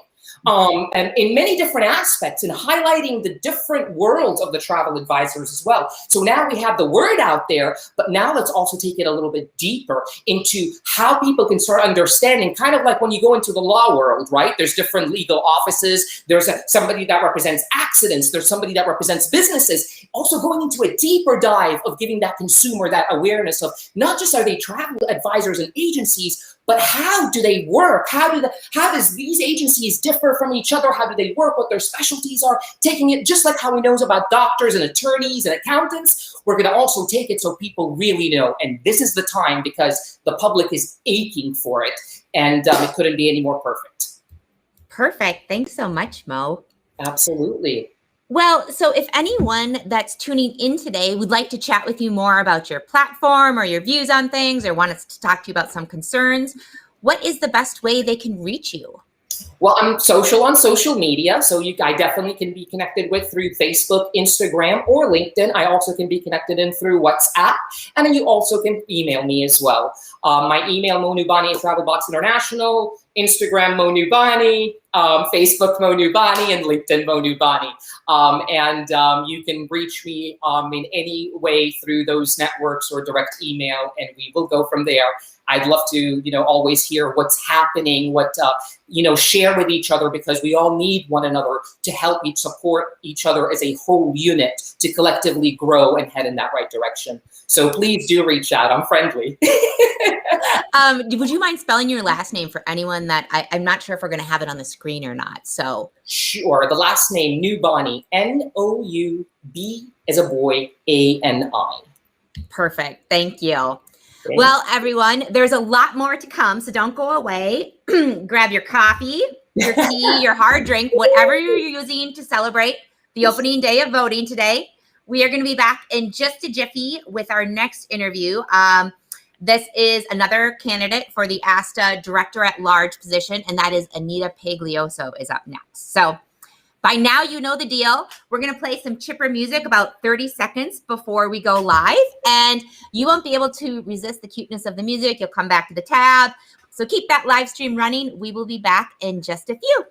And in many different aspects, and highlighting the different worlds of the travel advisors as well. So now we have the word out there, but now let's also take it a little bit deeper into how people can start understanding, kind of like when you go into the law world, right? There's different legal offices. There's somebody that represents accidents. There's somebody that represents businesses. Also going into a deeper dive of giving that consumer that awareness of not just are they travel advisors and agencies, but how do they work? How does these agencies differ from each other? How do they work? What their specialties are? Taking it just like how we know about doctors and attorneys and accountants, we're going to also take it so people really know. And this is the time, because the public is aching for it, and it couldn't be any more perfect. Perfect. Thanks so much, Mo. Absolutely. Well, so if anyone that's tuning in today would like to chat with you more about your platform or your views on things, or want us to talk to you about some concerns, what is the best way they can reach you? Well, I'm on social media, so I definitely can be connected with through Facebook, Instagram, or LinkedIn. I also can be connected in through WhatsApp, and then you also can email me as well. My email, Noubani at TravelBox International, Instagram, Noubani, Facebook, Noubani, and LinkedIn, Noubani. And you can reach me in any way through those networks or direct email, and we will go from there. I'd love to, always hear what's happening, what, share with each other, because we all need one another to help support each other as a whole unit to collectively grow and head in that right direction. So please do reach out. I'm friendly. Would you mind spelling your last name for anyone that I'm not sure if we're going to have it on the screen or not? So sure. The last name, Noubani, N-O-U-B as a boy, A-N-I. Perfect. Thank you. Well, everyone, there's a lot more to come, so don't go away. Grab your coffee, your tea, your hard drink, whatever you're using to celebrate the opening day of voting today. We are going to be back in just a jiffy with our next interview. This is another candidate for the ASTA Director at Large position, and that is Anita Pagliasso is up next. So by now, you know the deal. We're going to play some chipper music about 30 seconds before we go live, and you won't be able to resist the cuteness of the music. You'll come back to the tab. So keep that live stream running. We will be back in just a few.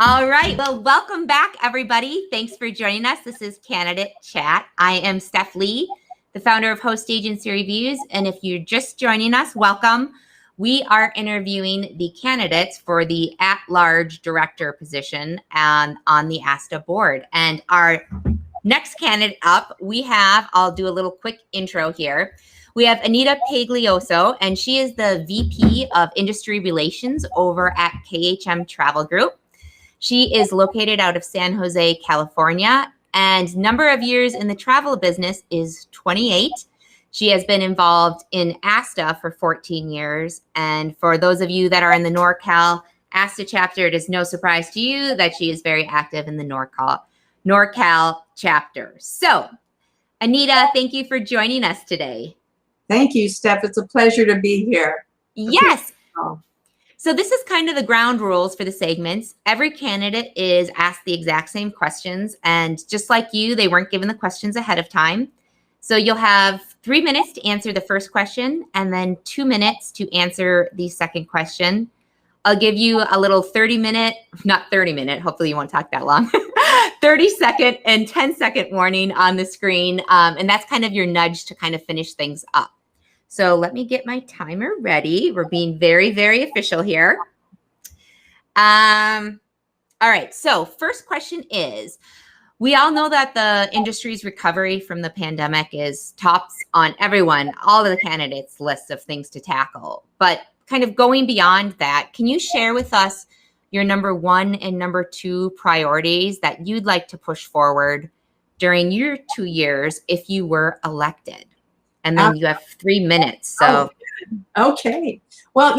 All right. Well, welcome back, everybody. Thanks for joining us. This is Candidate Chat. I am Steph Lee, the founder of Host Agency Reviews. And if you're just joining us, welcome. We are interviewing the candidates for the at-large director position on the ASTA board. And our next candidate up, I'll do a little quick intro here. We have Anita Pagliasso, and she is the VP of Industry Relations over at KHM Travel Group. She is located out of San Jose, California, and number of years in the travel business is 28. She has been involved in ASTA for 14 years. And for those of you that are in the NorCal ASTA chapter, it is no surprise to you that she is very active in the NorCal chapter. So, Anita, thank you for joining us today. Thank you, Steph. It's a pleasure to be here. Yes. So this is kind of the ground rules for the segments. Every candidate is asked the exact same questions. And just like you, they weren't given the questions ahead of time. So you'll have 3 minutes to answer the first question and then 2 minutes to answer the second question. I'll give you a little 30-minute, hopefully you won't talk that long, 30-second and 10-second warning on the screen. And that's kind of your nudge to kind of finish things up. So let me get my timer ready. We're being very, very official here. All right, so first question is, we all know that the industry's recovery from the pandemic is tops on all of the candidates' lists of things to tackle. But kind of going beyond that, can you share with us your number 1 and number 2 priorities that you'd like to push forward during your 2 years if you were elected? And then you have 3 minutes. So, okay. Well,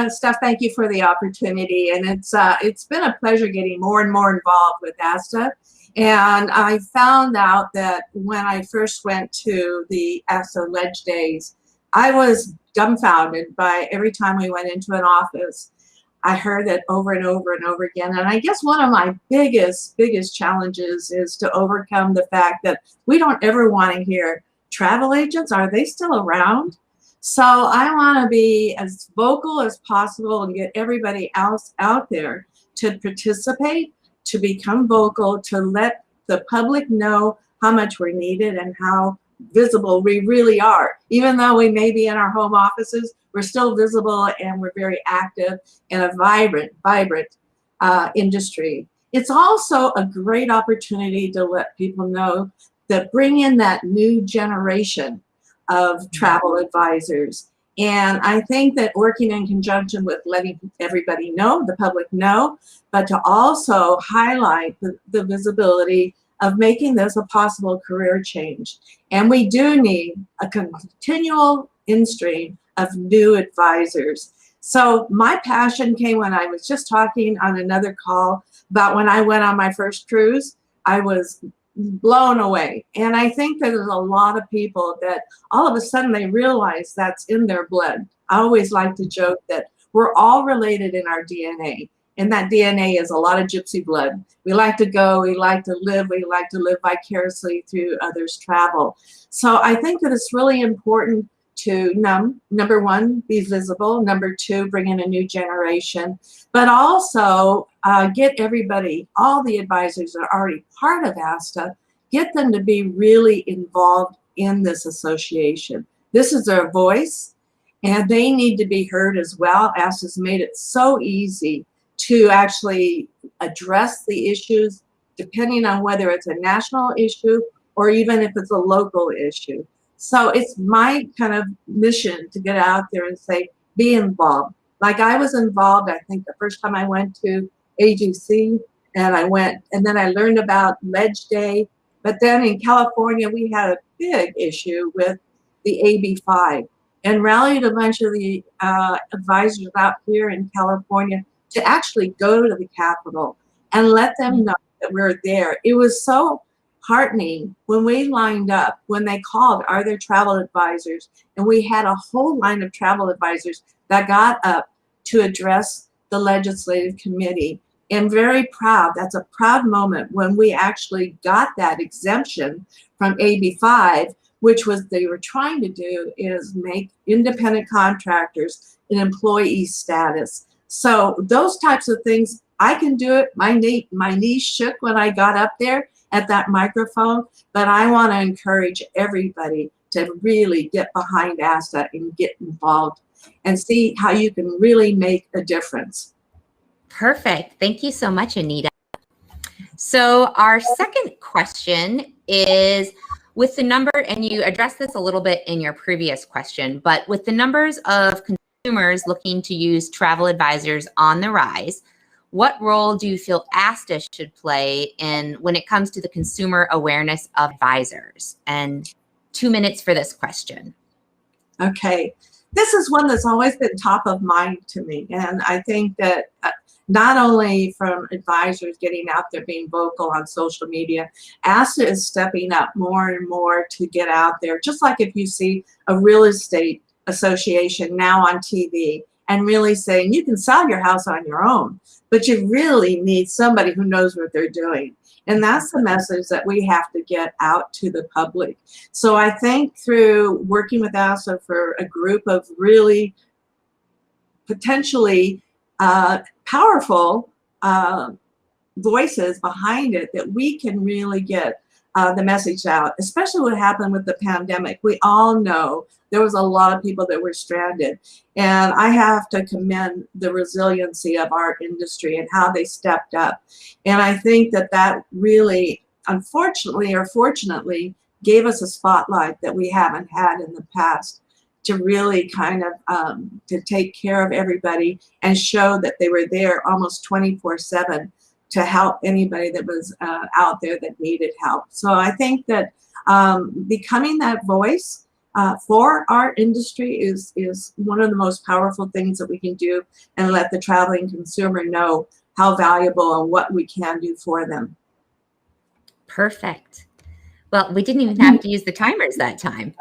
Steph, thank you for the opportunity, and it's been a pleasure getting more and more involved with ASTA. And I found out that when I first went to the ASTA Ledge Days, I was dumbfounded by every time we went into an office. I heard it over and over and over again. And I guess one of my biggest challenges is to overcome the fact that we don't ever want to hear, travel agents, are they still around? So I want to be as vocal as possible and get everybody else out there to participate, to become vocal, to let the public know how much we're needed and how visible we really are. Even though we may be in our home offices, we're still visible and we're very active in a vibrant industry. It's also a great opportunity to let people know that bring in that new generation of travel advisors. And I think that working in conjunction with letting everybody know, the public know, but to also highlight the visibility of making this a possible career change. And we do need a continual in-stream of new advisors. So my passion came when I was just talking on another call about when I went on my first cruise. I was blown away. And I think that there's a lot of people that all of a sudden they realize that's in their blood. I always like to joke that we're all related in our DNA. And that DNA is a lot of gypsy blood. We like to go, we like to live vicariously through others' travel. So I think that it's really important to, number 1, be visible. Number 2, bring in a new generation, but also get everybody, all the advisors that are already part of ASTA, get them to be really involved in this association. This is their voice, and they need to be heard as well. ASTA's made it so easy to actually address the issues, depending on whether it's a national issue or even if it's a local issue. So it's my kind of mission to get out there and say, be involved. Like I was involved, I think the first time I went to AGC, and then I learned about Ledge Day. But then in California, we had a big issue with the AB5 and rallied a bunch of the advisors out here in California to actually go to the Capitol and let them know that we're there. It was so heartening when we lined up, when they called, are there travel advisors? And we had a whole line of travel advisors that got up to address the legislative committee. And very proud, that's a proud moment when we actually got that exemption from AB5, which was they were trying to do is make independent contractors an employee status. So those types of things I can do it. My knees shook when I got up there at that microphone, but I want to encourage everybody to really get behind ASTA and get involved and see how you can really make a difference. Perfect. Thank you so much, Anita. So our second question is, with the number, and you addressed this a little bit in your previous question, but with the numbers of consumers looking to use travel advisors on the rise, what role do you feel ASTA should play in when it comes to the consumer awareness of advisors? And 2 minutes for this question. Okay, this is one that's always been top of mind to me. And I think that not only from advisors getting out there being vocal on social media, ASTA is stepping up more and more to get out there. Just like if you see a real estate association now on TV and really saying you can sell your house on your own, but you really need somebody who knows what they're doing. And that's the message that we have to get out to the public. So I think through working with ASTA for a group of really potentially powerful voices behind it, that we can really get the message out, especially what happened with the pandemic. We all know there was a lot of people that were stranded. And I have to commend the resiliency of our industry and how they stepped up. And I think that that really, unfortunately or fortunately, gave us a spotlight that we haven't had in the past, to really kind of to take care of everybody and show that they were there almost 24/7 to help anybody that was out there that needed help. So I think that becoming that voice for our industry is one of the most powerful things that we can do, and let the traveling consumer know how valuable and what we can do for them. Perfect. Well, we didn't even have to use the timers that time.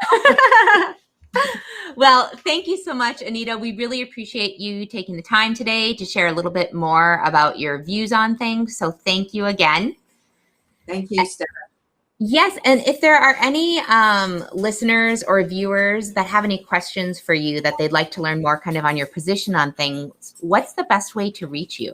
Well, thank you so much, Anita. We really appreciate you taking the time today to share a little bit more about your views on things. So thank you again. Thank you, Steph. Yes, and if there are any listeners or viewers that have any questions for you that they'd like to learn more kind of on your position on things, what's the best way to reach you?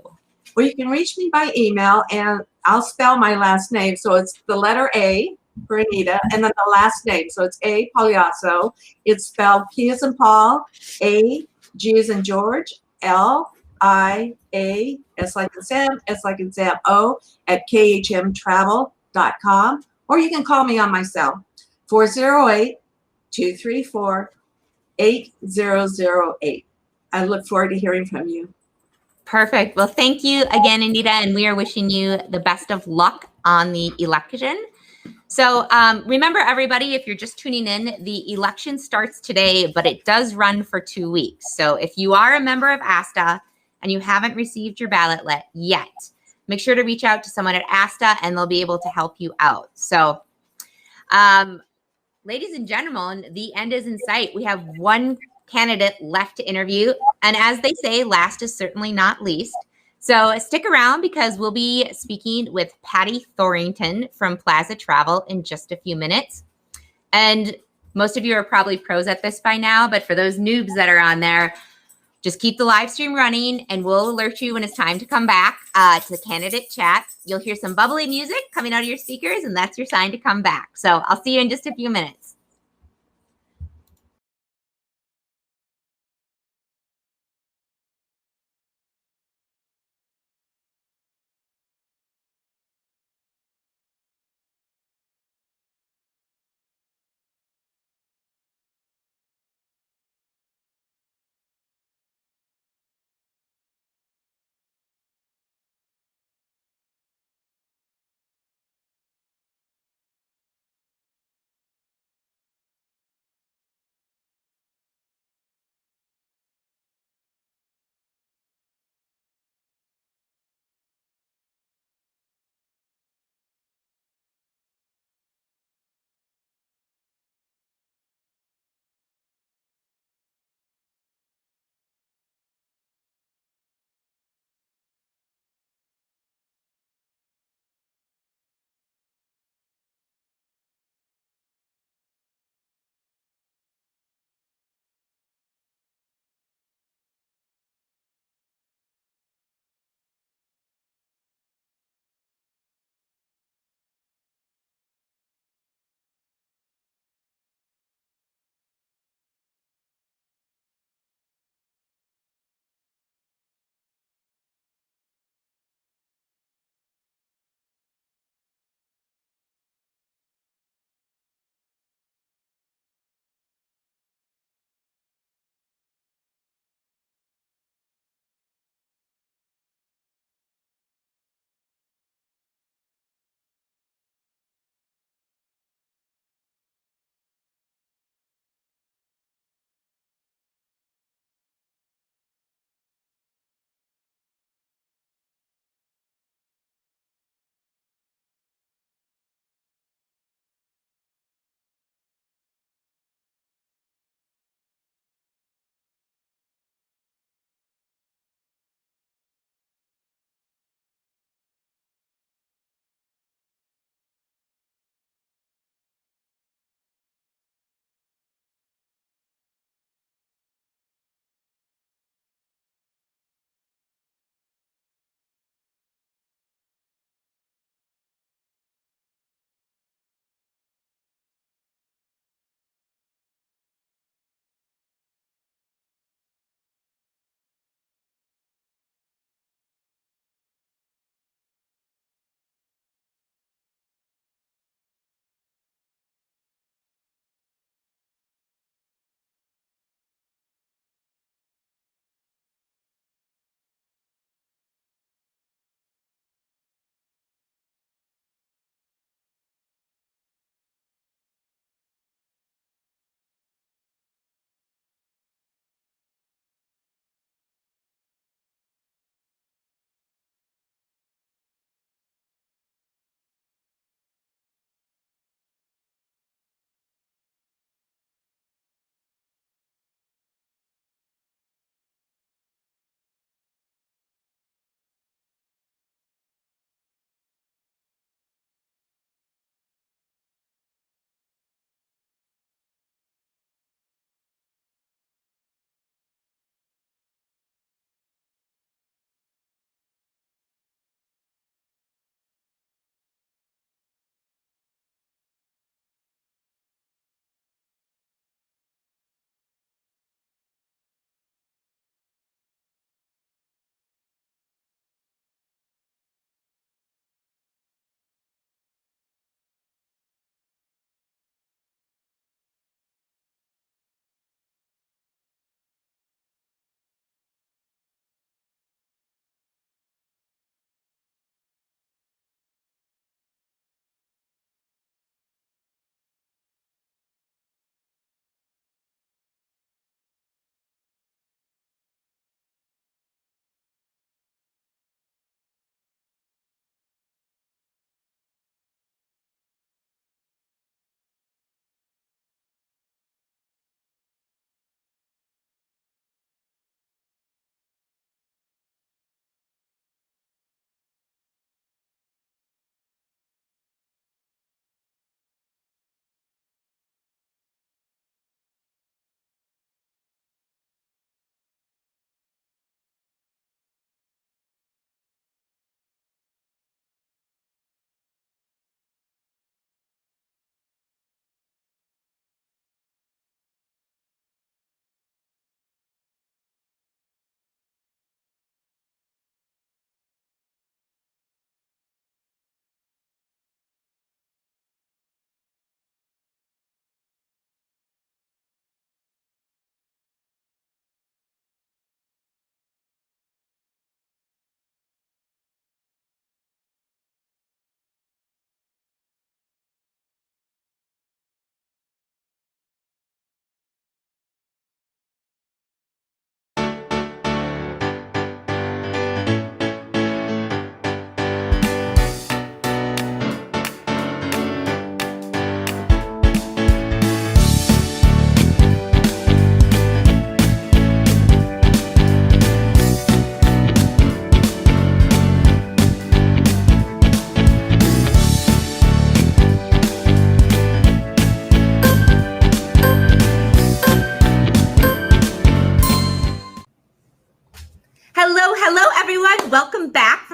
Well, you can reach me by email, and I'll spell my last name. So it's the letter A for Anita, and then the last name. So it's A Pagliasso. It's spelled P as in Paul, A, G as in George, L, I, A, S like in Sam, S like in Sam, O, at khmtravel.com. Or you can call me on my cell, 408-234-8008. I look forward to hearing from you. Perfect. Well, thank you again, Anita, and we are wishing you the best of luck on the election. So remember, everybody, if you're just tuning in, the election starts today, but it does run for 2 weeks. So if you are a member of ASTA and you haven't received your ballot yet, make sure to reach out to someone at ASTA and they'll be able to help you out. So ladies and gentlemen, the end is in sight. We have one candidate left to interview. And as they say, last is certainly not least. So stick around, because we'll be speaking with Patty Thorington from Plaza Travel in just a few minutes. And most of you are probably pros at this by now, but for those noobs that are on there, just keep the live stream running and we'll alert you when it's time to come back to the candidate chat. You'll hear some bubbly music coming out of your speakers, and that's your sign to come back. So I'll see you in just a few minutes.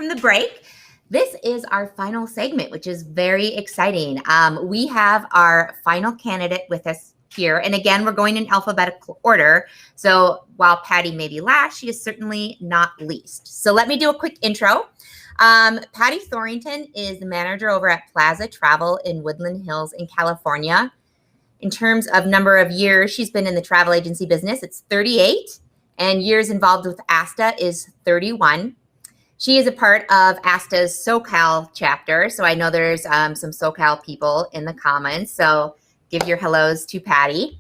from the break. This is our final segment, which is very exciting. We have our final candidate with us here. And again, we're going in alphabetical order. So while Patty may be last, she is certainly not least. So let me do a quick intro. Patty Thorington is the manager over at Plaza Travel in Woodland Hills in California. In terms of number of years she's been in the travel agency business, it's 38. And years involved with ASTA is 31. She is a part of ASTA's SoCal chapter. So I know there's some SoCal people in the comments. So give your hellos to Patty.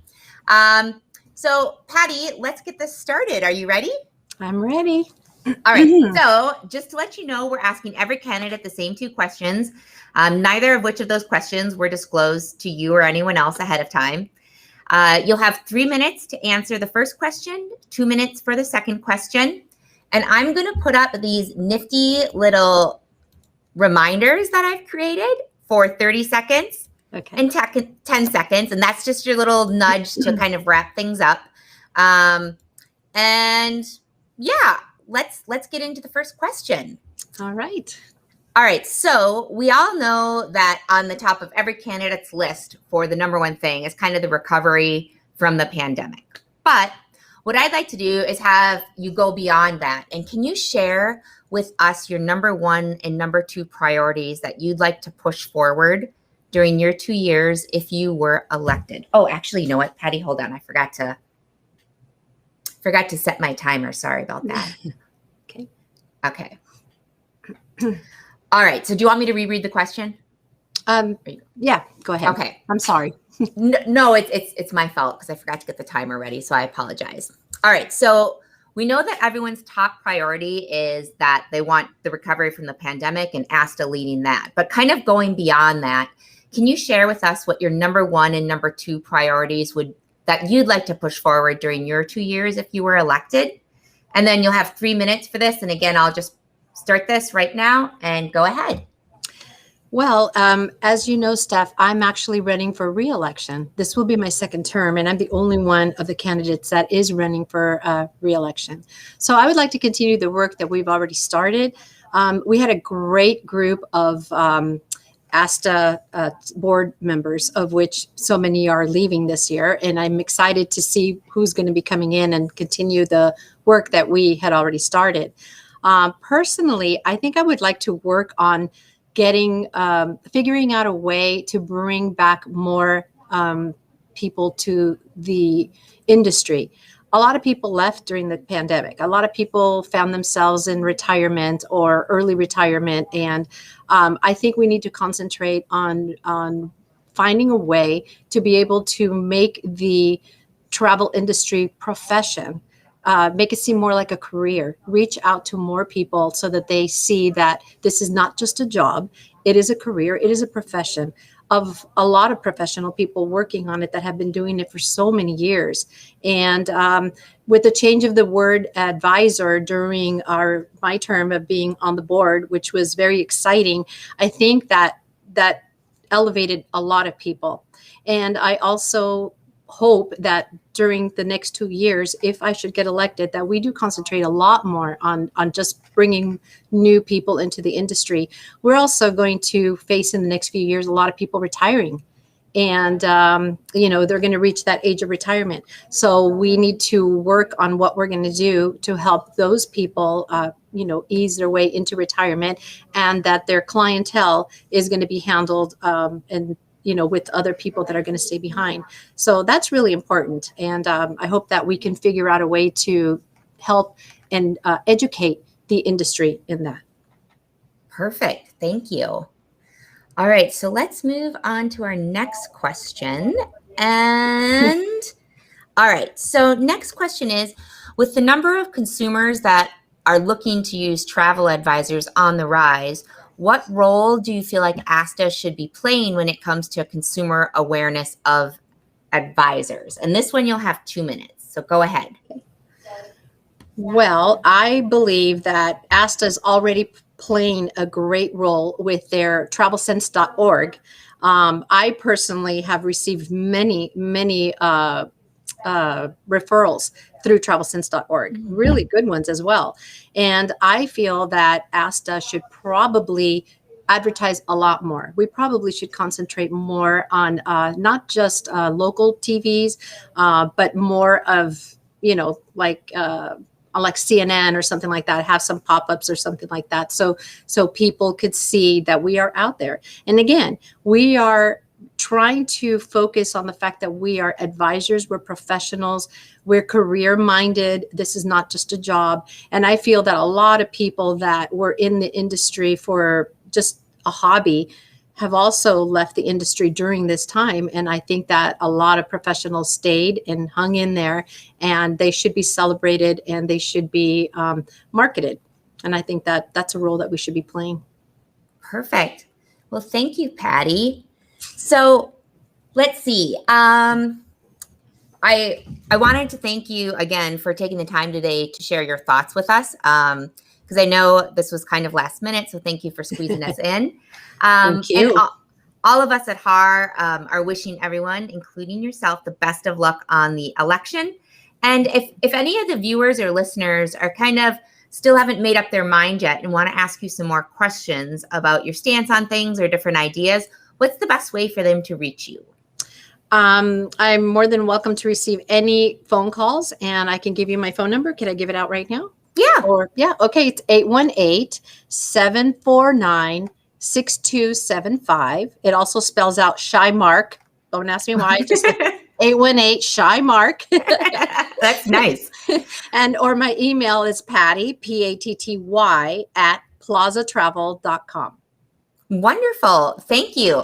So Patty, let's get this started. Are you ready? I'm ready. All right. So just to let you know, we're asking every candidate the same 2 questions. Neither of which of those questions were disclosed to you or anyone else ahead of time. You'll have 3 minutes to answer the first question, 2 minutes for the second question. And I'm going to put up these nifty little reminders that I've created for 30 seconds and 10 seconds. And that's just your little nudge to kind of wrap things up. And yeah, let's get into the first question. All right. All right. So we all know that on the top of every candidate's list for the number one thing is kind of the recovery from the pandemic. But what I'd like to do is have you go beyond that. And can you share with us your number 1 and number 2 priorities that you'd like to push forward during your 2 years if you were elected? Oh, actually, you know what, Patty, hold on. I forgot to set my timer. Sorry about that. Okay. All right. So do you want me to reread the question? Yeah, go ahead. Okay. I'm sorry. No, it's my fault because I forgot to get the timer ready. So I apologize. All right. So we know that everyone's top priority is that they want the recovery from the pandemic and ASTA leading that. But kind of going beyond that, can you share with us what your number 1 and number 2 priorities that you'd like to push forward during your 2 years if you were elected? And then you'll have 3 minutes for this. And again, I'll just start this right now and go ahead. Well, as you know, Steph, I'm actually running for re-election. This will be my second term, and I'm the only one of the candidates that is running for re-election. So I would like to continue the work that we've already started. We had a great group of ASTA board members, of which so many are leaving this year, and I'm excited to see who's going to be coming in and continue the work that we had already started. Personally, I think I would like to work on figuring out a way to bring back more people to the industry. A lot of people left during the pandemic. A lot of people found themselves in retirement or early retirement. And I think we need to concentrate on finding a way to be able to make the travel industry profession, make it seem more like a career, reach out to more people so that they see that this is not just a job, it is a career, it is a profession of a lot of professional people working on it that have been doing it for so many years. And with the change of the word advisor during my term of being on the board, which was very exciting, I think that elevated a lot of people. And I also hope that during the next 2 years, if I should get elected, that we do concentrate a lot more on just bringing new people into the industry. We're also going to face in the next few years a lot of people retiring, and they're going to reach that age of retirement. So we need to work on what we're going to do to help those people ease their way into retirement, and that their clientele is going to be handled with other people that are going to stay behind. So that's really important. And I hope that we can figure out a way to help and educate the industry in that. Perfect. Thank you. All right. So let's move on to our next question. And all right. So next question is, with the number of consumers that are looking to use travel advisors on the rise, what role do you feel like ASTA should be playing when it comes to consumer awareness of advisors? And this one you'll have 2 minutes. So go ahead. Well, I believe that ASTA is already playing a great role with their travelsense.org. I personally have received many referrals through travelsense.org, really good ones as well. And I feel that ASTA should probably advertise a lot more. We probably should concentrate more on not just local TVs, but more of, like CNN or something like that, have some pop-ups or something like that. So people could see that we are out there. And again, we are trying to focus on the fact that we are advisors, we're professionals, we're career-minded. This is not just a job. And I feel that a lot of people that were in the industry for just a hobby have also left the industry during this time. And I think that a lot of professionals stayed and hung in there, and they should be celebrated and they should be marketed. And I think that that's a role that we should be playing. Perfect. Well, thank you, Patty. So let's see. I wanted to thank you again for taking the time today to share your thoughts with us. Because I know this was kind of last minute, so thank you for squeezing us in. Thank you. And all of us at HAR are wishing everyone, including yourself, the best of luck on the election. And if any of the viewers or listeners are kind of still haven't made up their mind yet and want to ask you some more questions about your stance on things or different ideas, what's the best way for them to reach you? I'm more than welcome to receive any phone calls, and I can give you my phone number. Can I give it out right now? Yeah. Okay. It's 818-749-6275. It also spells out Shy Mark. Don't ask me why. Just 818 Shy Mark. That's nice. Or my email is Patty, PATTY @plazatravel.com. Wonderful. Thank you.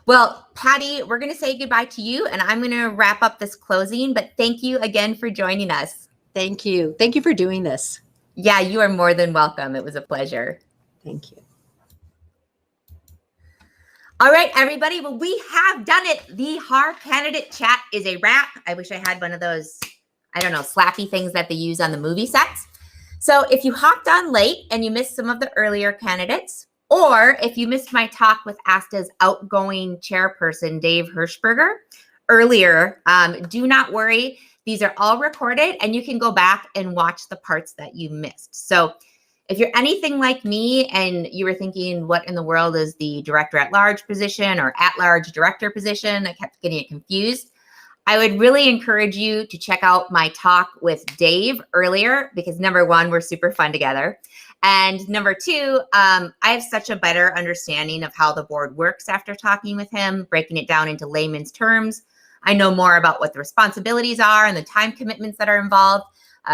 Well, Patty, we're going to say goodbye to you, and I'm going to wrap up this closing, but thank you again for joining us. Thank you. Thank you for doing this. Yeah, you are more than welcome. It was a pleasure. Thank you. All right, everybody. Well, we have done it. The HAR candidate chat is a wrap. I wish I had one of those, I don't know, slappy things that they use on the movie sets. So if you hopped on late and you missed some of the earlier candidates, or if you missed my talk with ASTA's outgoing chairperson, Dave Hershberger, earlier, do not worry. These are all recorded, and you can go back and watch the parts that you missed. So if you're anything like me and you were thinking, what in the world is the director at large position or at large director position? I kept getting it confused. I would really encourage you to check out my talk with Dave earlier, because number one, we're super fun together. And number two, I have such a better understanding of how the board works after talking with him, breaking it down into layman's terms. I know more about what the responsibilities are and the time commitments that are involved.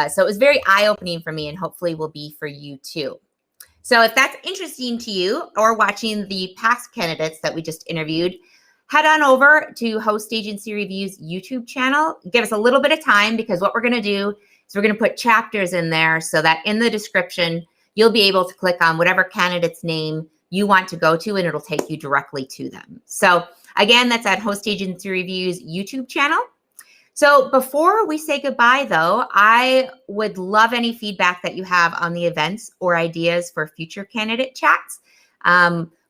So it was very eye-opening for me, and hopefully will be for you too. So if that's interesting to you, or watching the past candidates that we just interviewed, head on over to Host Agency Review's YouTube channel. Give us a little bit of time, because what we're going to do is we're going to put chapters in there so that in the description, you'll be able to click on whatever candidate's name you want to go to, and it'll take you directly to them. So again, that's at Host Agency Review's YouTube channel. So before we say goodbye, though, I would love any feedback that you have on the events or ideas for future candidate chats.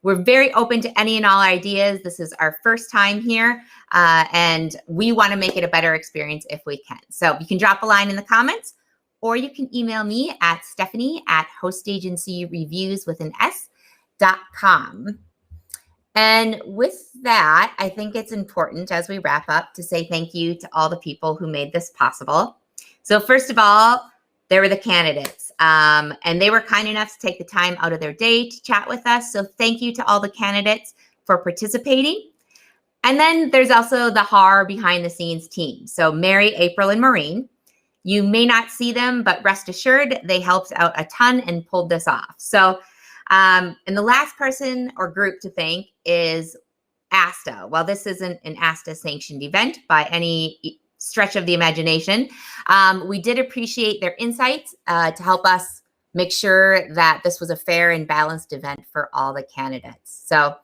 We're very open to any and all ideas. This is our first time here, and we want to make it a better experience if we can. So you can drop a line in the comments, or you can email me at stephanie@hostagencyreviews.com. And with that, I think it's important as we wrap up to say thank you to all the people who made this possible. So first of all, there were the candidates, and they were kind enough to take the time out of their day to chat with us. So thank you to all the candidates for participating. And then there's also the HAR behind the scenes team. So Mary, April, and Maureen. You may not see them, but rest assured, they helped out a ton and pulled this off. So, and the last person or group to thank is ASTA. While this isn't an ASTA sanctioned event by any stretch of the imagination, we did appreciate their insights to help us make sure that this was a fair and balanced event for all the candidates. So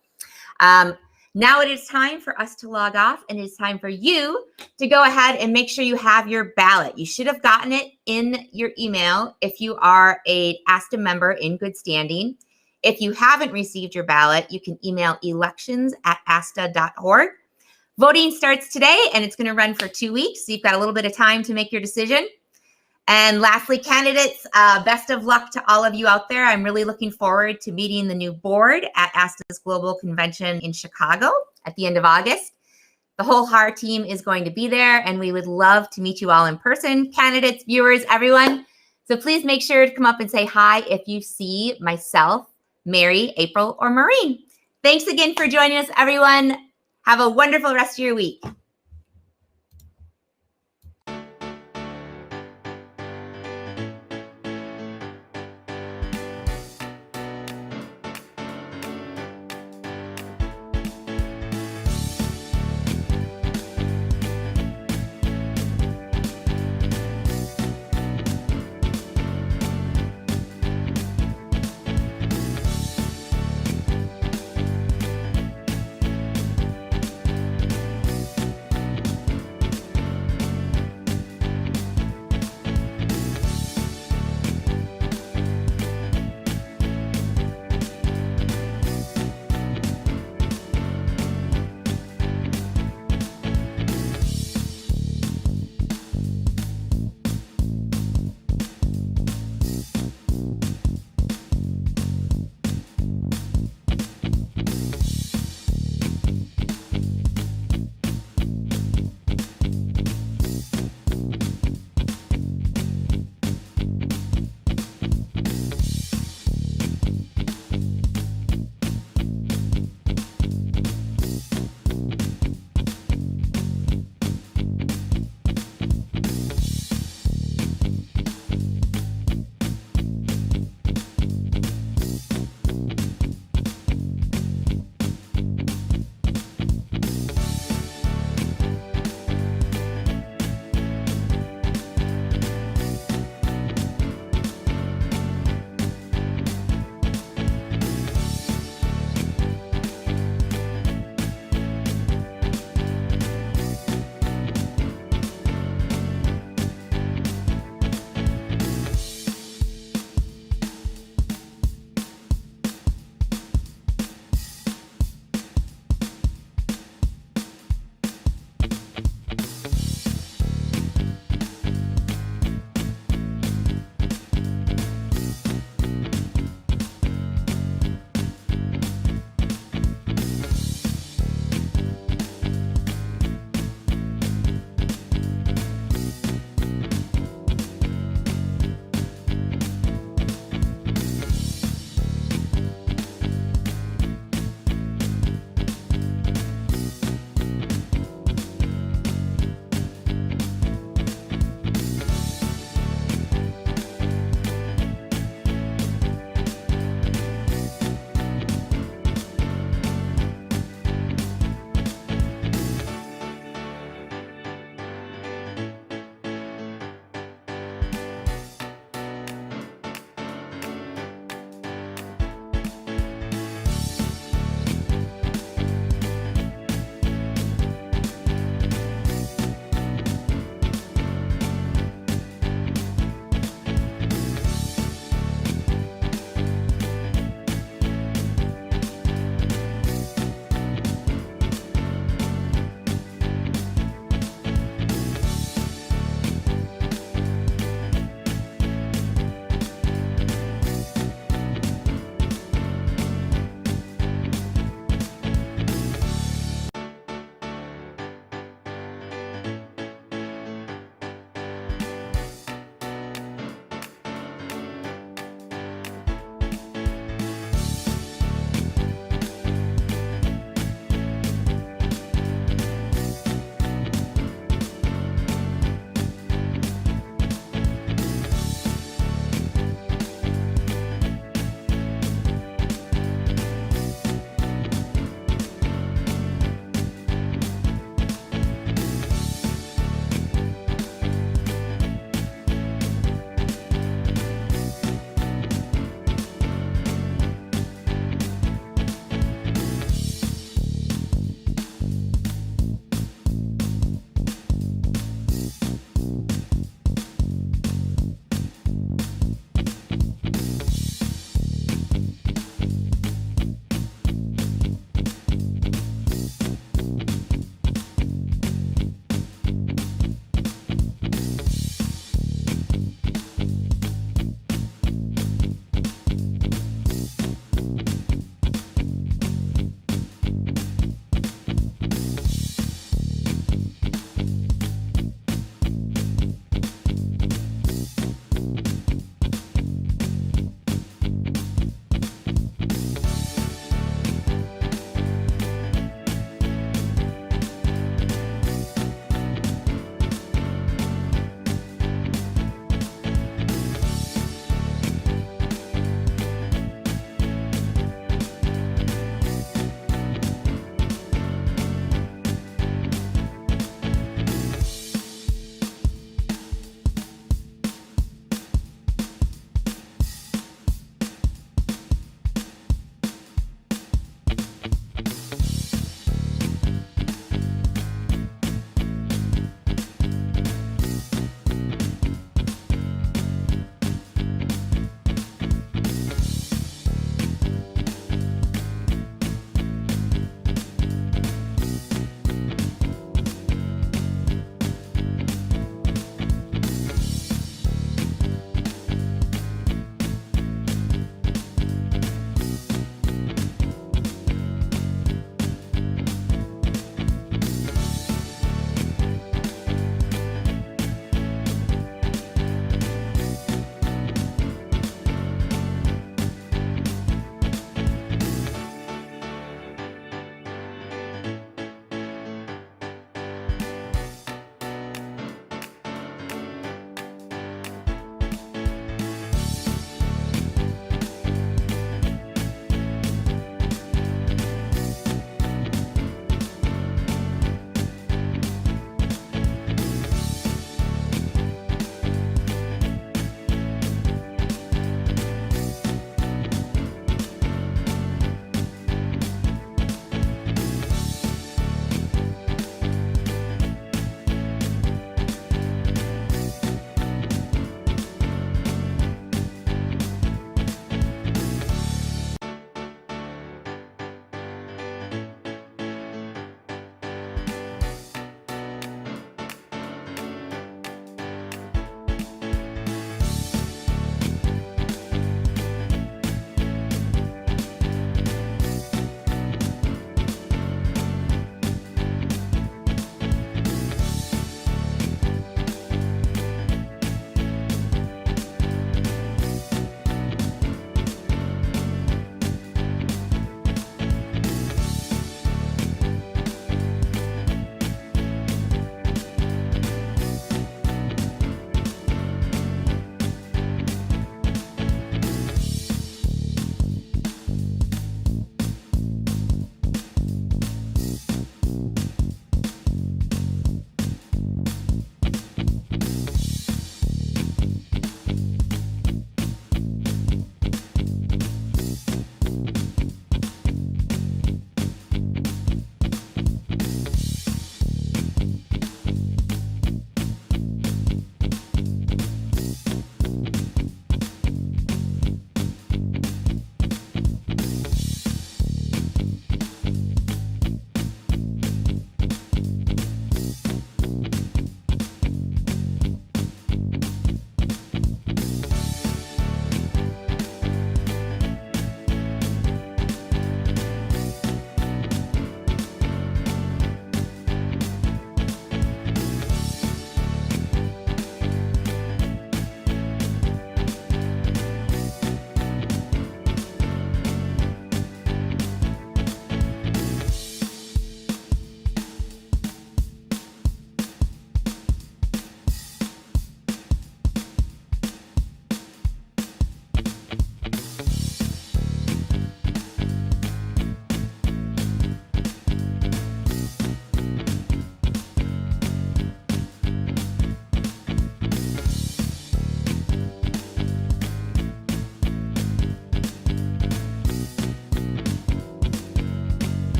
now it is time for us to log off, and it is time for you to go ahead and make sure you have your ballot. You should have gotten it in your email if you are a ASTA member in good standing. If you haven't received your ballot, you can email elections@asta.org. Voting starts today and it's going to run for 2 weeks. So you've got a little bit of time to make your decision. And lastly, candidates, best of luck to all of you out there. I'm really looking forward to meeting the new board at ASTA's Global Convention in Chicago at the end of August. The whole HAR team is going to be there, and we would love to meet you all in person, candidates, viewers, everyone. So please make sure to come up and say hi if you see myself, Mary, April, or Maureen. Thanks again for joining us, everyone. Have a wonderful rest of your week.